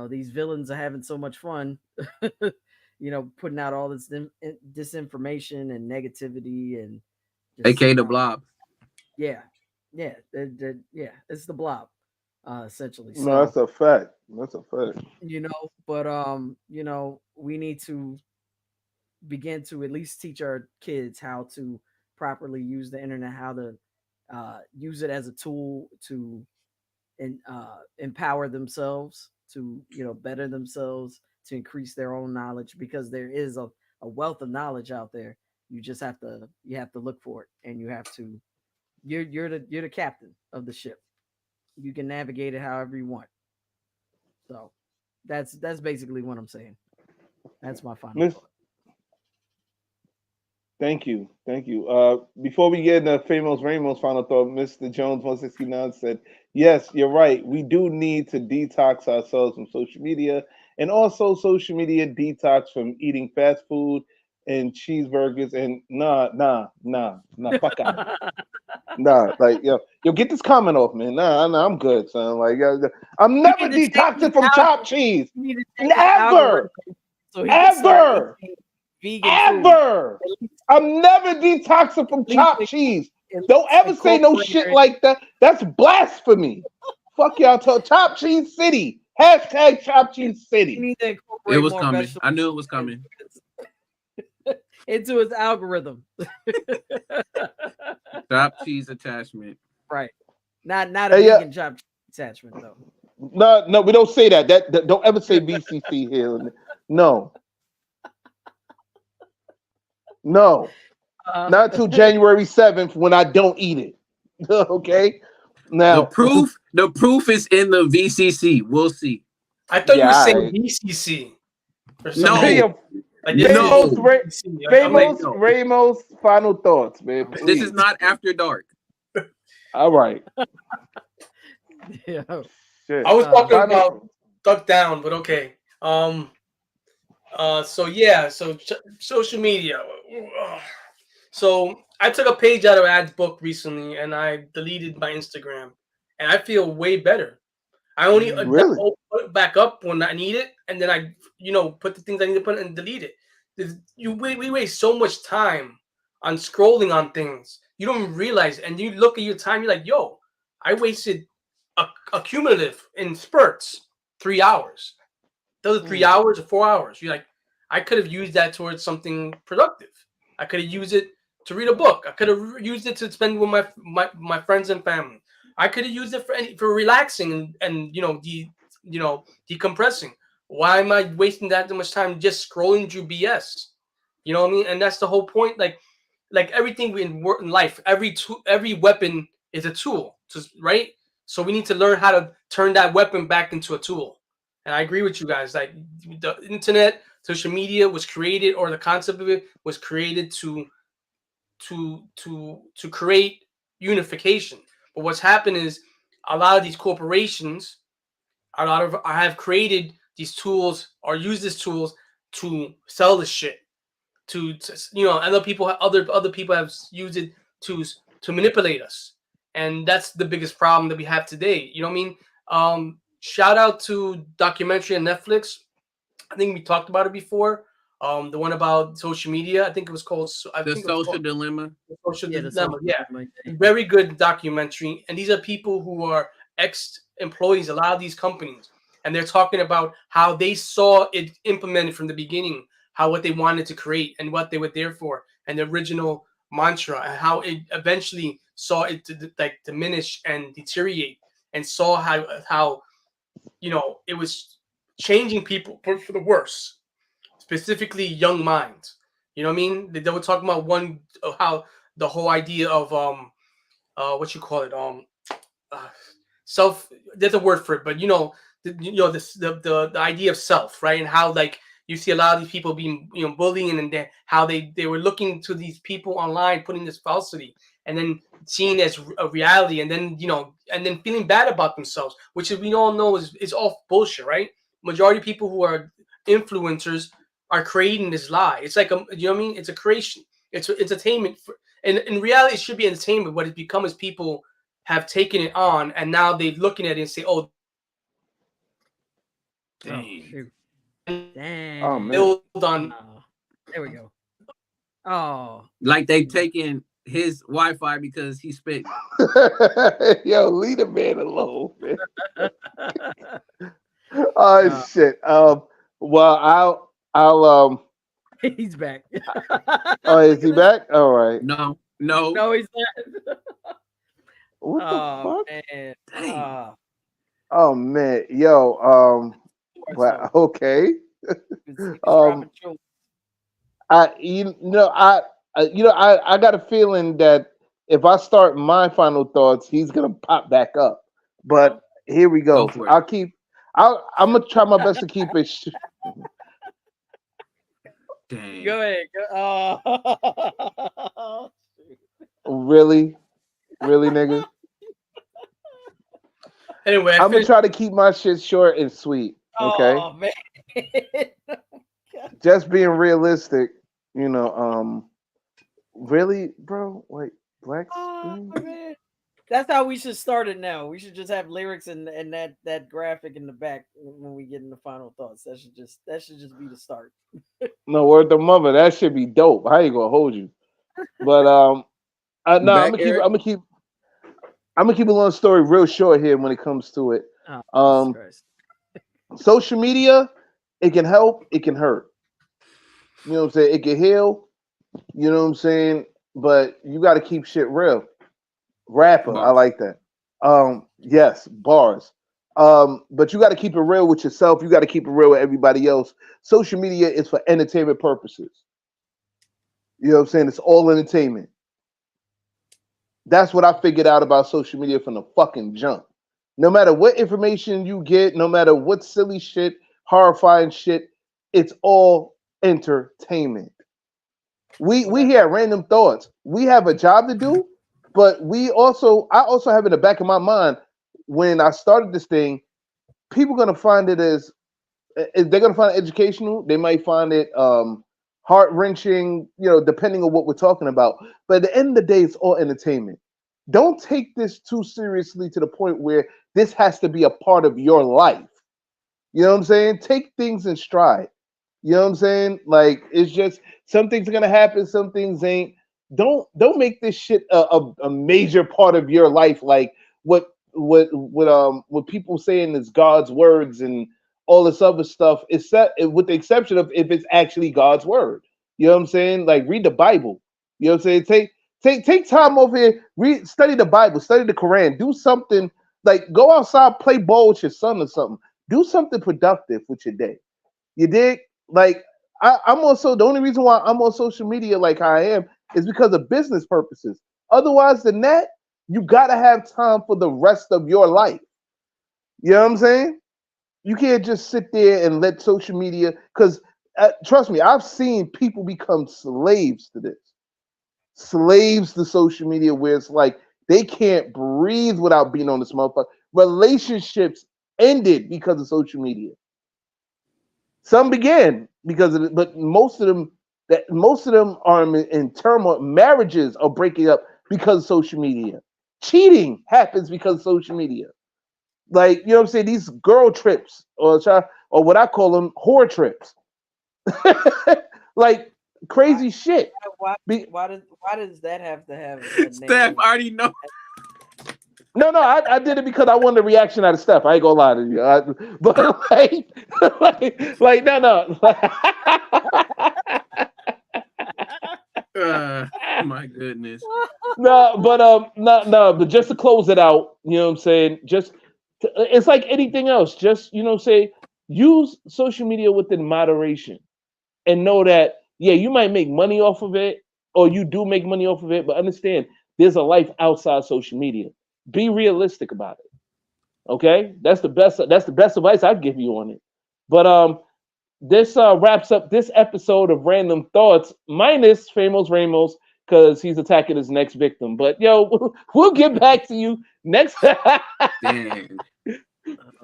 these villains are having so much fun, putting out all this disinformation and negativity and just, AK the Blob. yeah, yeah, yeah, it's the blob, essentially. No, that's a fact. That's a fact. But we need to begin to at least teach our kids how to properly use the internet, how to use it as a tool to empower themselves, to better themselves, to increase their own knowledge, because there is a wealth of knowledge out there. You just have to look for it, and you have to you're the captain of the ship. You can navigate it however you want. So that's basically what I'm saying. That's my final thought. Thank you. Before we get into Famous Ramos' final thought, Mr. Jones 169 said, yes, you're right. We do need to detox ourselves from social media, and also social media detox from eating fast food and cheeseburgers and nah, fuck out. Nah, like yo, get this comment off, man. Nah, I'm good, son. Like, I'm never detoxing from chopped cheese. Never. Ever. Ever. I'm never detoxing from chopped cheese. Don't ever say no shit like that. That's blasphemy. Fuck y'all. Chopped cheese city. Hashtag chopped cheese city. It was coming. I knew it was coming. Into his algorithm. Chopped cheese attachment. Right. Not a vegan chopped cheese attachment though. No, we don't say that. That don't ever say BCC here. No. No. Not until January 7th when I don't eat it. Okay. Now the proof is in the VCC. We'll see. I thought you were saying VCC. No. Ramos, final thoughts, man. Please. This is not After Dark. All right. Yeah. Shit. I was talking about Duck Down, but okay. So social media. So I took a page out of Ad's book recently, and I deleted my Instagram, and I feel way better. I only put it back up when I need it, and then I, put the things I need to put and delete it. We waste so much time on scrolling on things. You don't realize, and you look at your time, you're like, yo, I wasted a cumulative in spurts 3 hours. Those are 3 hours or 4 hours. You're like, I could have used that towards something productive. I could have used it to read a book. I could have used it to spend with my friends and family. I could have used it for relaxing and decompressing. Why am I wasting that much time just scrolling through BS? You know what I mean? And that's the whole point. Like everything in life, every weapon is a tool, right? So we need to learn how to turn that weapon back into a tool. And I agree with you guys. Like the internet, social media was created, or the concept of it was created to create unification. But what's happened is a lot of these corporations, have created these tools or use these tools to sell the shit. Other people have used it to manipulate us, and that's the biggest problem that we have today. You know what I mean? Shout out to documentary on Netflix. I think we talked about it before. The one about social media. I think it was called The Social Dilemma. Yeah, very good documentary. And these are people who are ex-employees, a lot of these companies, and they're talking about how they saw it implemented from the beginning, how what they wanted to create and what they were there for, and the original mantra, and how it eventually saw it like diminish and deteriorate, and saw how it was changing people for the worse, specifically young minds. You know what I mean? They were talking about how the whole idea of what you call it self. There's a word for it, but the idea of self, right? And how like you see a lot of these people being bullying, and how they were looking to these people online, putting this falsity, and then seeing as a reality, and then and then feeling bad about themselves, which we all know is all bullshit, right? Majority of people who are influencers are creating this lie. It's like you know what I mean? It's a creation. It's entertainment, and in reality, it should be entertainment. What it's become is people have taken it on, and now they're looking at it and say, "Oh, dang, oh man, build on." There we go. Oh, like they've taken his Wi-Fi because he spit. Yo, leave the man alone, man. Oh shit. Well, I'll he's back. Oh, is he back? All right. No, he's not. What the fuck? Man. Oh man, yo, well, okay. I got a feeling that if I start my final thoughts, he's gonna pop back up. But here we go. I'm gonna try my best to keep it. Dang. Go ahead. Oh. Really, nigga. Anyway, I'm gonna try to keep my shit short and sweet. Okay. Oh man. Just being realistic, really, bro. Wait, Black Spoon? Man. That's how we should start it now. We should just have lyrics and that graphic in the back when we get in the final thoughts. That should just be the start. No, word to mother, that should be dope. How you gonna hold you? But no, I'm gonna keep a long story real short here when it comes to it. Social media, it can help, it can hurt. You know what I'm saying? It can heal. You know what I'm saying? But you got to keep shit real. Rapper, bars. I like that. Yes, bars. But you got to keep it real with yourself. You got to keep it real with everybody else. Social media is for entertainment purposes. You know what I'm saying? It's all entertainment. That's what I figured out about social media from the fucking jump. No matter what information you get, no matter what silly shit, horrifying shit, it's all entertainment. We here at Random Thoughts, we have a job to do, but I also have in the back of my mind when I started this thing, people are gonna find it as they're gonna find it educational. They might find it heart-wrenching, depending on what we're talking about. But at the end of the day, it's all entertainment. Don't take this too seriously to the point where this has to be a part of your life. You know what I'm saying? Take things in stride. You know what I'm saying? Like, it's just some things are gonna happen, some things ain't. Don't make this shit a major part of your life. Like what people saying is God's words and all this other stuff. Is set with the exception of if it's actually God's word. You know what I'm saying? Like, read the Bible. You know what I'm saying? Take time over here, study the Bible, study the Quran, do something like go outside, play ball with your son or something. Do something productive with your day. You dig? Like I'm also the only reason why I'm on social media like how I am is because of business purposes. Otherwise than that, you gotta have time for the rest of your life. You know what I'm saying? You can't just sit there and let social media, because trust me, I've seen people become slaves to this. Slaves to social media where it's like they can't breathe without being on this motherfucker. Relationships ended because of social media. Some began because of it, but most of them are in turmoil. Marriages are breaking up because of social media. Cheating happens because of social media. Like, you know what I'm saying? These girl trips or what I call them whore trips. Like crazy shit. Why does that have to have a name? Steph already know. No, I did it because I wanted a reaction out of Steph. I ain't gonna lie to you. But like no. My goodness. No, but just to close it out, you know what I'm saying? It's like anything else. Just, say use social media within moderation and know that, yeah, you might make money off of it or you do make money off of it, but understand there's a life outside social media. Be realistic about it. Okay? That's the best advice I'd give you on it. But this wraps up this episode of Random Thoughts minus Famous Ramos because he's attacking his next victim. But yo, we'll get back to you next. Dang.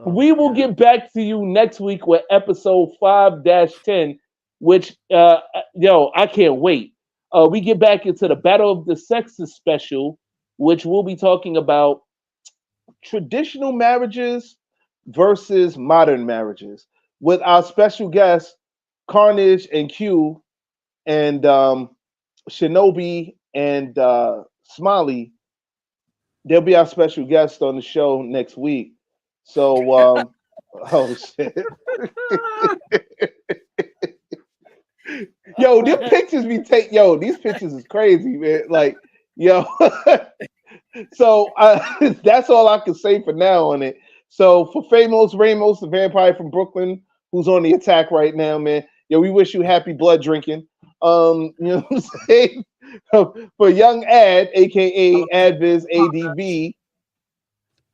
We will get back to you next week with episode 5-10, which I can't wait. We get back into the Battle of the Sexes special, which we'll be talking about traditional marriages versus modern marriages with our special guests, Carnage and Q and Shinobi and Smiley. They'll be our special guests on the show next week. So, oh shit. Yo, these pictures these pictures is crazy, man. Like, yo. So that's all I can say for now on it. So for Famous Ramos, the vampire from Brooklyn, who's on the attack right now, man. Yo, we wish you happy blood drinking. You know what I'm saying? For young Ad, aka Adviz ADV,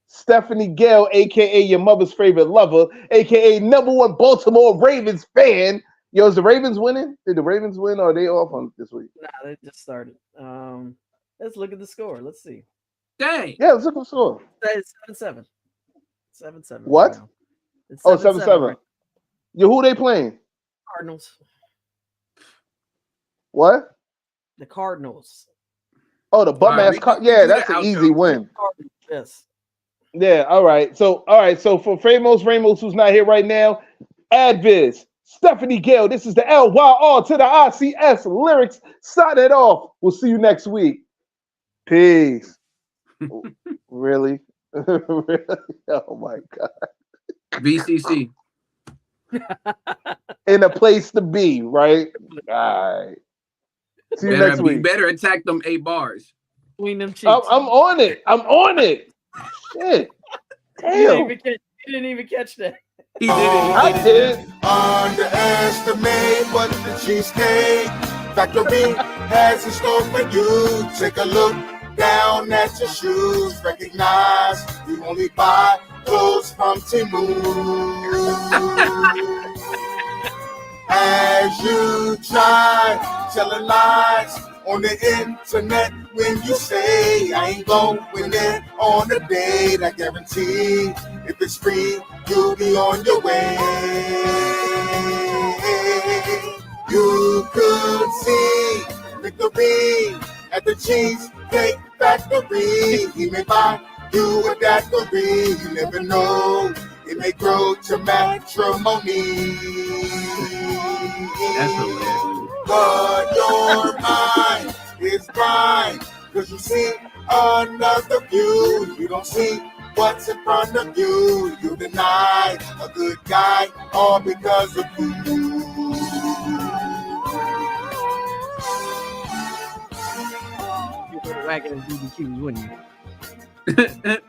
Stephanie Gale, aka your mother's favorite lover, aka #1 Baltimore Ravens fan. Yo, is the Ravens winning? Did the Ravens win or are they off on this week? Nah, they just started. Let's look at the score. Let's see. Dang. Yeah, let's look at the score. It's 7-7. 7-7. What? Right, it's 7-7. Right? Yo, who they playing? Cardinals. What? The Cardinals. Oh, the bum ass. Yeah, that's an easy win. Yes. Yeah. All right. So for Famous Ramos, who's not here right now, Adviz, Stephanie Gale. This is the LYR to the ICS lyrics. Sign it off. We'll see you next week. Peace. Really? Really? Oh my God. VCC. In a place to be, right? All right. See you next week. You better attack them 8 bars. Between them cheeks. I'm on it. Shit. Damn. You didn't even catch that. He did it. I did. Underestimate what the Cheesecake Factory has in store for you. Take a look down at your shoes. Recognize you only buy clothes from Temu. As you try telling lies on the internet when you say I ain't going in on a date, I guarantee if it's free, you'll be on your way. You could see victory at the Cheesecake Factory. He may buy you a daiquiri. You never know, it may grow to matrimony. That's hilarious. But your mind is blind, cause you see another view. You don't see what's in front of you. You deny a good guy all because of you. You put a wagon in BBQs, wouldn't you?